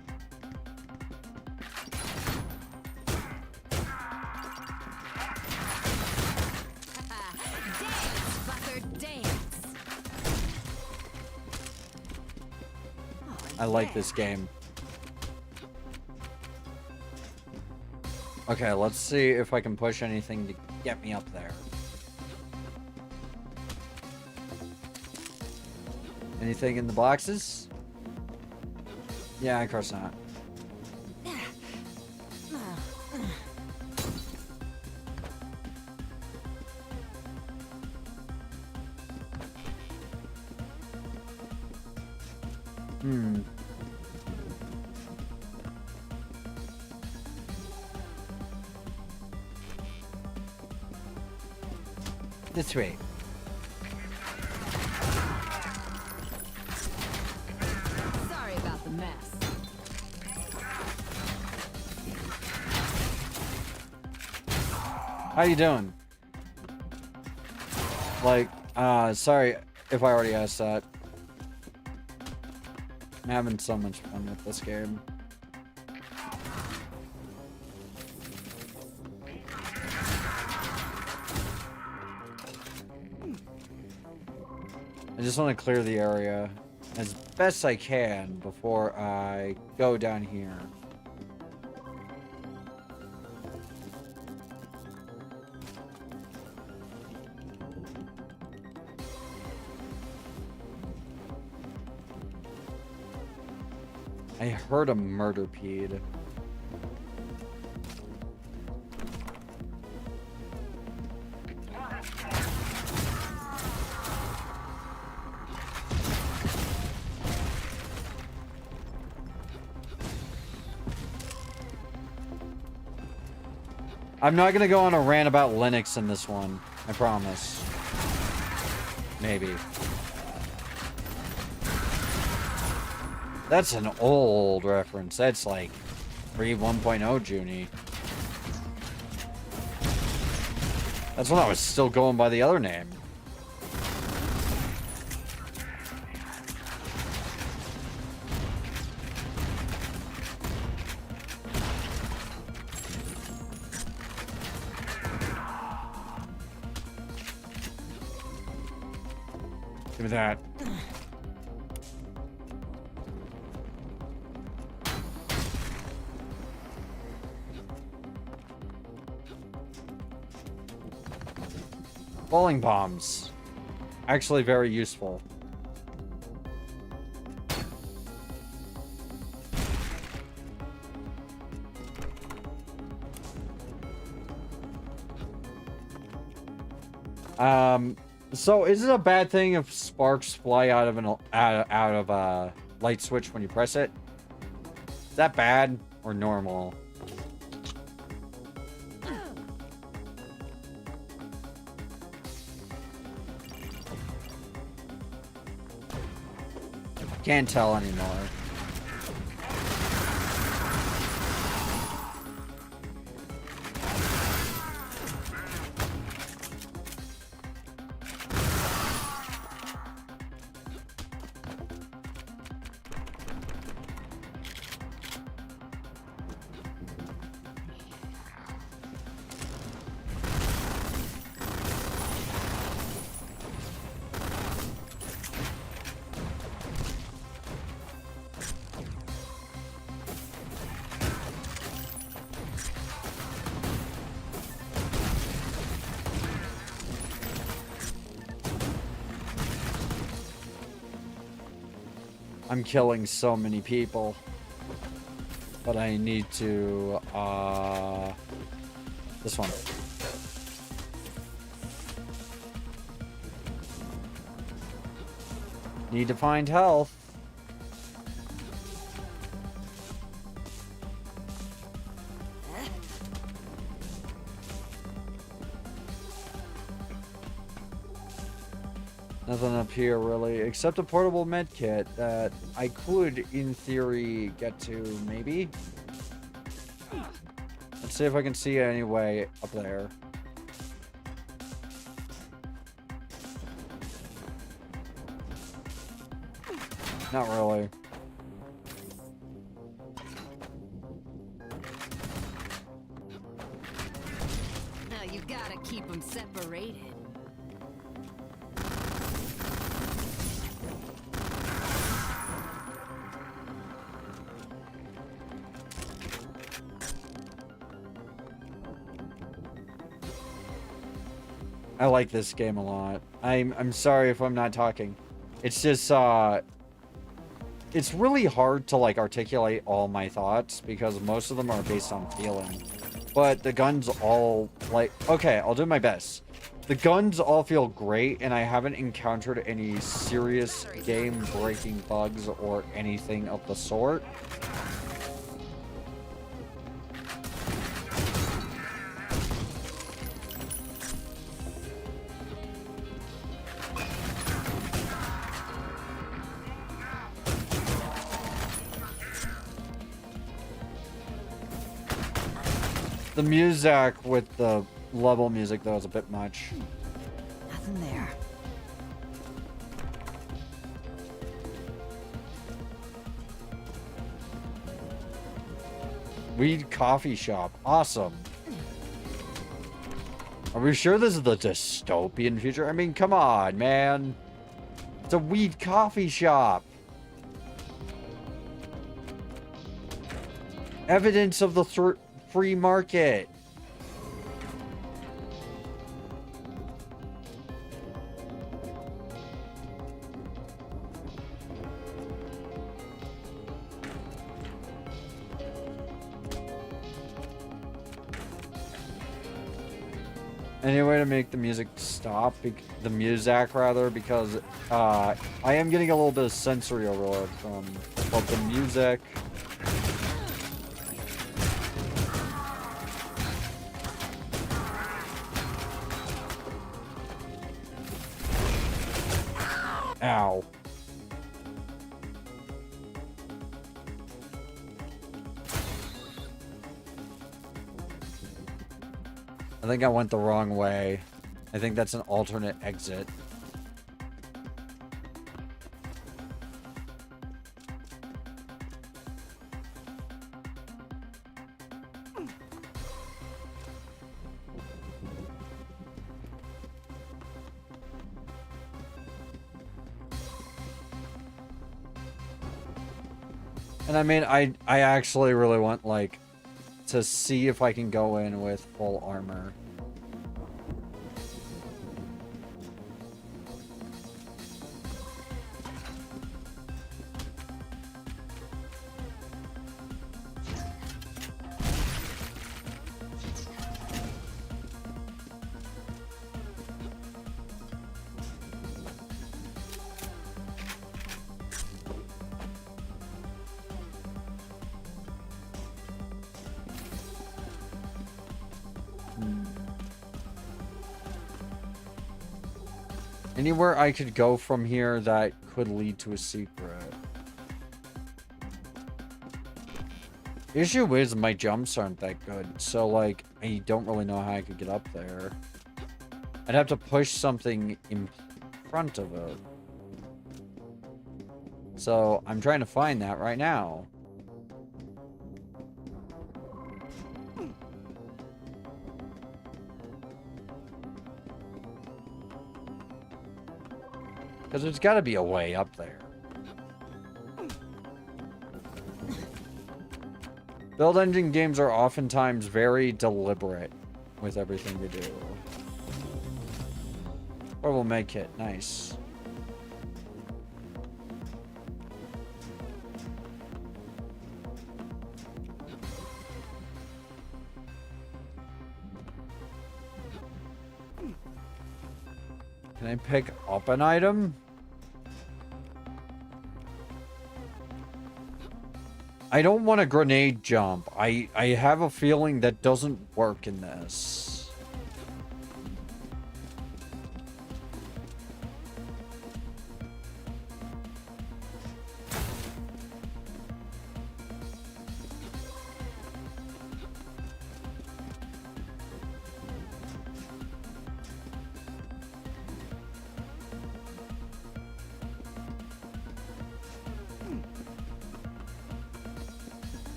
Dance, fucker, dance. Oh, I like yeah. this game. Okay, let's see if I can push anything to get me up there. Anything in the boxes? Yeah, of course not. Hmm. This way. Sorry about the mess. How you doing? Like, sorry if I already asked that. I'm having so much fun with this game. I just want to clear the area as best I can before I go down here. I heard a murderpede. I'm not gonna go on a rant about Linux in this one. I promise. Maybe. That's an old reference. That's like pre 1.0 Junie. That's when I was still going by the other name. Give me that. Bowling bombs. Actually very useful. So is it a bad thing if sparks fly out of a light switch when you press it? Is that bad or normal? Can't tell anymore. I'm killing so many people. But I need to, this one. Need to find health. Nothing up here really, except a portable med kit that I could, in theory, get to, maybe? Let's see if I can see any way up there. Not really. Now you gotta keep them separated. I like this game a lot. I'm sorry if I'm not talking. It's just it's really hard to like articulate all my thoughts because most of them are based on feeling. But the guns all like okay, I'll do my best. The guns all feel great and I haven't encountered any serious game-breaking bugs or anything of the sort. The music with the level music, though, is a bit much. Nothing there. Weed coffee shop. Awesome. Are we sure this is the dystopian future? I mean, come on, man. It's a weed coffee shop. Evidence of the free market. Any way to make the music stop? The music, rather, because I am getting a little bit of sensory overload from both the music. Ow. I think I went the wrong way. I think that's an alternate exit. And I mean, I actually really want, like, to see if I can go in with full armor. Anywhere I could go from here that could lead to a secret. Issue is my jumps aren't that good, so like I don't really know how I could get up there. I'd have to push something in front of it. So I'm trying to find that right now. Because there's got to be a way up there. Build engine games are oftentimes very deliberate with everything they do. Or we'll make it nice. Can I pick up an item? I don't want a grenade jump. I have a feeling that doesn't work in this.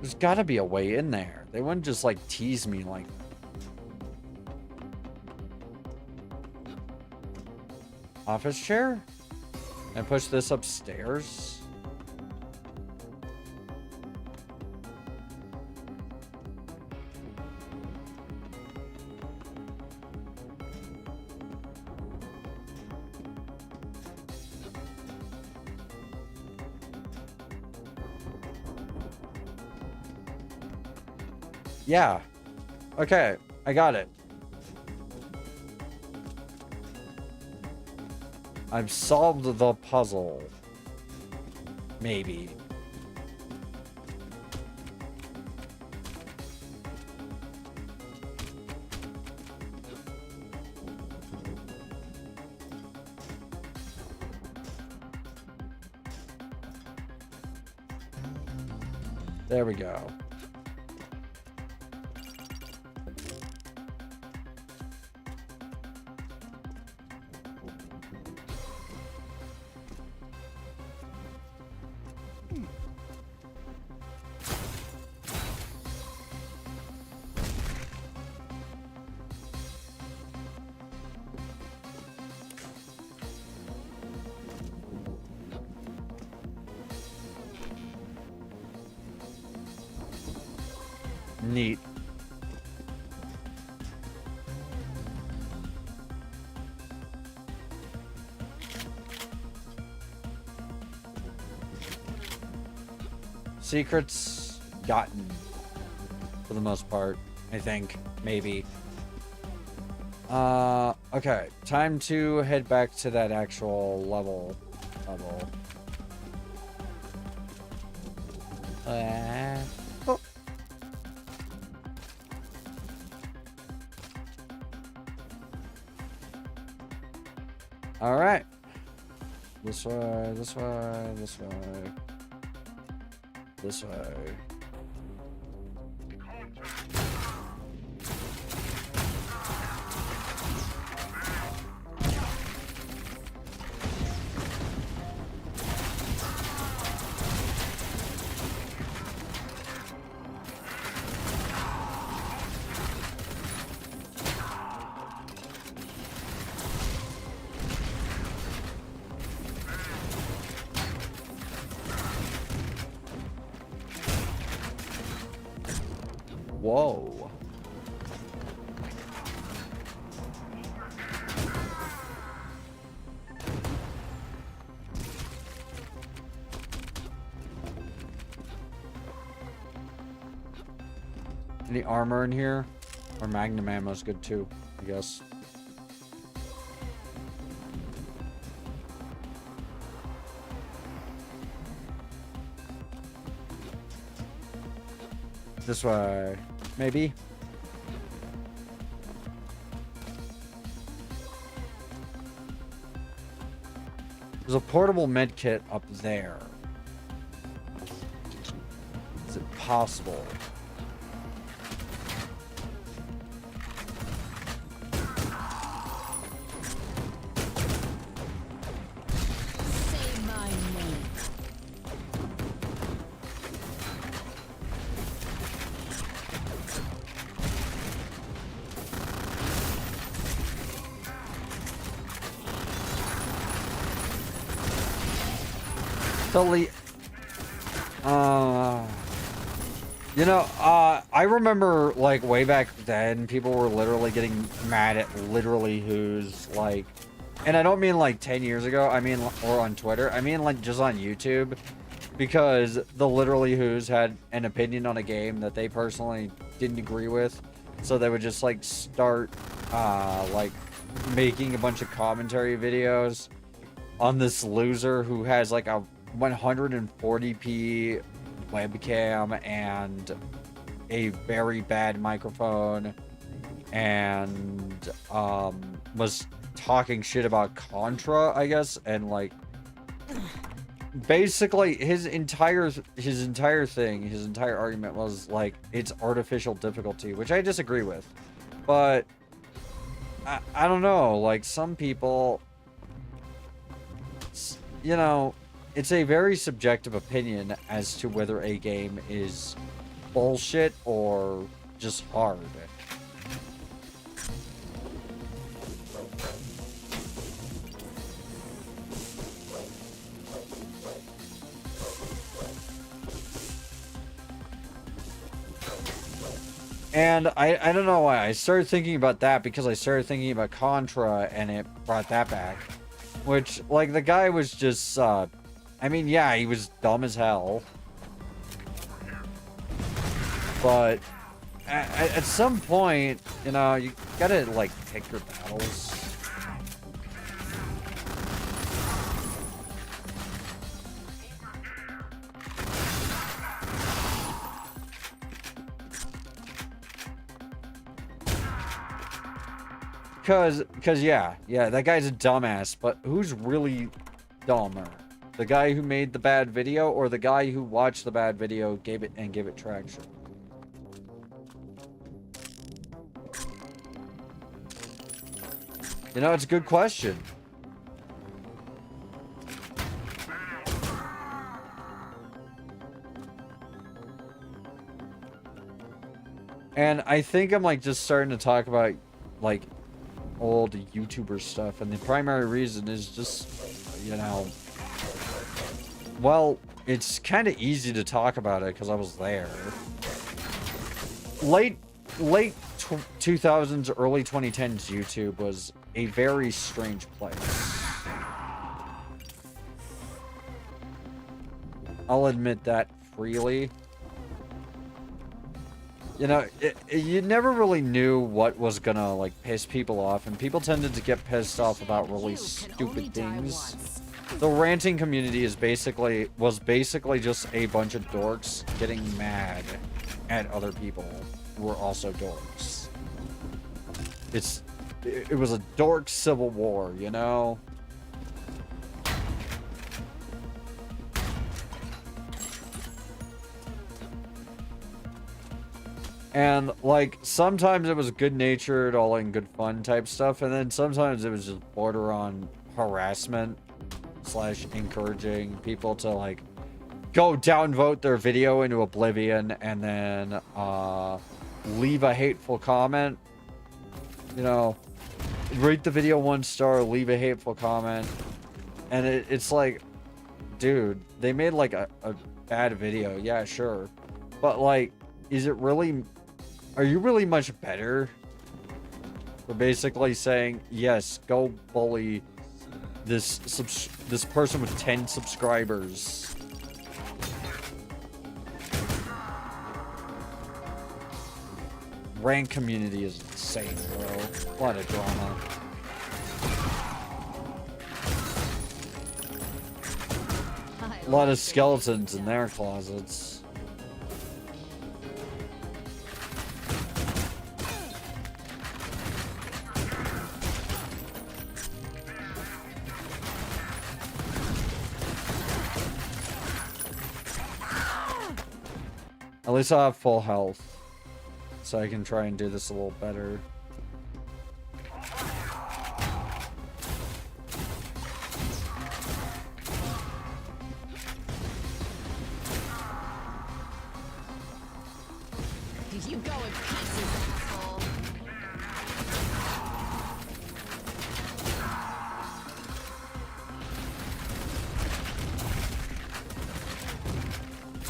There's gotta be a way in there. They wouldn't just like tease me like that. Office chair? Can I push this upstairs? Yeah. Okay, I got it. I've solved the puzzle. Maybe. There we go. Neat. Secrets gotten for the most part, I think. Maybe. Okay. Time to head back to that actual level. Oh. All right. This way, this way, this way. This way. Whoa. Any armor in here? Or magnum ammo's good too, I guess. This way. Maybe. There's a portable med kit up there. Is it possible? Say my name. Totally. You know, I remember like way back then, people were literally getting mad at literally who's like, and I don't mean like 10 years ago. I mean, or on Twitter. I mean like just on YouTube, because the literally who's had an opinion on a game that they personally didn't agree with, so they would just like start like making a bunch of commentary videos on this loser who has like a 140p webcam and a very bad microphone, and was talking shit about Contra, I guess, and like basically his entire argument was like it's artificial difficulty, which I disagree with. But I don't know, like some people, you know, it's a very subjective opinion as to whether a game is bullshit or just hard. And I don't know why I started thinking about that, because I started thinking about Contra and it brought that back. Which, like, the guy was just, I mean, yeah, he was dumb as hell. But at some point, you know, you gotta, like, pick your battles. Cause yeah, that guy's a dumbass, but who's really dumber? The guy who made the bad video, or the guy who watched the bad video, gave it traction? You know, it's a good question. And I think I'm like just starting to talk about like old YouTuber stuff, and the primary reason is just, you know, well, it's kind of easy to talk about it because I was there. late 2000s, early 2010s YouTube was a very strange place. I'll admit that freely. You know, you never really knew what was gonna, like, piss people off, and people tended to get pissed off about really stupid things. The ranting community was basically just a bunch of dorks getting mad at other people who were also dorks. It was a dork civil war, you know? And, like, sometimes it was good-natured, all in good fun type stuff, and then sometimes it was just border on harassment / encouraging people to, like, go downvote their video into oblivion and then leave a hateful comment. You know, rate the video 1 star, leave a hateful comment. And it's like, dude, they made, like, a bad video. Yeah, sure. But, like, is it really... Are you really much better for basically saying, yes, go bully this person with 10 subscribers? Rank community is insane, bro. A lot of drama. A lot of skeletons in their closets. At least I'll have full health, so I can try and do this a little better. Did you go in pieces, asshole?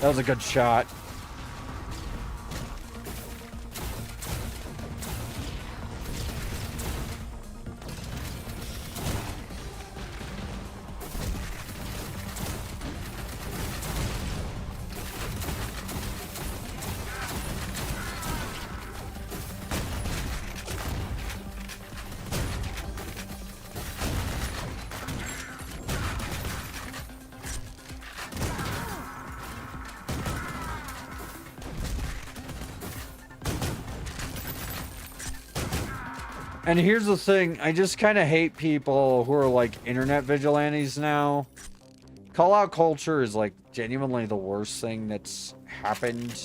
That was a good shot. And here's the thing, I just kind of hate people who are like internet vigilantes now. Call out culture is like genuinely the worst thing that's happened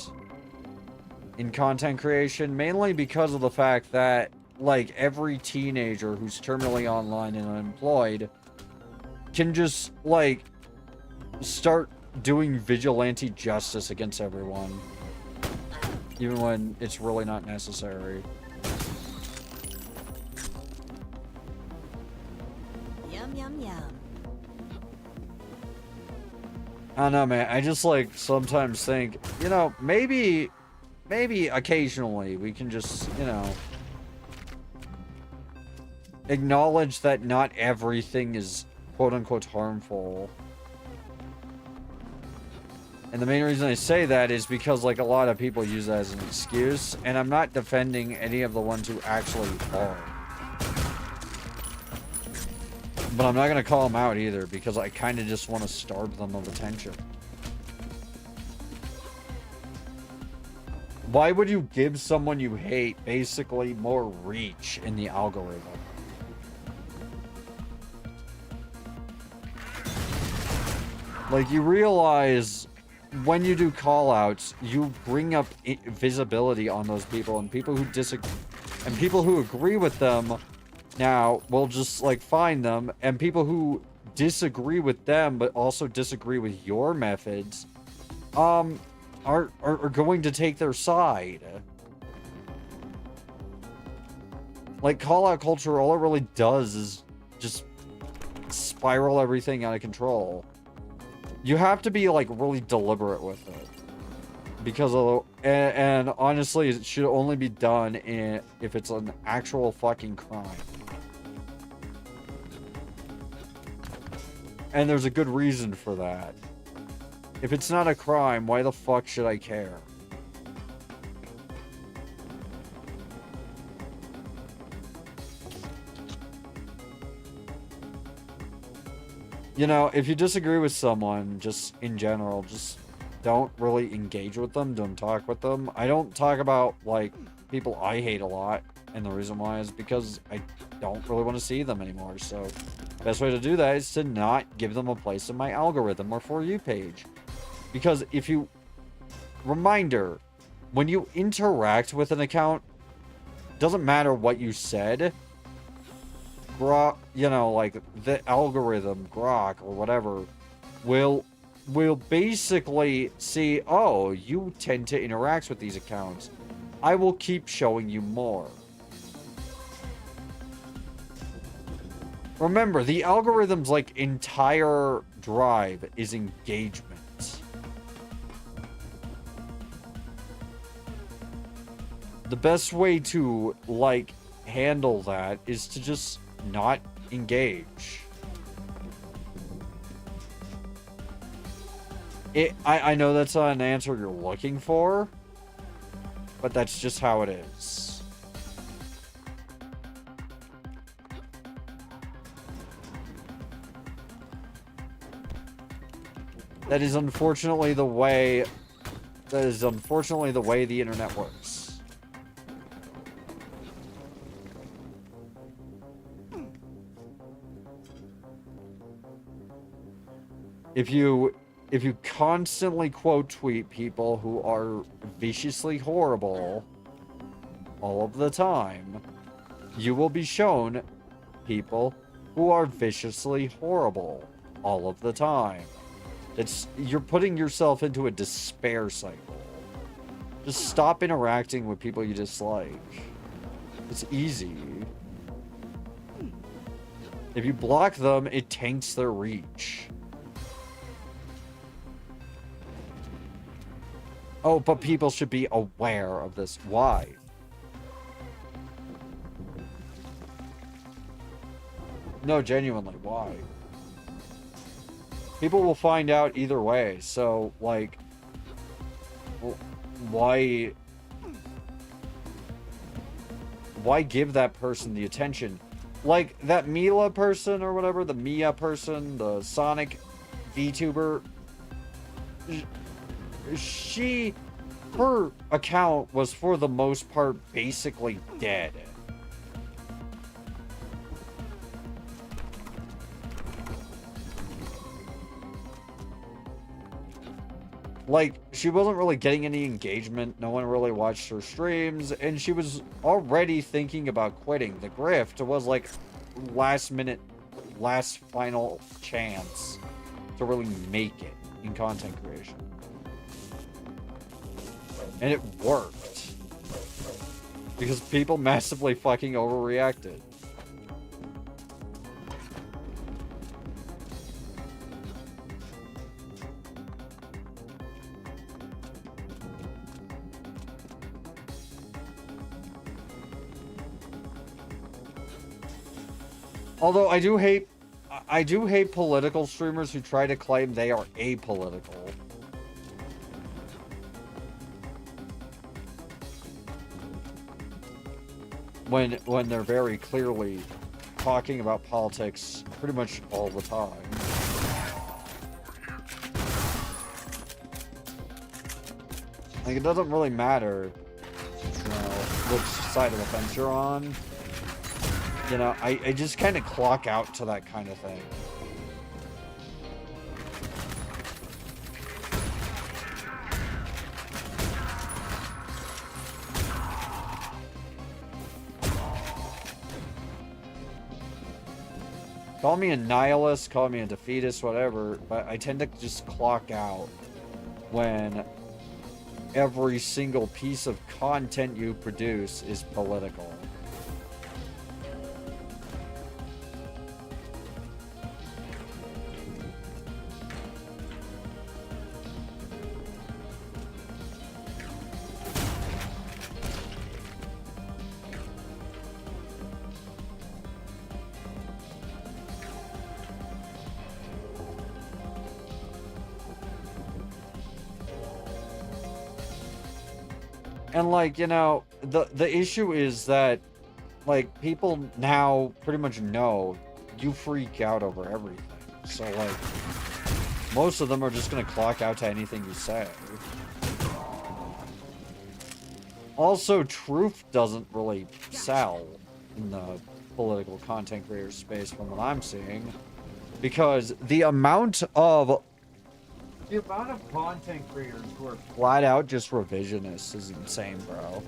in content creation, mainly because of the fact that like every teenager who's terminally online and unemployed can just like start doing vigilante justice against everyone, even when it's really not necessary. Yum, yum, yum. I don't know, man. I just like sometimes think, you know, maybe occasionally we can just, you know, acknowledge that not everything is quote unquote harmful. And the main reason I say that is because like a lot of people use that as an excuse, and I'm not defending any of the ones who actually are. But I'm not going to call them out either, because I kind of just want to starve them of attention. Why would you give someone you hate basically more reach in the algorithm? Like, you realize when you do call-outs, you bring up visibility on those people, and people who disagree, and people who agree with them now will just like find them, and people who disagree with them but also disagree with your methods are going to take their side. Like, call out culture, all it really does is just spiral everything out of control. You have to be like really deliberate with it. because of and honestly, it should only be done if it's an actual fucking crime. And there's a good reason for that. If it's not a crime, why the fuck should I care? You know, if you disagree with someone, just in general, just don't really engage with them. Don't talk with them. I don't talk about, like, people I hate a lot. And the reason why is because I don't really want to see them anymore. So, best way to do that is to not give them a place in my algorithm or For You page. Because if you... Reminder, when you interact with an account, doesn't matter what you said, you know, like the algorithm, Grok or whatever, will basically see, oh, you tend to interact with these accounts. I will keep showing you more. Remember, the algorithm's like entire drive is engagement. The best way to like handle that is to just not engage. I know that's not an answer you're looking for, but that's just how it is. That is unfortunately the way the internet works. If you constantly quote tweet people who are viciously horrible all of the time, you will be shown people who are viciously horrible all of the time. You're putting yourself into a despair cycle. Just stop interacting with people you dislike. It's easy. If you block them, it tanks their reach. Oh, but people should be aware of this. Why? No, genuinely, why? People will find out either way, so, like, why give that person the attention? Like, that Mila person or whatever, the Mia person, the Sonic VTuber, her account was for the most part basically dead. Like, she wasn't really getting any engagement, no one really watched her streams, and she was already thinking about quitting. The grift was like last minute, last final chance to really make it in content creation. And it worked. Because people massively fucking overreacted. Although I do hate political streamers who try to claim they are apolitical. When they're very clearly talking about politics pretty much all the time. Like, it doesn't really matter, you know, which side of the fence you're on. You know, I just kind of clock out to that kind of thing. Call me a nihilist, call me a defeatist, whatever, but I tend to just clock out when every single piece of content you produce is political. And like, you know, the issue is that like people now pretty much know you freak out over everything. So like most of them are just gonna clock out to anything you say. Also, truth doesn't really sell in the political content creator space from what I'm seeing. Because the amount of content creators who are flat out just revisionists is insane, bro.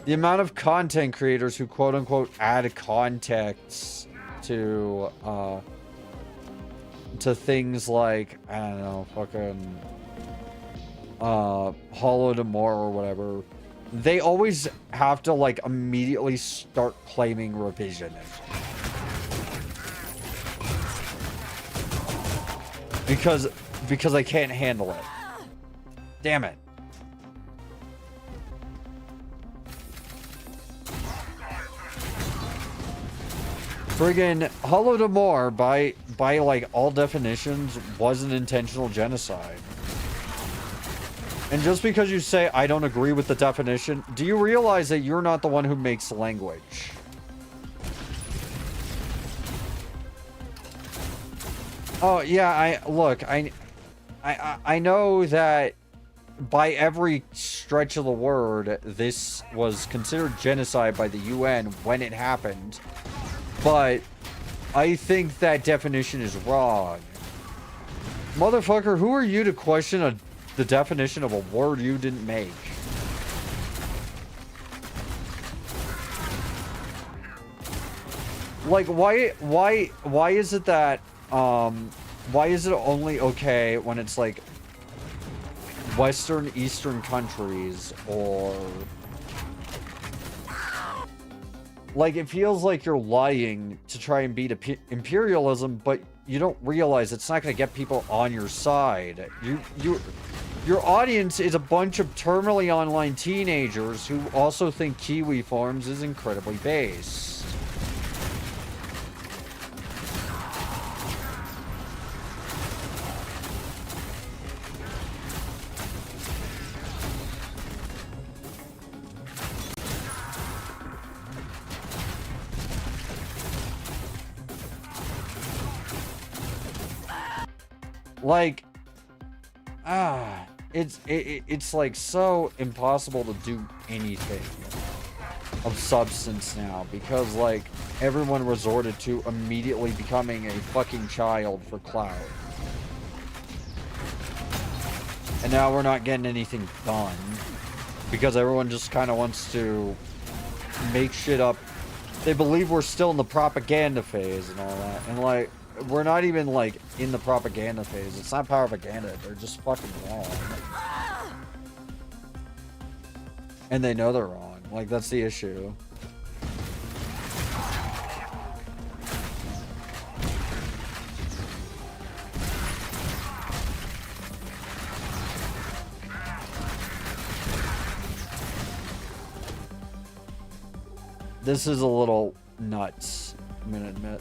The amount of content creators who quote unquote add context to things like, I don't know, fucking Hollow to More or whatever, they always have to like immediately start claiming revisionism. Because I can't handle it. Damn it. Friggin' Hollow to More, by like all definitions, was an intentional genocide. And just because you say, I don't agree with the definition, do you realize that you're not the one who makes language? Oh, yeah, I know that by every stretch of the word, this was considered genocide by the UN when it happened. But I think that definition is wrong. Motherfucker, who are you to question the definition of a word you didn't make? Like, why is it that, why is it only okay when it's like Western, Eastern countries, or like, it feels like you're lying to try and beat imperialism, but you don't realize it's not going to get people on your side. Your audience is a bunch of terminally online teenagers who also think Kiwi Farms is incredibly based. Like, it's like so impossible to do anything of substance now because like everyone resorted to immediately becoming a fucking child for clout. And now we're not getting anything done because everyone just kind of wants to make shit up. They believe we're still in the propaganda phase and all that. And like, we're not even like in the propaganda phase. It's not propaganda. They're just fucking wrong. And they know they're wrong. Like, that's the issue. This is a little nuts, I'm gonna admit.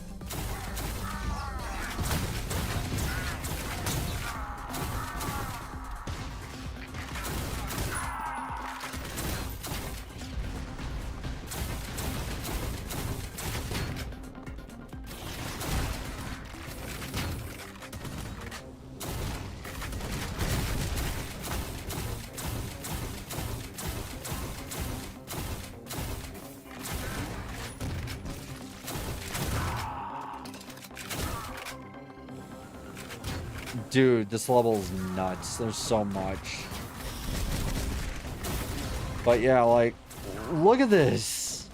Dude, this level is nuts. There's so much. But yeah, like, look at this.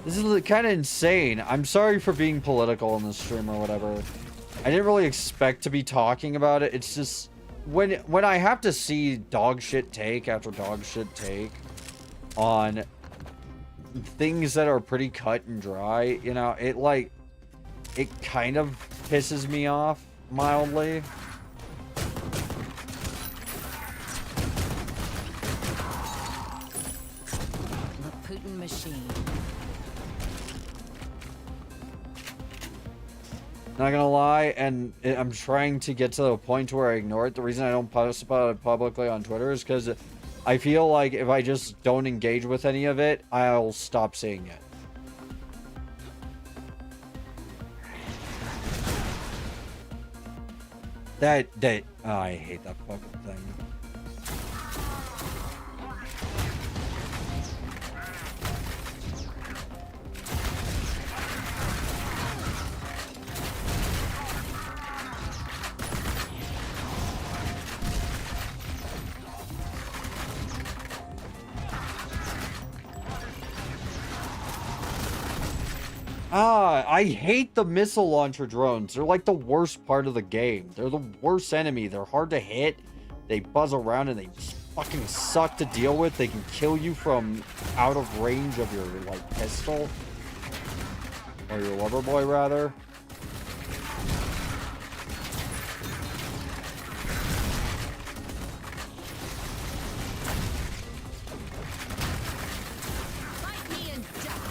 This is kind of insane. I'm sorry for being political in this stream or whatever. I didn't really expect to be talking about it. It's just when I have to see dog shit take after dog shit take on things that are pretty cut and dry, you know, it kind of pisses me off mildly. The Putin machine. Not gonna lie, and I'm trying to get to the point where I ignore it. The reason I don't post about it publicly on Twitter is because I feel like if I just don't engage with any of it, I'll stop seeing it. Oh, I hate that fucking thing. I hate the missile launcher drones. They're like the worst part of the game. They're the worst enemy. They're hard to hit. They buzz around and they just fucking suck to deal with. They can kill you from out of range of your, like, pistol. Or your lover boy, rather. Fight me and die.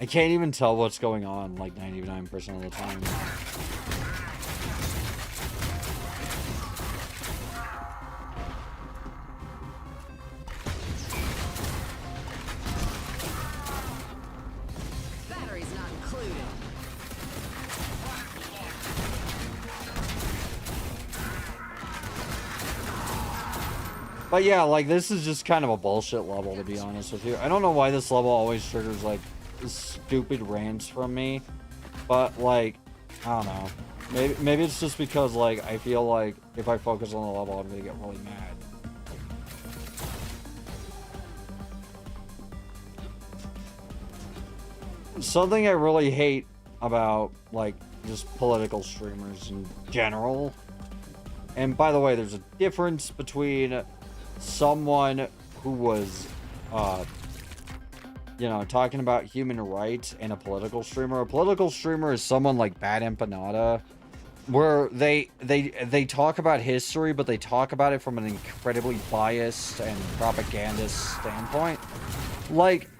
I can't even tell what's going on, like, 99% of the time. Batteries not included. But yeah, like, this is just kind of a bullshit level, to be honest with you. I don't know why this level always triggers, like, stupid rants from me. But, like, I don't know. Maybe it's just because, like, I feel like if I focus on the level, I'm gonna get really mad. Something I really hate about, like, just political streamers in general. And by the way, there's a difference between someone who was, you know, talking about human rights and a political streamer. A political streamer is someone like Bad Empanada, where they talk about history, but they talk about it from an incredibly biased and propagandist standpoint. Like,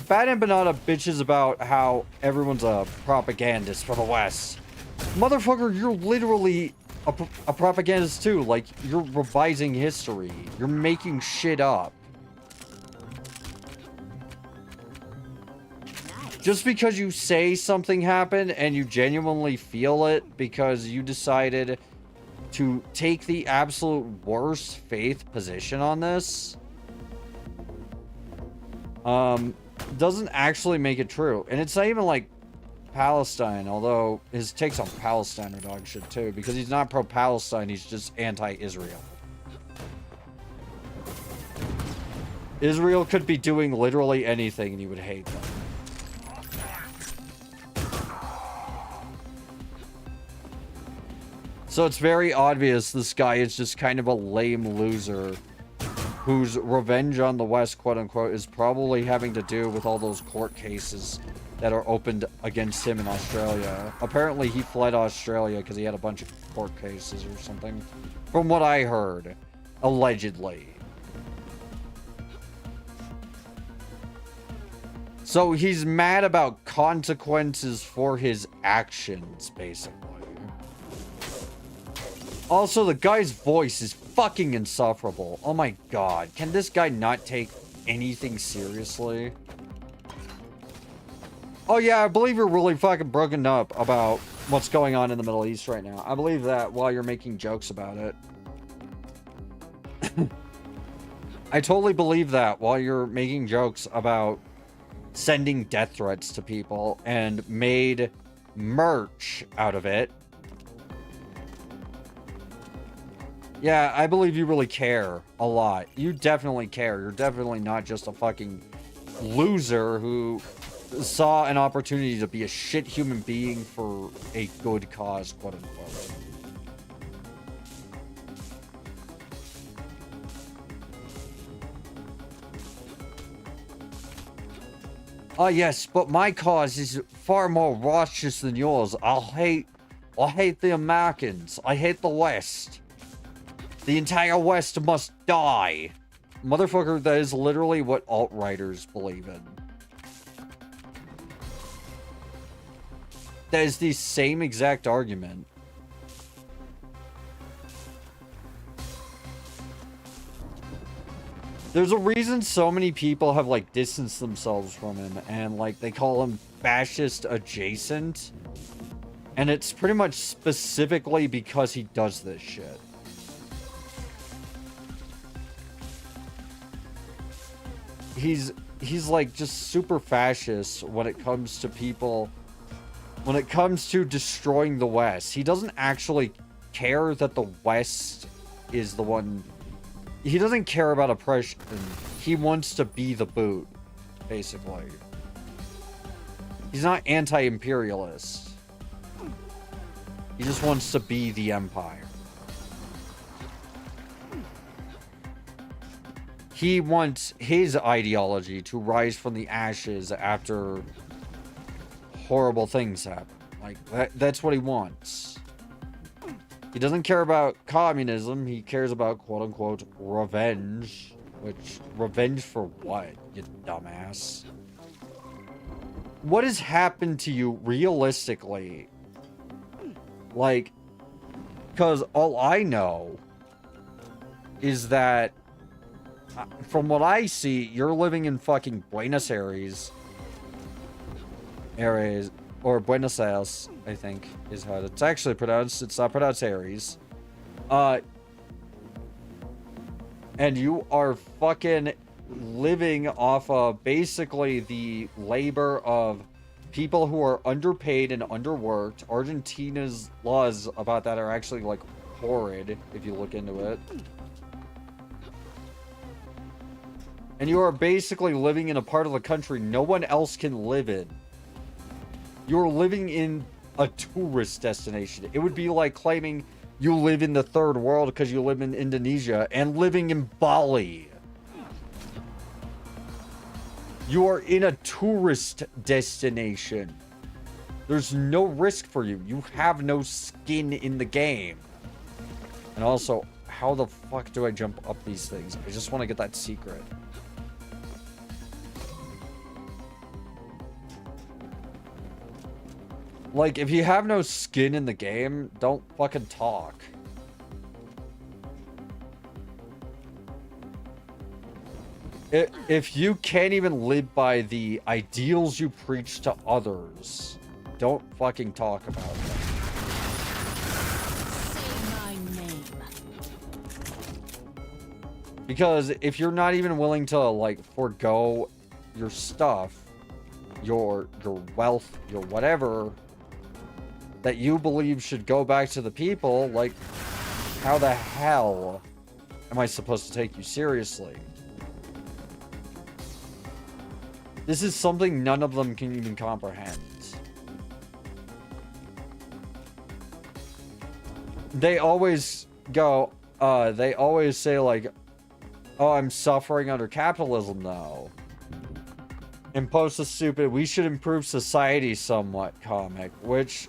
Bad Empanada bitches about how everyone's a propagandist for the West. Motherfucker, you're literally a propagandist too. Like, you're revising history. You're making shit up. Just because you say something happened and you genuinely feel it because you decided to take the absolute worst faith position on this, doesn't actually make it true. And it's not even like Palestine, although his takes on Palestine are dog shit too, because he's not pro-Palestine, he's just anti-Israel. Israel could be doing literally anything and you would hate them. So it's very obvious this guy is just kind of a lame loser whose revenge on the West, quote unquote, is probably having to do with all those court cases that are opened against him in Australia. Apparently he fled Australia because he had a bunch of court cases or something. From what I heard. Allegedly. So he's mad about consequences for his actions, basically. Also, the guy's voice is fucking insufferable. Oh my god. Can this guy not take anything seriously? Oh yeah, I believe you're really fucking broken up about what's going on in the Middle East right now. I believe that while you're making jokes about it. I totally believe that while you're making jokes about sending death threats to people and made merch out of it. Yeah, I believe you really care a lot. You definitely care. You're definitely not just a fucking loser who saw an opportunity to be a shit human being for a good cause, quote unquote. Oh yes, but my cause is far more righteous than yours. I hate the Americans. I hate the West. The entire West must die. Motherfucker, that is literally what alt-writers believe in. That is the same exact argument. There's a reason so many people have, like, distanced themselves from him, and, like, they call him fascist adjacent. And it's pretty much specifically because he does this shit. He's like just super fascist when it comes to people, when it comes to destroying the West. He doesn't actually care that the West is the one. He doesn't care about oppression. He wants to be the boot, basically. He's not anti-imperialist. He just wants to be the empire. He wants his ideology to rise from the ashes after horrible things happen. Like, that's what he wants. He doesn't care about communism. He cares about quote-unquote revenge. Which, revenge for what, you dumbass? What has happened to you realistically? Like, because all I know is that, from what I see, you're living in fucking Buenos Aires, or Buenos Aires, I think, is how it's actually pronounced. It's not pronounced Aries. And you are fucking living off of basically the labor of people who are underpaid and underworked. Argentina's laws about that are actually, like, horrid, if you look into it. And you are basically living in a part of the country no one else can live in. You're living in a tourist destination. It would be like claiming you live in the third world because you live in Indonesia and living in Bali. You are in a tourist destination. There's no risk for you. You have no skin in the game. And also, how the fuck do I jump up these things? I just want to get that secret. Like, if you have no skin in the game, don't fucking talk. If you can't even live by the ideals you preach to others, don't fucking talk about them. Say my name. Because if you're not even willing to, like, forego your stuff, your wealth, your whatever, that you believe should go back to the people, like, how the hell am I supposed to take you seriously? This is something none of them can even comprehend. They always go, they always say, like, oh, I'm suffering under capitalism now. And post a stupid, we should improve society somewhat comic, which...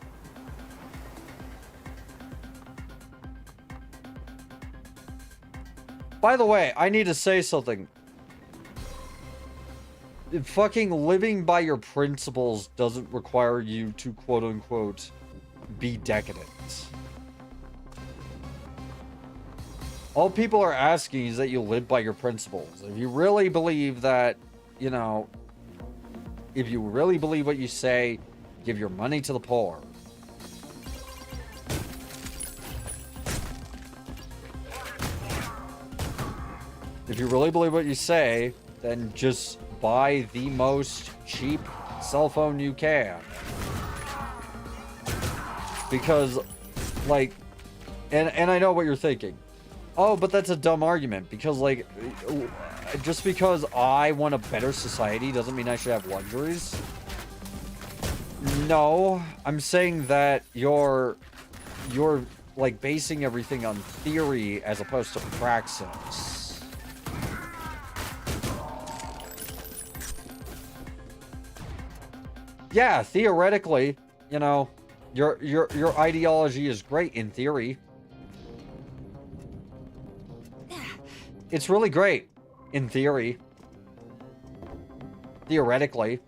By the way, I need to say something. Fucking living by your principles doesn't require you to quote-unquote be decadent. All people are asking is that you live by your principles. If you really believe that, you know, if you really believe what you say, give your money to the poor. If you really believe what you say, then just buy the most cheap cell phone you can. Because, like, and I know what you're thinking. Oh, but that's a dumb argument. Because, like, just because I want a better society doesn't mean I should have luxuries. No, I'm saying that you're like basing everything on theory as opposed to praxis. Yeah, theoretically, you know, your ideology is great in theory. It's really great in theory. Theoretically.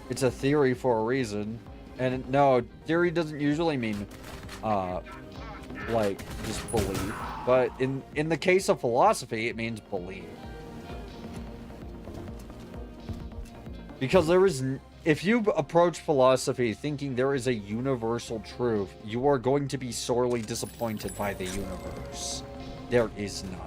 It's a theory for a reason. And no, theory doesn't usually mean like just belief, but in the case of philosophy, it means belief. Because if you approach philosophy thinking there is a universal truth, you are going to be sorely disappointed by the universe. There is none.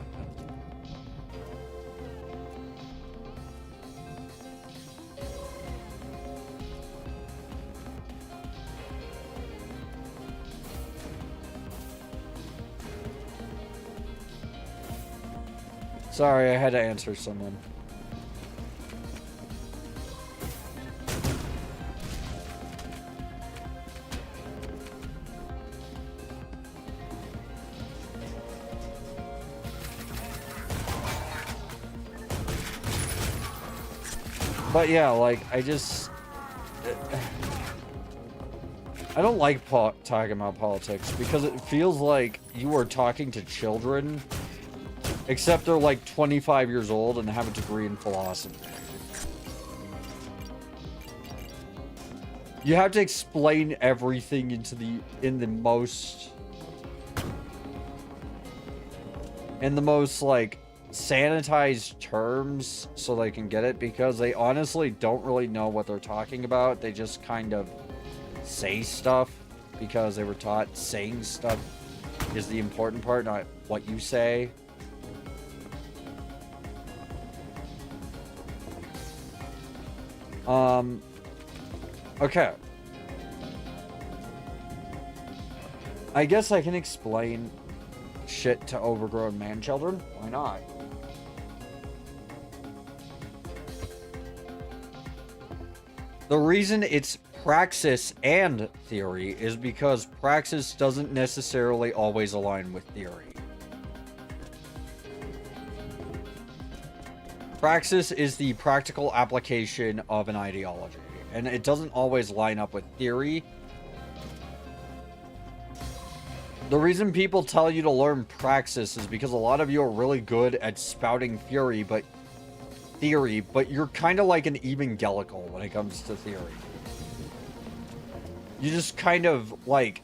Sorry, I had to answer someone. But yeah, like, I don't like talking about politics because it feels like you are talking to children, except they're like 25 years old and have a degree in philosophy. You have to explain everything in the most like sanitized terms so they can get it, because they honestly don't really know what they're talking about. They just kind of say stuff because they were taught saying stuff is the important part, not what you say. Okay. I guess I can explain shit to overgrown man children. Why not? The reason it's praxis and theory is because praxis doesn't necessarily always align with theory. Praxis is the practical application of an ideology, and it doesn't always line up with theory. The reason people tell you to learn praxis is because a lot of you are really good at spouting theory, but you're kind of like an evangelical when it comes to theory. You just kind of, like,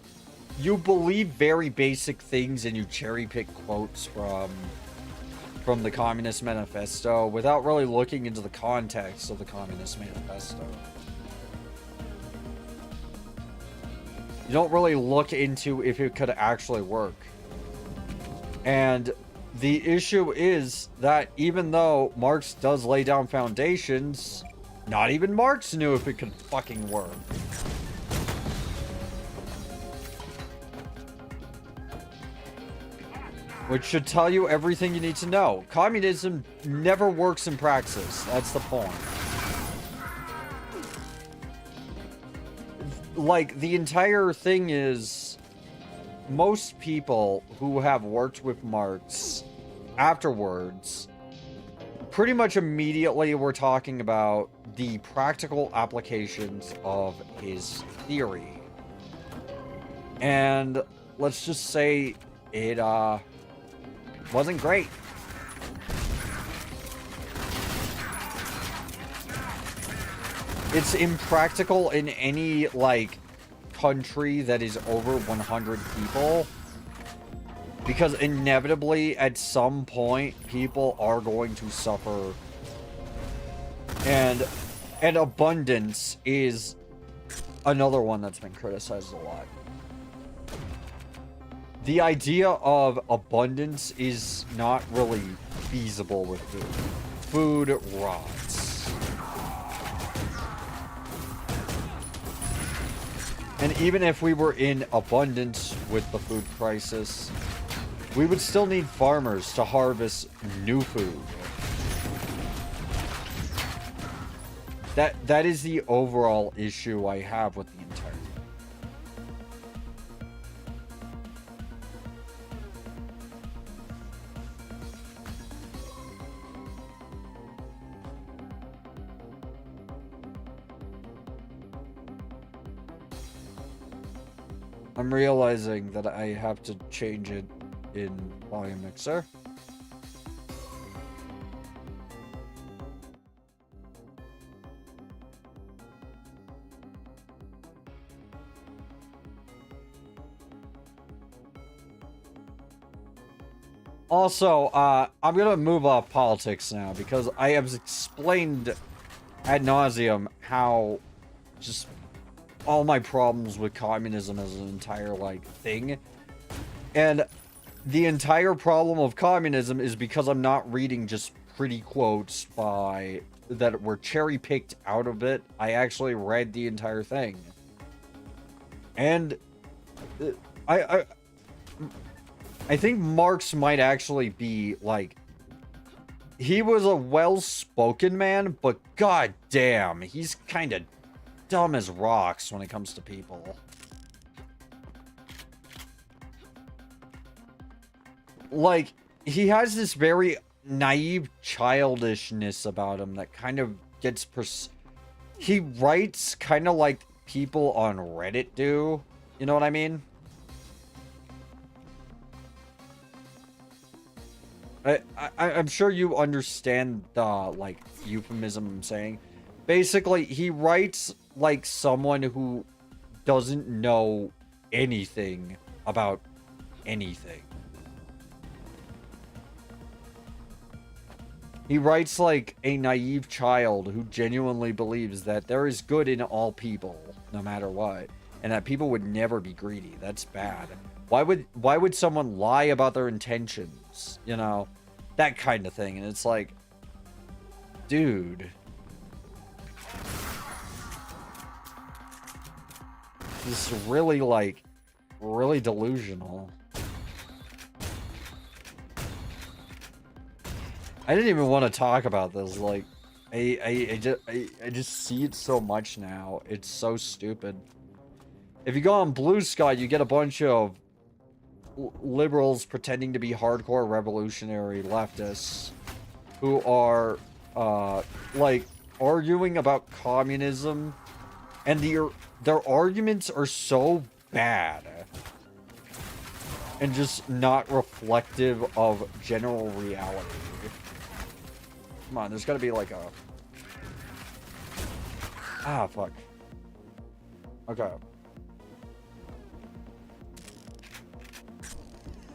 you believe very basic things and you cherry pick quotes from the Communist Manifesto without really looking into the context of the Communist Manifesto. You don't really look into if it could actually work. And the issue is that even though Marx does lay down foundations, not even Marx knew if it could fucking work. Which should tell you everything you need to know. Communism never works in praxis. That's the point. Like, the entire thing is, most people who have worked with Marx afterwards, pretty much immediately were talking about the practical applications of his theory. And let's just say it wasn't great. It's impractical in any, like, country that is over 100 people. Because inevitably, at some point, people are going to suffer. And abundance is another one that's been criticized a lot. The idea of abundance is not really feasible with food. Food rots. And even if we were in abundance with the food crisis, we would still need farmers to harvest new food. That is the overall issue I have with the entire thing. I'm realizing that I have to change it in volume mixer. Also, I'm gonna move off politics now because I have explained ad nauseum how just all my problems with communism as an entire, like, thing. And the entire problem of communism is because I'm not reading just pretty quotes by that were cherry picked out of it. I actually read the entire thing. And I I think Marx might actually be, like, he was a well-spoken man, but god damn, he's kind of dumb as rocks when it comes to people. Like, he has this very naive childishness about him that kind of gets he writes kind of like people on Reddit do. You know what I mean? I'm sure you understand the, like, euphemism I'm saying. Basically, he writes like someone who doesn't know anything about anything. He writes like a naive child who genuinely believes that there is good in all people, no matter what, and that people would never be greedy. That's bad. Why would someone lie about their intentions? You know, that kind of thing. And it's like, dude, this is really, like, really delusional. I didn't even want to talk about this. Like, I just see it so much now. It's so stupid. If you go on Blue Sky, you get a bunch of liberals pretending to be hardcore revolutionary leftists who are, like, arguing about communism, and their arguments are so bad and just not reflective of general reality. Come on, there's gotta be like a... Ah, fuck. Okay.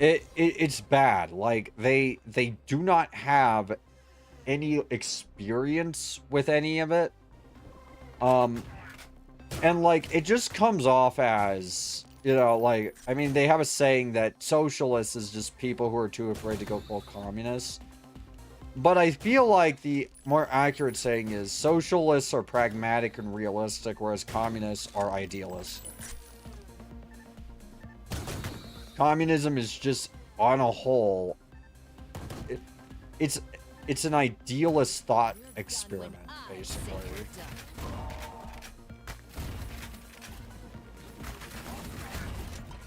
It's bad. Like, they do not have any experience with any of it. And, like, it just comes off as, you know, like, I mean, they have a saying that socialists is just people who are too afraid to go full communists. But I feel like the more accurate saying is socialists are pragmatic and realistic, whereas communists are idealists. Communism is just, on a whole, it's an idealist thought experiment, basically.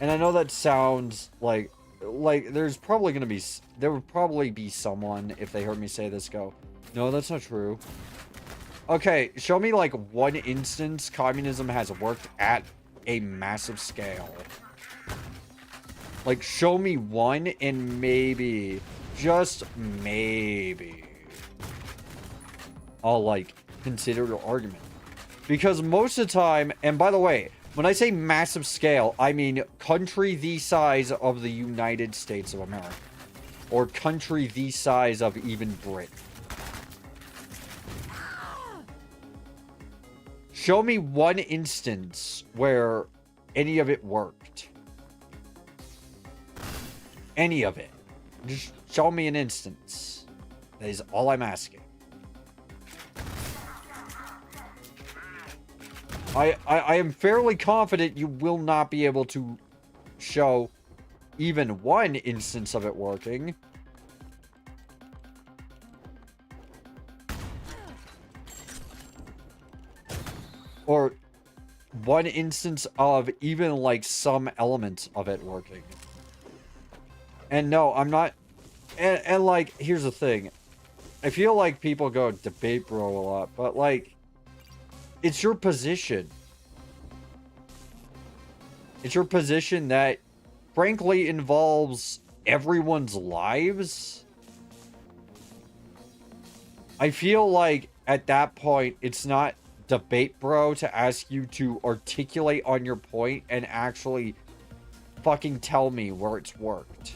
And I know that sounds like there would probably be someone, if they heard me say this, go, no, that's not true. Okay, show me like one instance communism has worked at a massive scale. Like, show me one, and maybe, just maybe, I'll, like, consider your argument. Because most of the time, and by the way, when I say massive scale, I mean country the size of the United States of America. Or country the size of even Britain. Show me one instance where any of it worked. Any of it. Just show me an instance. That is all I'm asking. I am fairly confident you will not be able to show even one instance of it working. Or one instance of even, like, some elements of it working. And no, I'm not... And like, here's the thing. I feel like people go debate bro a lot, but, like, it's your position. It's your position that, frankly, involves everyone's lives. I feel like at that point, it's not debate, bro, to ask you to articulate on your point and actually fucking tell me where it's worked.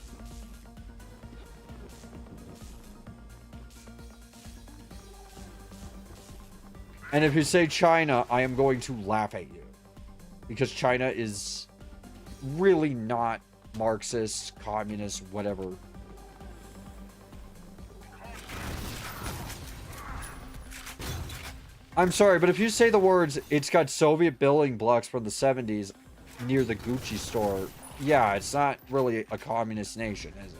And if you say China, I am going to laugh at you. Because China is really not Marxist, communist, whatever. I'm sorry, but if you say the words, it's got Soviet building blocks from the 70s near the Gucci store, yeah, it's not really a communist nation, is it?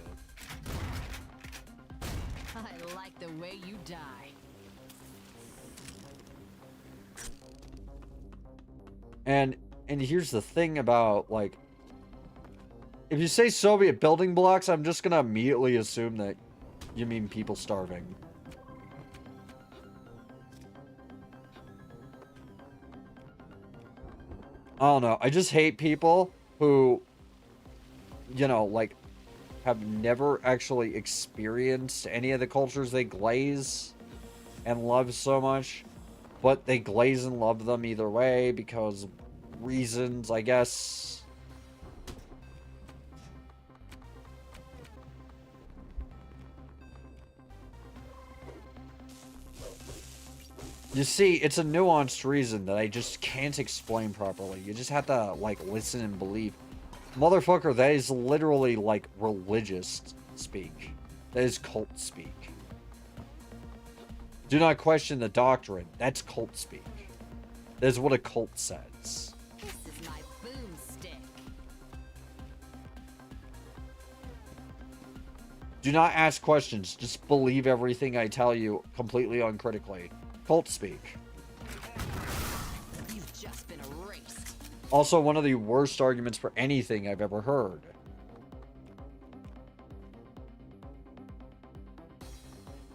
I like the way you die. And here's the thing about, like, if you say Soviet building blocks, I'm just gonna immediately assume that you mean people starving. I don't know. I just hate people who, you know, like, have never actually experienced any of the cultures they glaze and love so much, but they glaze and love them either way because of reasons, I guess. You see, it's a nuanced reason that I just can't explain properly. You just have to, like, listen and believe. Motherfucker, that is literally, like, religious speak. That is cult speak. Do not question the doctrine. That's cult speak. That is what a cult says. This is my boomstick. Do not ask questions. Just believe everything I tell you completely uncritically. Cult speak. You've just been erased. Also, one of the worst arguments for anything I've ever heard.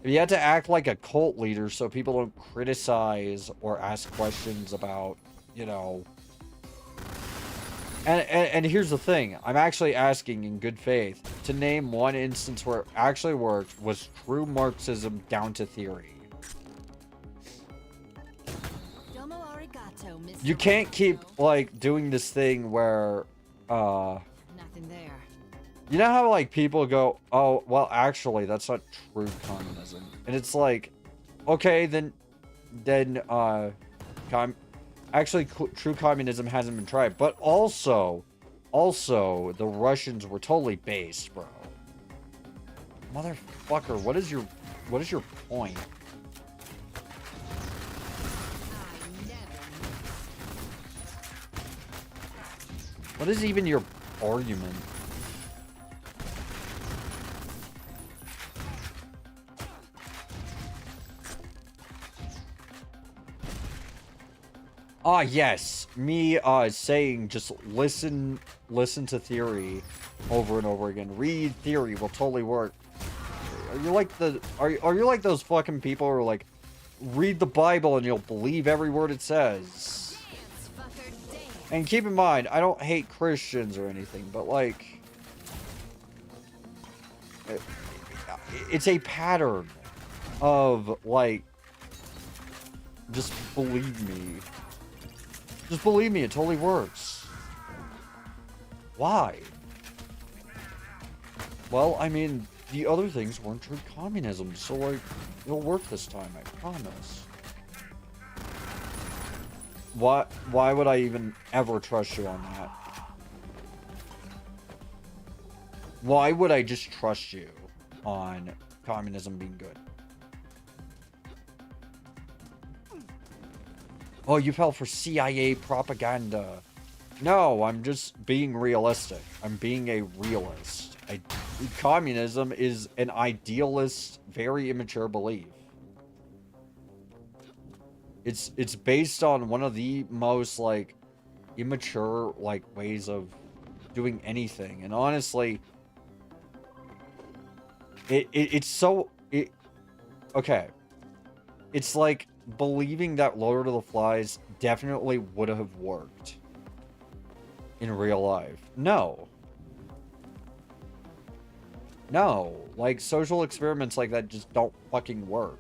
If you had to act like a cult leader so people don't criticize or ask questions about, you know... And here's the thing. I'm actually asking in good faith to name one instance where it actually worked was true Marxism down to theory. Domo arigato, Mr. You can't keep, Rockefeller. like, doing this thing where, Nothing there. you know how, like, people go, oh, well, actually, that's not true communism. And it's like, okay, actually, true communism hasn't been tried. But also, the Russians were totally based, bro. Motherfucker, what is your point? I never What is even your argument? Ah, yes. Me, saying just listen to theory over and over again. Read theory will totally work. Are you like are you like those fucking people who are like, read the Bible and you'll believe every word it says? dance, fucker, dance. And keep in mind, I don't hate Christians or anything, but like, it's a pattern of like, just believe me. Just believe me, it totally works. Why? Well, I mean, the other things weren't true communism, so like, it'll work this time, I promise. Why would I even ever trust you on that? Why would I just trust you on communism being good? Oh, you fell for CIA propaganda. No, I'm just being realistic. I'm being a realist. Communism is an idealist, very immature belief. It's based on one of the most, like, immature, like, ways of doing anything. And honestly, okay. It's like believing that Lord of the Flies definitely would have worked. in real life. No. No. Like, social experiments like that just don't fucking work.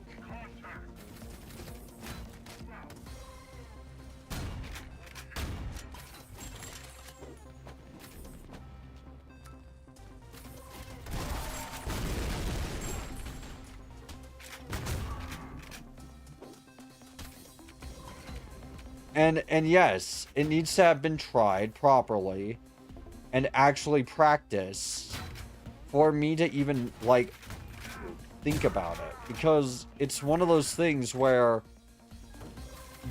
And yes, it needs to have been tried properly and actually practiced for me to even, like, think about it. Because it's one of those things where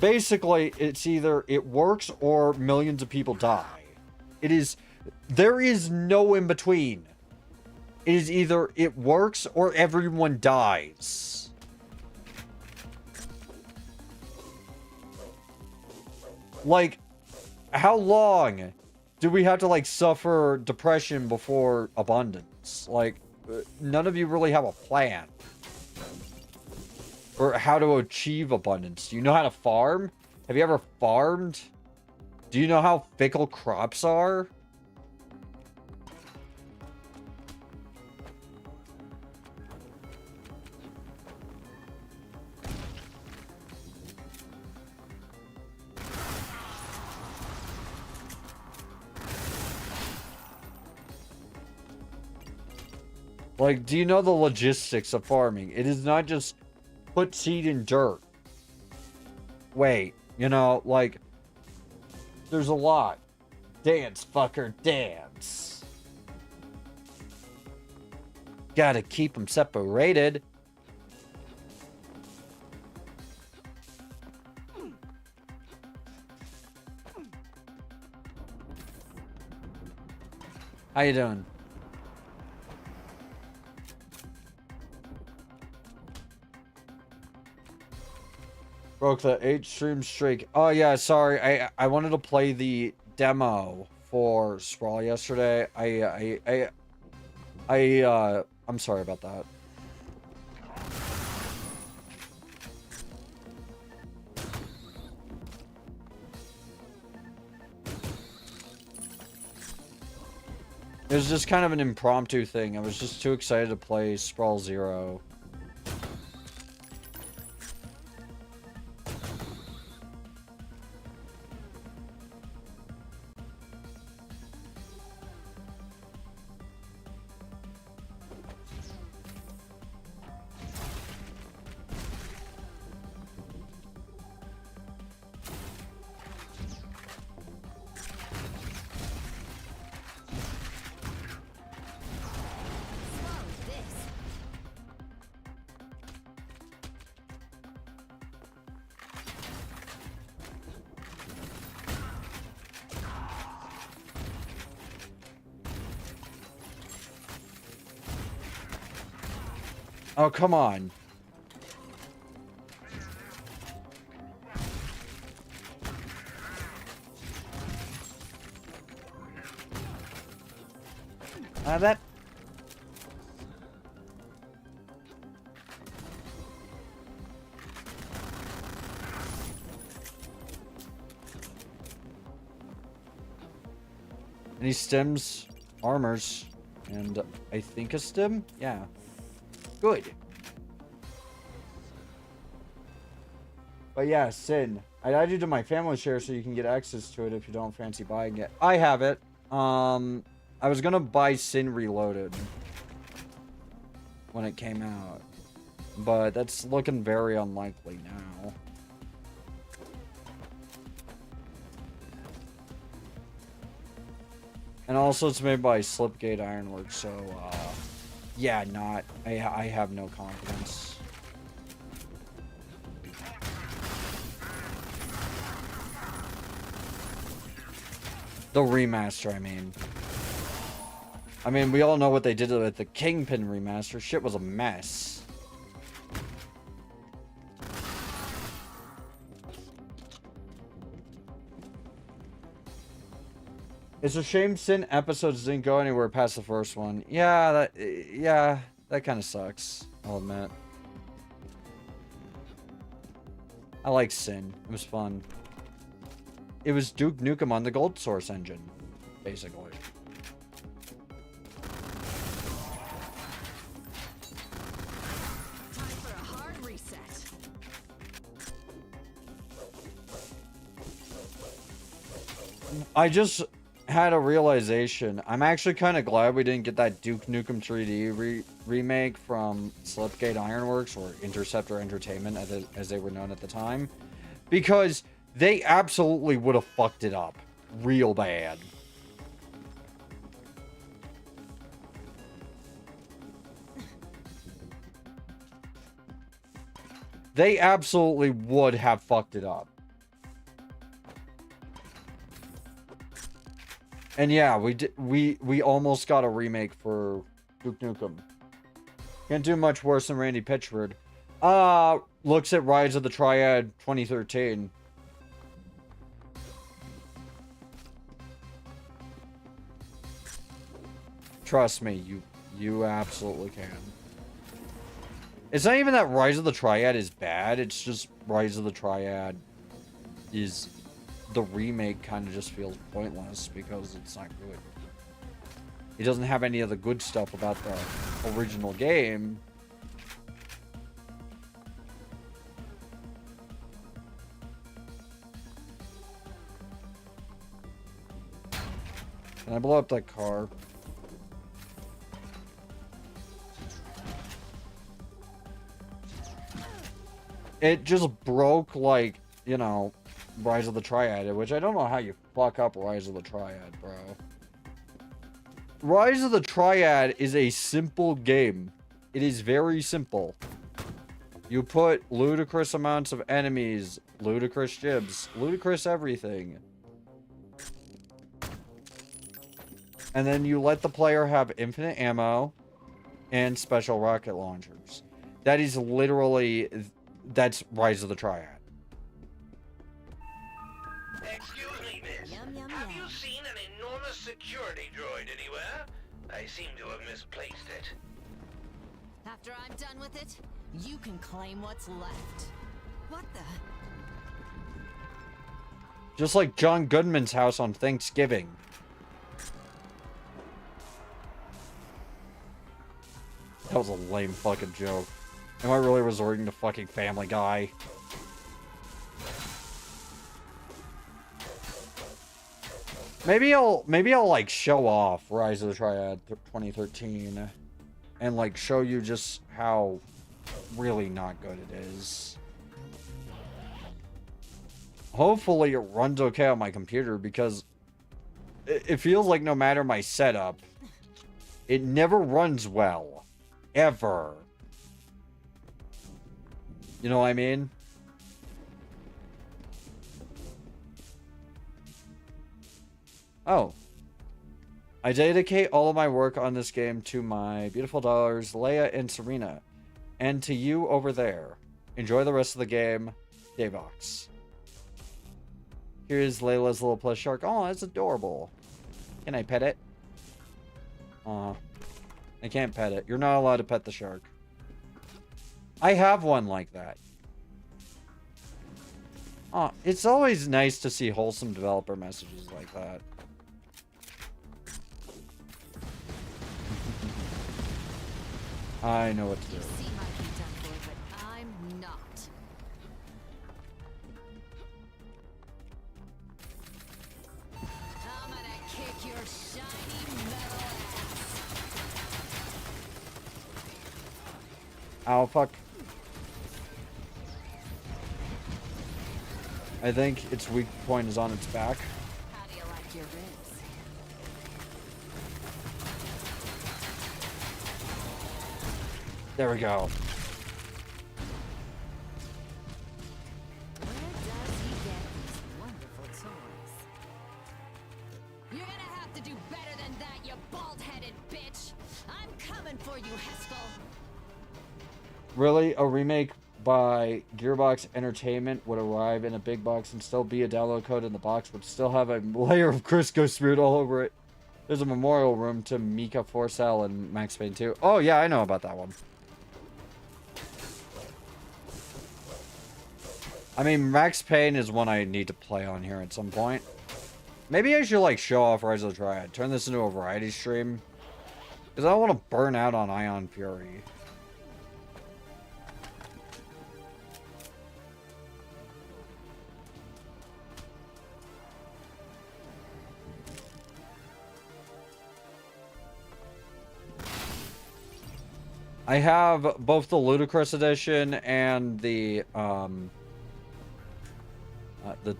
basically it's either it works or millions of people die. There is no in between. It is either it works or everyone dies. Like, how long do we have to, like, suffer depression before abundance? Like, none of you really have a plan. Or how to achieve abundance. Do you know how to farm? Have you ever farmed? Do you know how fickle crops are? Like, do you know the logistics of farming? It is not just put seed in dirt. Wait, you know, like, there's a lot. Dance, fucker, dance. Gotta keep them separated. How you doing? Broke the 8 stream streak. Oh yeah, sorry. I wanted to play the demo for Sprawl yesterday. I'm sorry about that. It was just kind of an impromptu thing. I was just too excited to play Sprawl 0. Oh, come on. That... Any stems, armors, and I think a stem? Yeah. Good. But yeah, Sin. I added you to my family share so you can get access to it if you don't fancy buying it. I have it. I was gonna buy Sin Reloaded when it came out, but that's looking very unlikely now. And also it's made by Slipgate Ironworks, so yeah, I have no confidence. The remaster, I mean, we all know what they did with the Kingpin remaster. Shit was a mess. It's a shame Sin episodes didn't go anywhere past the first one. Yeah, that kind of sucks, I'll admit. I like Sin. It was fun. It was Duke Nukem on the Gold Source engine. basically. Time for a hard reset. I just had a realization. I'm actually kind of glad we didn't get that Duke Nukem 3D remake from Slipgate Ironworks, or Interceptor Entertainment as they were known at the time, because they absolutely would have fucked it up real bad. They absolutely would have fucked it up. And yeah, we almost got a remake for Duke Nukem. Can't do much worse than Randy Pitchford. Looks at Rise of the Triad 2013. Trust me, you absolutely can. It's not even that Rise of the Triad is bad, it's just Rise of the Triad is... the remake kind of just feels pointless because it's not good. It doesn't have any of the good stuff about the original game. Can I blow up that car? It just broke, like, you know, Rise of the Triad, which I don't know how you fuck up Rise of the Triad, bro. Rise of the Triad is a simple game. It is very simple. You put ludicrous amounts of enemies, ludicrous jibs, ludicrous everything. And then you let the player have infinite ammo and special rocket launchers. That is literally... that's Rise of the Triad. Excuse me, miss. Yum, yum, Have yum. you seen an enormous security droid anywhere? I seem to have misplaced it. After I'm done with it, you can claim what's left. What the? Just like John Goodman's house on Thanksgiving. That was a lame fucking joke. Am I really resorting to fucking Family Guy? Maybe I'll like show off Rise of the Triad 2013 and like show you just how really not good it is. Hopefully it runs okay on my computer, because it feels like no matter my setup, it never runs well. Ever. You know what I mean? Oh. I dedicate all of my work on this game to my beautiful daughters, Leia and Serena. And to you over there. Enjoy the rest of the game. Davox. Here's Layla's little plush shark. Oh, that's adorable. Can I pet it? I can't pet it. You're not allowed to pet the shark. I have one like that. Oh, it's always nice to see wholesome developer messages like that. I know what to do. You seem like you're done for, but I'm not. I'm gonna kick your shiny metal ass. Ow, fuck. I think its weak point is on its back. How do you like your ribs? There we go. Where does he get these wonderful toys? You're gonna have to do better than that, you bald-headed bitch! I'm coming for you, Haskell! Really? A remake by Gearbox Entertainment would arrive in a big box and still be a download code in the box, would still have a layer of Crisco Spirit all over it. There's a memorial room to Mika Forsell and Max Payne 2. Oh, yeah, I know about that one. I mean, Max Payne is one I need to play on here at some point. Maybe I should, like, show off Rise of the Triad. Turn this into a variety stream. Because I don't want to burn out on Ion Fury. I have both the Ludicrous Edition and the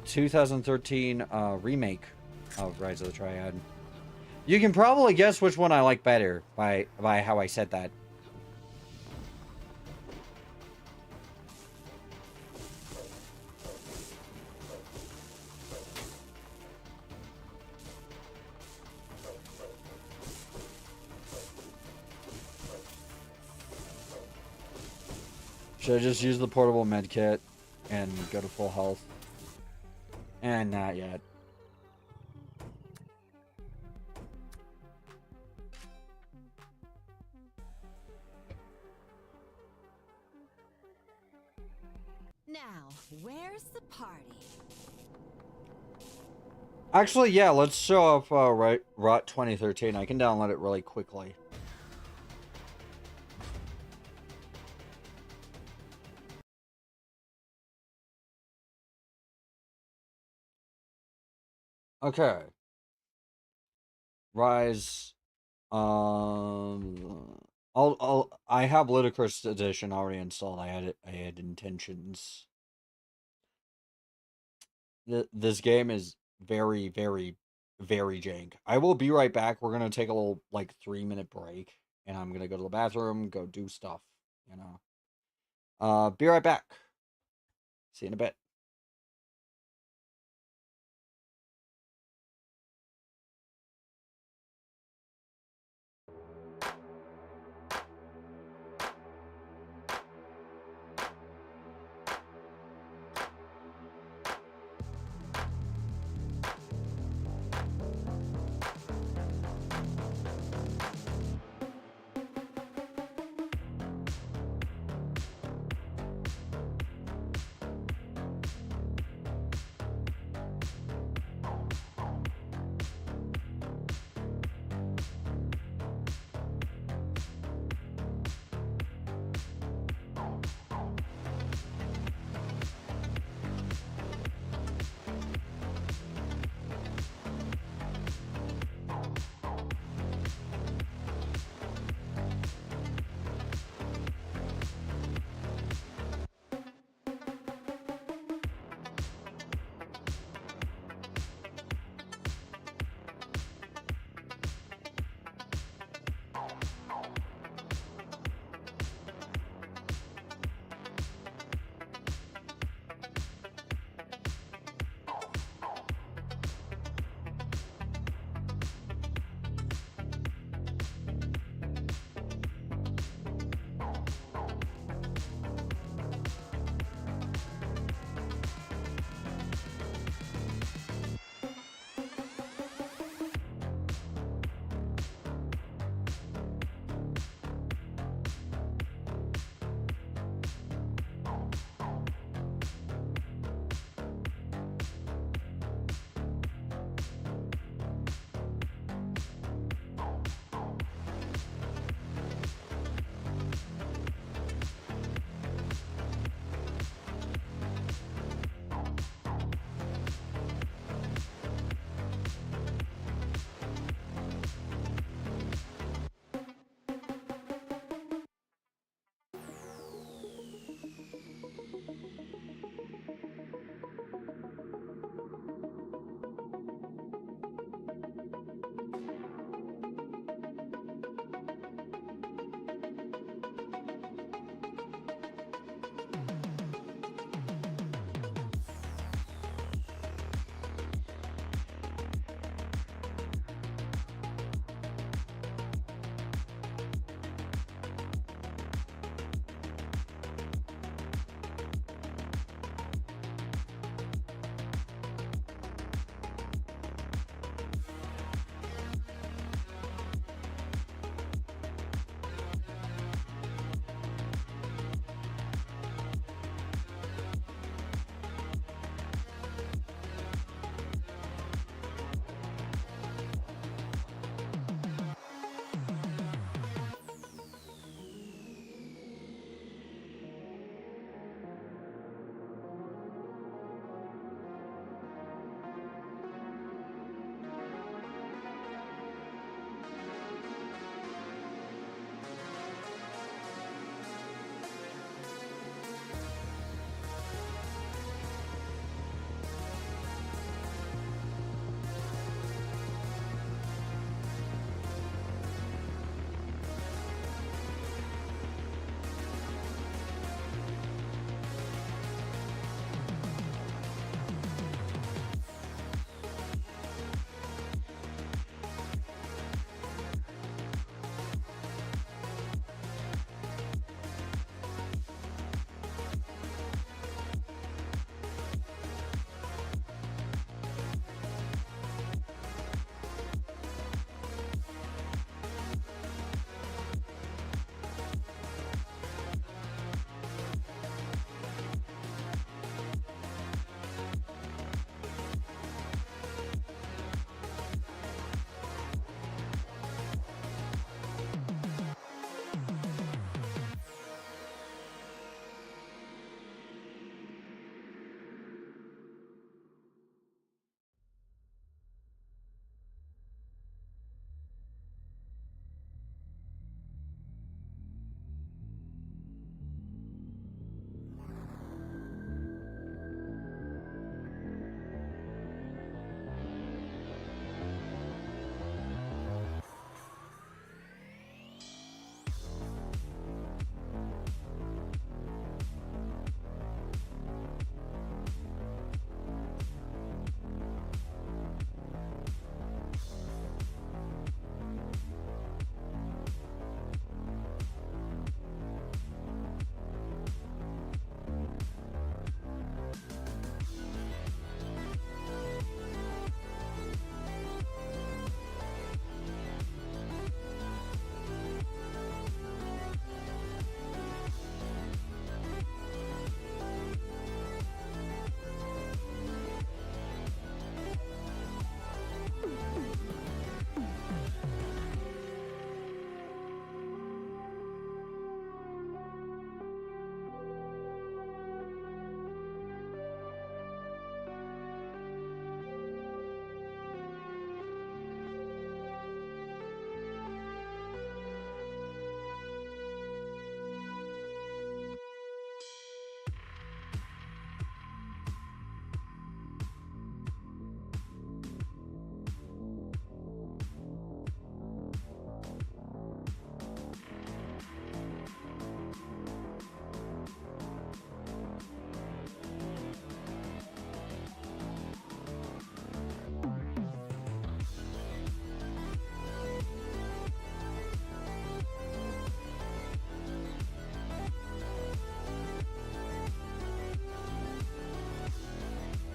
2013 remake of Rise of the Triad. You can probably guess which one I like better by how I said that. Should I just use the portable med kit and go to full health? And not yet. Now, where's the party? Actually, yeah, let's show off Rot 2013. I can download it really quickly. Okay. Rise. I have Ludicrous Edition already installed. I had intentions. This game is very, very, very jank. I will be right back. We're gonna take a little, like, 3-minute break, and I'm gonna go to the bathroom, go do stuff, you know. Be right back. See you in a bit.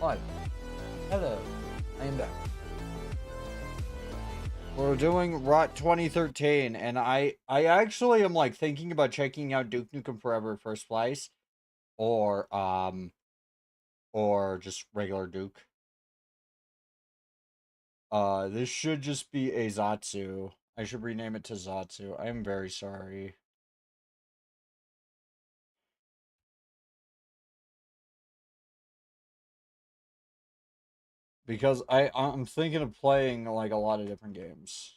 What? Hello. I am back. We're doing Rot 2013, and I actually am like thinking about checking out Duke Nukem Forever First Place, or or just regular Duke. This should just be a Zatsu. I should rename it to Zatsu. I am very sorry. Because I'm thinking of playing like a lot of different games.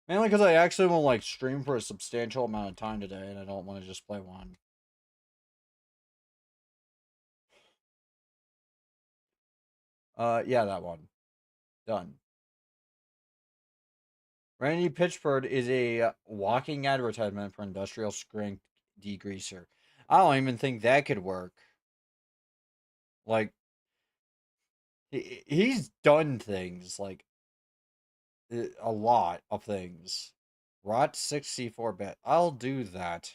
Mainly because I actually want to like stream for a substantial amount of time today, and I don't want to just play one. Yeah, that one. Done. Randy Pitchford is a walking advertisement for industrial strength degreaser. I don't even think that could work. Like, he's done things, like, a lot of things. Rot 64-bit. I'll do that.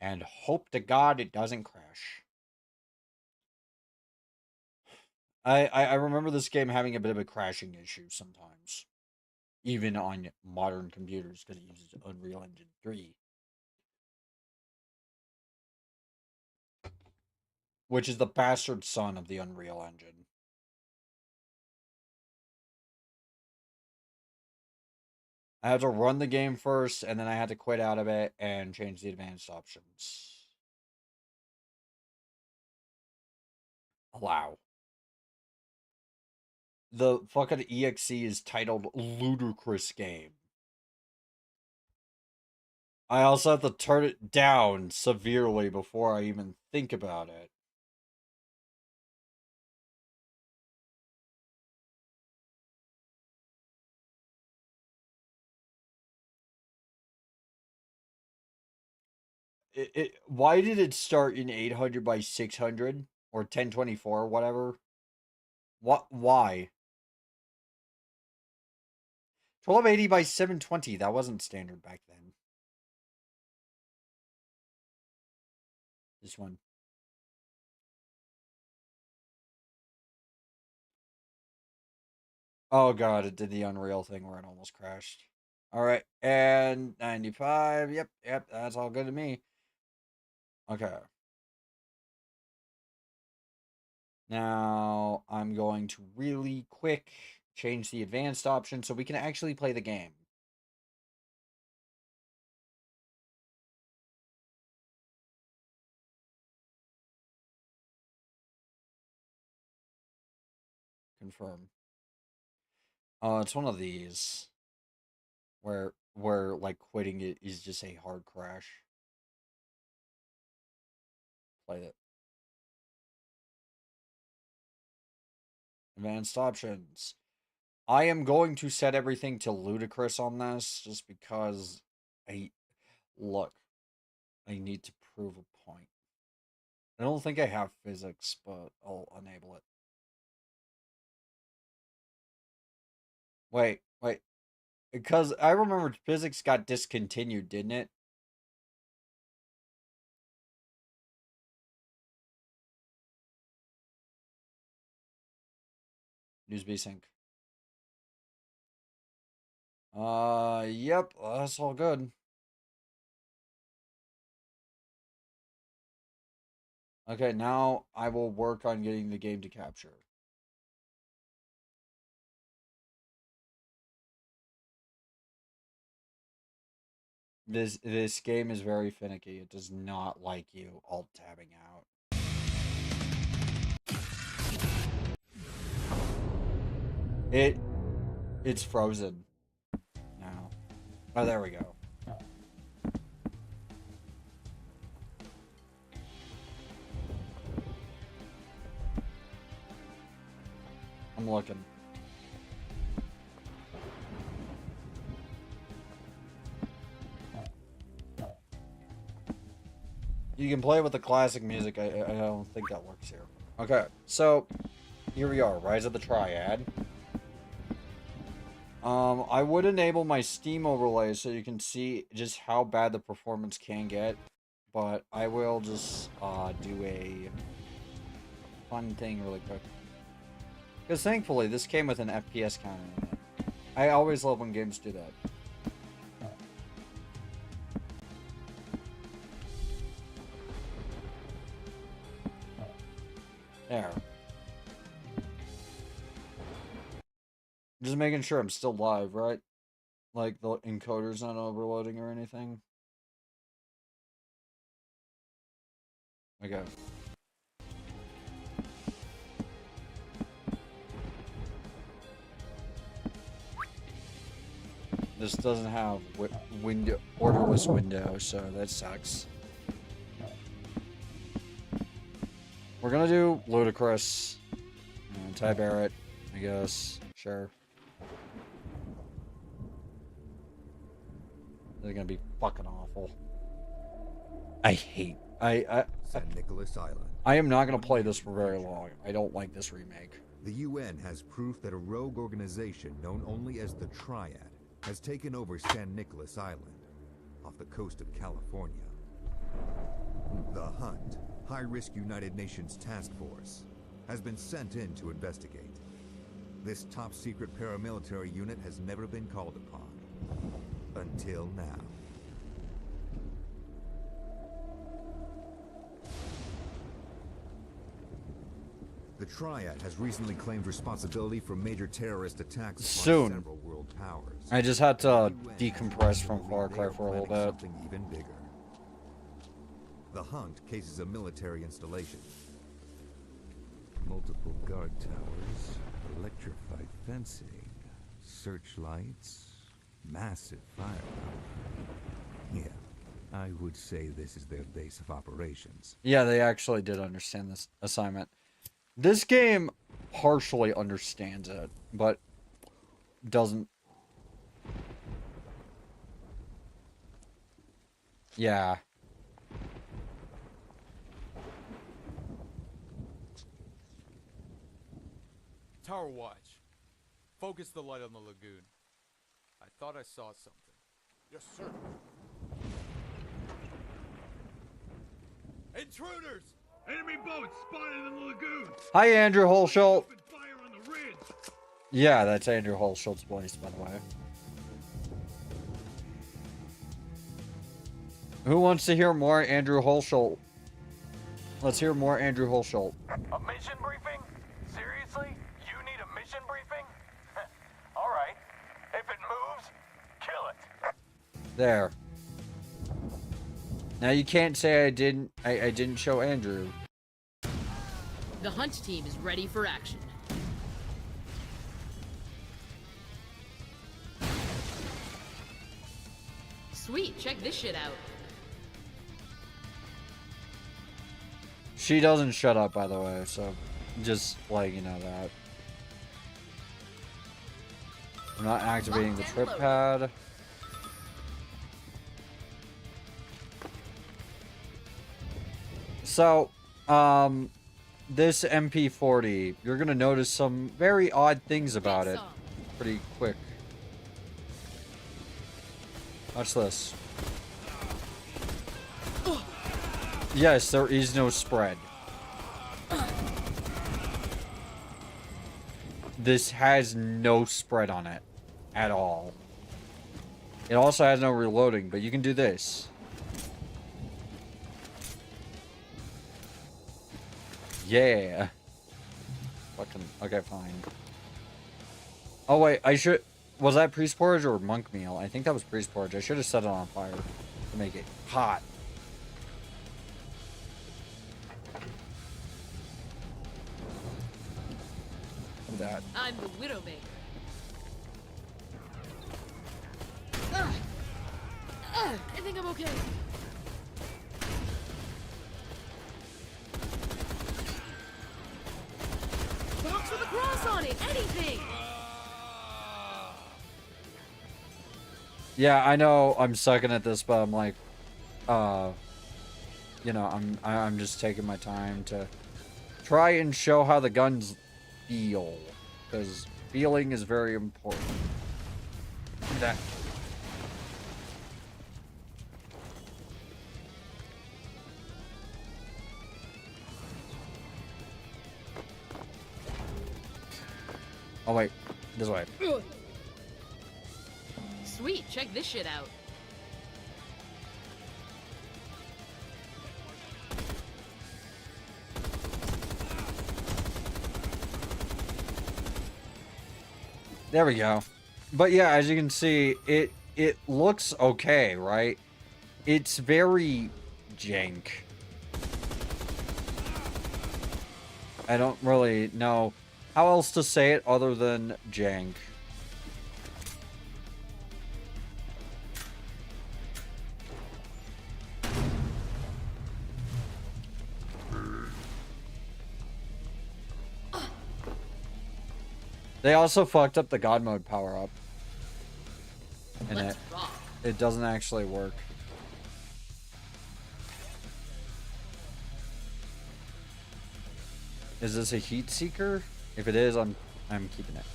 And hope to God it doesn't crash. I remember this game having a bit of a crashing issue sometimes. Even on modern computers, because it uses Unreal Engine 3. Which is the bastard son of the Unreal Engine. I had to run the game first, and then I had to quit out of it and change the advanced options. Allow. The fucking EXE is titled Ludicrous Game. I also have to turn it down severely before I even think about it. Why did it start in 800 by 600 or 1024, whatever? What? Why? 1280 by 720. That wasn't standard back then. This one. Oh god, it did the Unreal thing where it almost crashed. Alright, and 95. Yep, that's all good to me. Okay. Now, I'm going to really quick change the advanced option so we can actually play the game. Confirm. It's one of these where like quitting it is just a hard crash. Play it. Advanced options. I am going to set everything to ludicrous on this just because I look, I need to prove a point. I don't think I have physics, but I'll enable it. Wait. Because I remember physics got discontinued, didn't it? News sync. Yep, that's all good. Okay, now I will work on getting the game to capture. This game is very finicky. It does not like you alt tabbing out. It's frozen now. Oh, there we go. I'm looking. You can play with the classic music. I don't think that works here. Okay, so here we are. Rise of the Triad. I would enable my Steam overlay so you can see just how bad the performance can get, but I will just do a fun thing really quick. Because thankfully, this came with an FPS counter in it. I always love when games do that. There. Just making sure I'm still live, right? Like the encoder's not overloading or anything. Okay. This doesn't have window orderless window, so that sucks. We're gonna do Ludicrous and Ty Barrett, I guess. Sure. They're gonna be fucking awful. I hate. San Nicolas Island. I am not gonna play this for very long. I don't like this remake. The UN has proof that a rogue organization known only as the Triad has taken over San Nicolas Island, off the coast of California. The Hunt, high-risk United Nations task force, has been sent in to investigate. This top-secret paramilitary unit has never been called upon. Until now. The Triad has recently claimed responsibility for major terrorist attacks upon several world powers. I just had to decompress from Far Cry for a little bit. Something even bigger. The Hunt cases a military installation. Multiple guard towers, electrified fencing, searchlights, massive firepower. Yeah, I would say this is their base of operations. Yeah, they actually did understand this assignment. This game partially understands it, but doesn't. Yeah. Tower watch. Focus the light on the lagoon. I thought I saw something. Yes, sir. Intruders! Enemy boats spotted in the lagoon. Hi, Andrew Holsholt. Open fire on the ridge. Yeah, that's Andrew Holsholt's voice, by the way. Who wants to hear more Andrew Holsholt? Let's hear more Andrew Holsholt. A mission briefing? Seriously? You need a mission briefing? Alright. If it moves, kill it. There. Now you can't say I didn't show Andrew. The hunt team is ready for action. Sweet, check this shit out. She doesn't shut up, by the way, so just like you know that. I'm not activating the trip pad. So, this MP40, you're gonna notice some very odd things about it pretty quick. Watch this. Yes, there is no spread. This has no spread on it at all. It also has no reloading, but you can do this. Yeah. Fucking okay, fine. Oh wait, I should. Was that priest porridge or monk meal? I think that was priest porridge. I should have set it on fire to make it hot. That. I'm the Widowmaker. I think I'm okay. Box with a cross on it, anything! Yeah, I know I'm sucking at this, but I'm like, you know, I'm just taking my time to try and show how the guns feel, because feeling is very important. That. Oh wait, this way. Ugh. Sweet, check this shit out. There we go. But yeah, as you can see, it looks okay, right? It's very jank. I don't really know how else to say it other than jank. They also fucked up the God mode power up. And Let's rock. it doesn't actually work. Is this a heat seeker? If it is, I'm keeping it.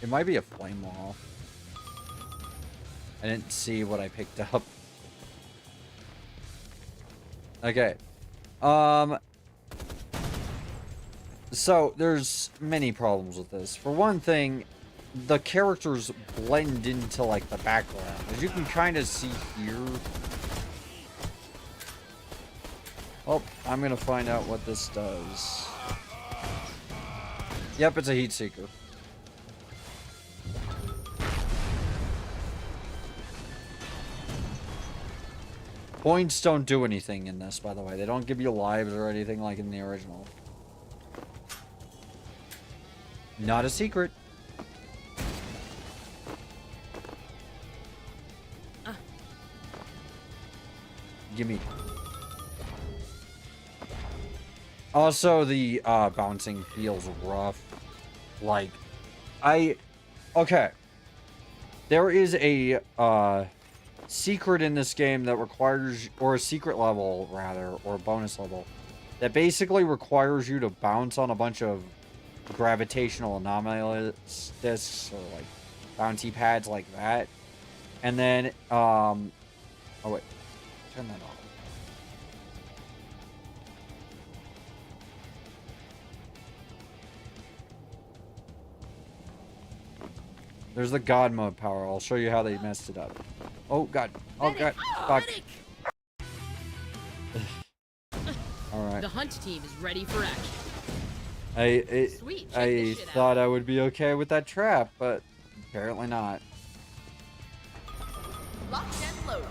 It might be a flame wall. I didn't see what I picked up. Okay. So there's many problems with this. For one thing, the characters blend into like the background. As you can kind of see here. Well, I'm gonna find out what this does. Yep, it's a heat seeker. Points don't do anything in this, by the way. They don't give you lives or anything like in the original. Not a secret. Gimme. Also, the bouncing feels rough. Like, okay. There is a secret in this game that requires, or a secret level rather, or a bonus level, that basically requires you to bounce on a bunch of gravitational anomalous discs or like bouncy pads like that. And then, oh wait, turn that off. There's the God mode power. I'll show you how they messed it up. Oh god. Oh god. Fuck. Alright. The hunt team is ready for action. Sweet, check I this shit thought out. I would be okay with that trap, but apparently not. Locked and loaded.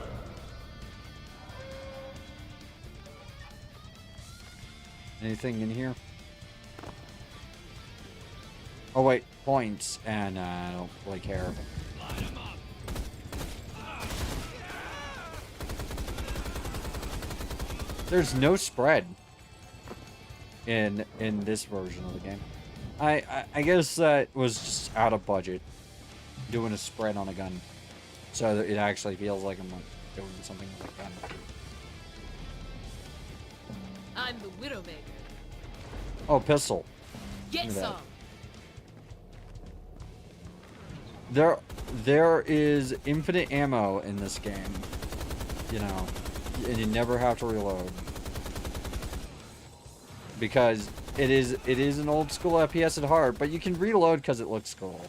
Anything in here? Oh wait, points, and I don't really care. There's no spread in this version of the game. I guess that was just out of budget, doing a spread on a gun, so that it actually feels like I'm like doing something with a gun. I'm the Widowmaker. Oh, pistol. Get Look at that. some. There is infinite ammo in this game, you know, and you never have to reload because it is an old school FPS at heart, but you can reload because it looks cool.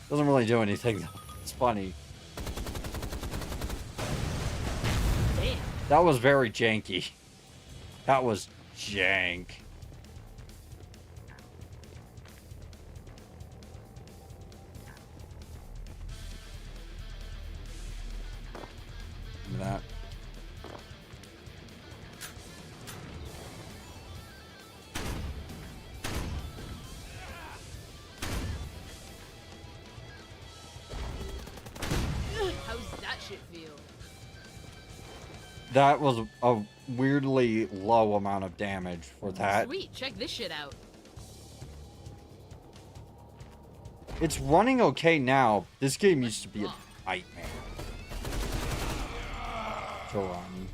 Doesn't really do anything though. It's funny. Damn. That was very janky. That was jank. That. How's that shit feel? That was a weirdly low amount of damage for that. Sweet, check this shit out. It's running okay now. This game used to be a nightmare to run.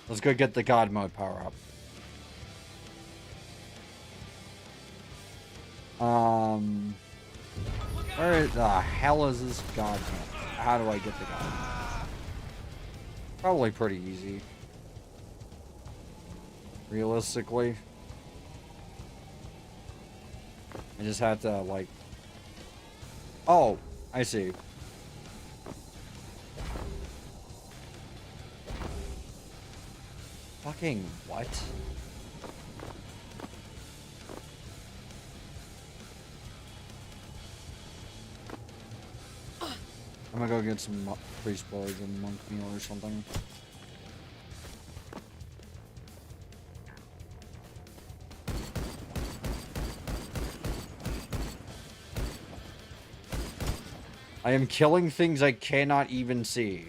Let's go get the God mode power up. Where the hell is this God mode? How do I get the God mode? Probably pretty easy. Realistically. I just have to, like... Oh, I see. Fucking what? I'm gonna go get some priest boards and monk meal or something. I am killing things I cannot even see.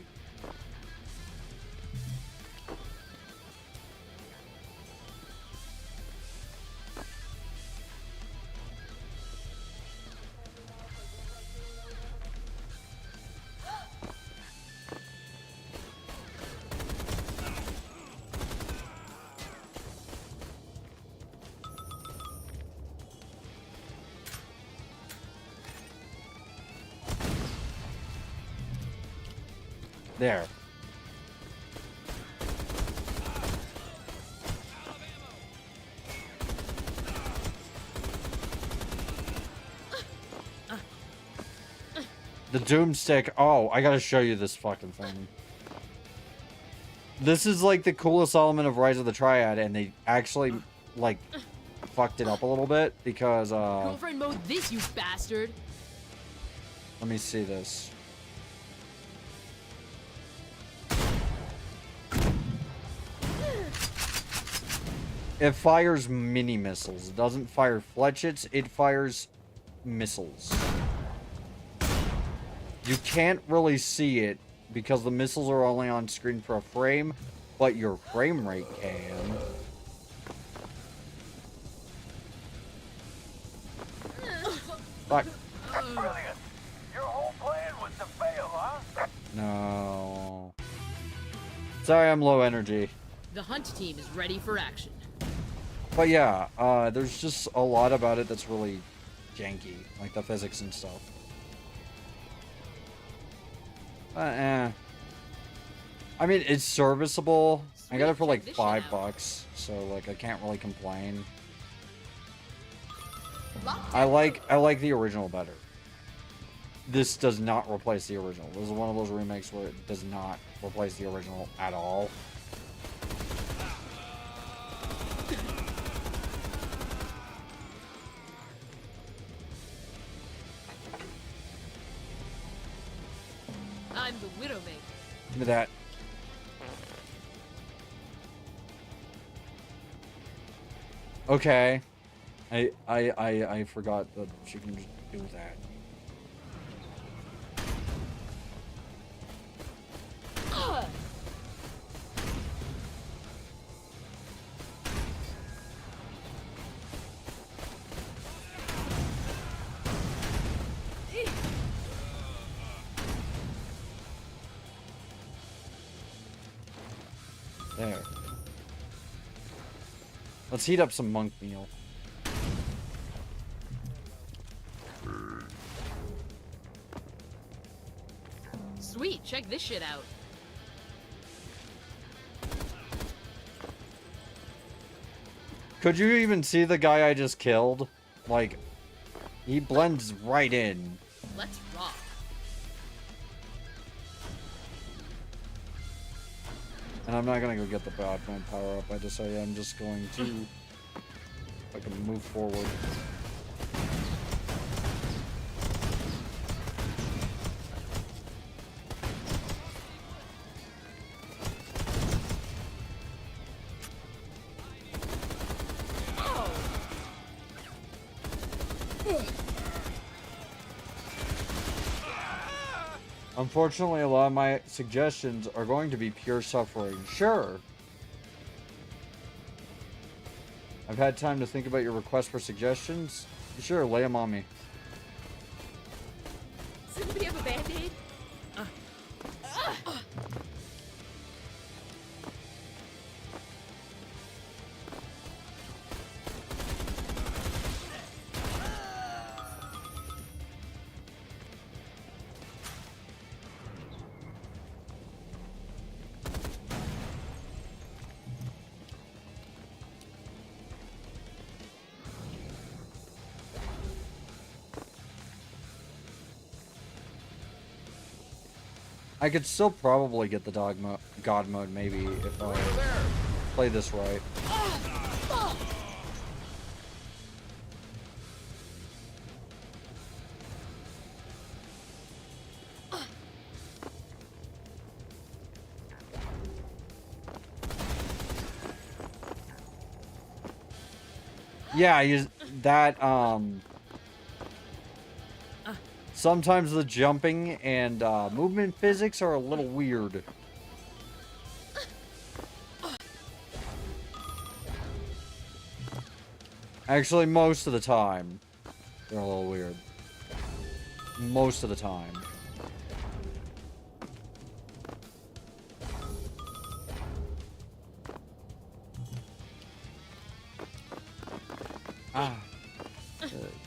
There. The Doomstick. Oh, I gotta show you this fucking thing. This is like the coolest element of Rise of the Triad, and they actually, like, fucked it up a little bit because, Girlfriend mode this, you bastard. let me see this. It fires mini missiles. It doesn't fire fletchets, it fires missiles. You can't really see it because the missiles are only on screen for a frame, but your frame rate can. Fuck. Brilliant. Your whole plan was to fail, huh? No. Sorry, I'm low energy. The hunt team is ready for action. But yeah, there's just a lot about it that's really janky, like the physics and stuff. I mean, it's serviceable. I got it for like Sweet, check this shit $5, so like I can't really complain. Locked I in. like the original better. This does not replace the original. This is one of those remakes where it does not replace the original at all. I'm the Widowmaker. Give me that. Okay. I forgot that she can just do that. There. Let's heat up some monk meal. Sweet, check this shit out. Could you even see the guy I just killed? Like, he blends right in. Let's rock. And I'm not gonna go get the Batman power up. I decided I'm just going to fucking move forward. Unfortunately, a lot of my suggestions are going to be pure suffering. Sure. I've had time to think about your request for suggestions. Sure, lay them on me. Somebody have a band-aid? I could still probably get the god mode maybe if I play this right. Yeah, that sometimes the jumping and movement physics are a little weird. Actually, most of the time, they're a little weird. Most of the time.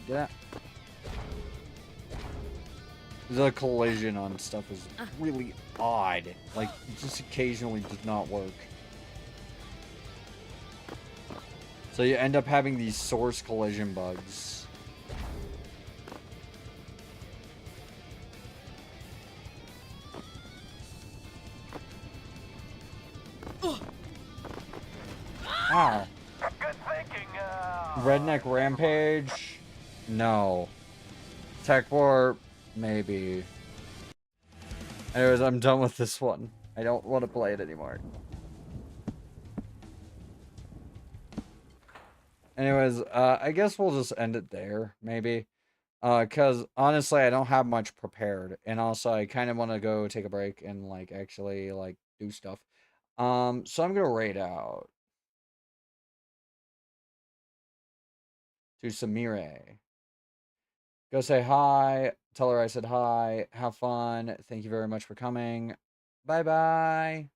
Get out. The collision on stuff is really odd. Like, it just occasionally does not work. So you end up having these source collision bugs. Ow. Good thinking, Redneck Rampage? No. Tech War? Maybe. Anyways, I'm done with this one. I don't want to play it anymore. Anyways, I guess we'll just end it there, maybe. Cause honestly, I don't have much prepared, and also I kind of want to go take a break and like actually like do stuff. So I'm gonna raid out to Samire. Go say hi. Tell her I said hi. Have fun. Thank you very much for coming. Bye bye.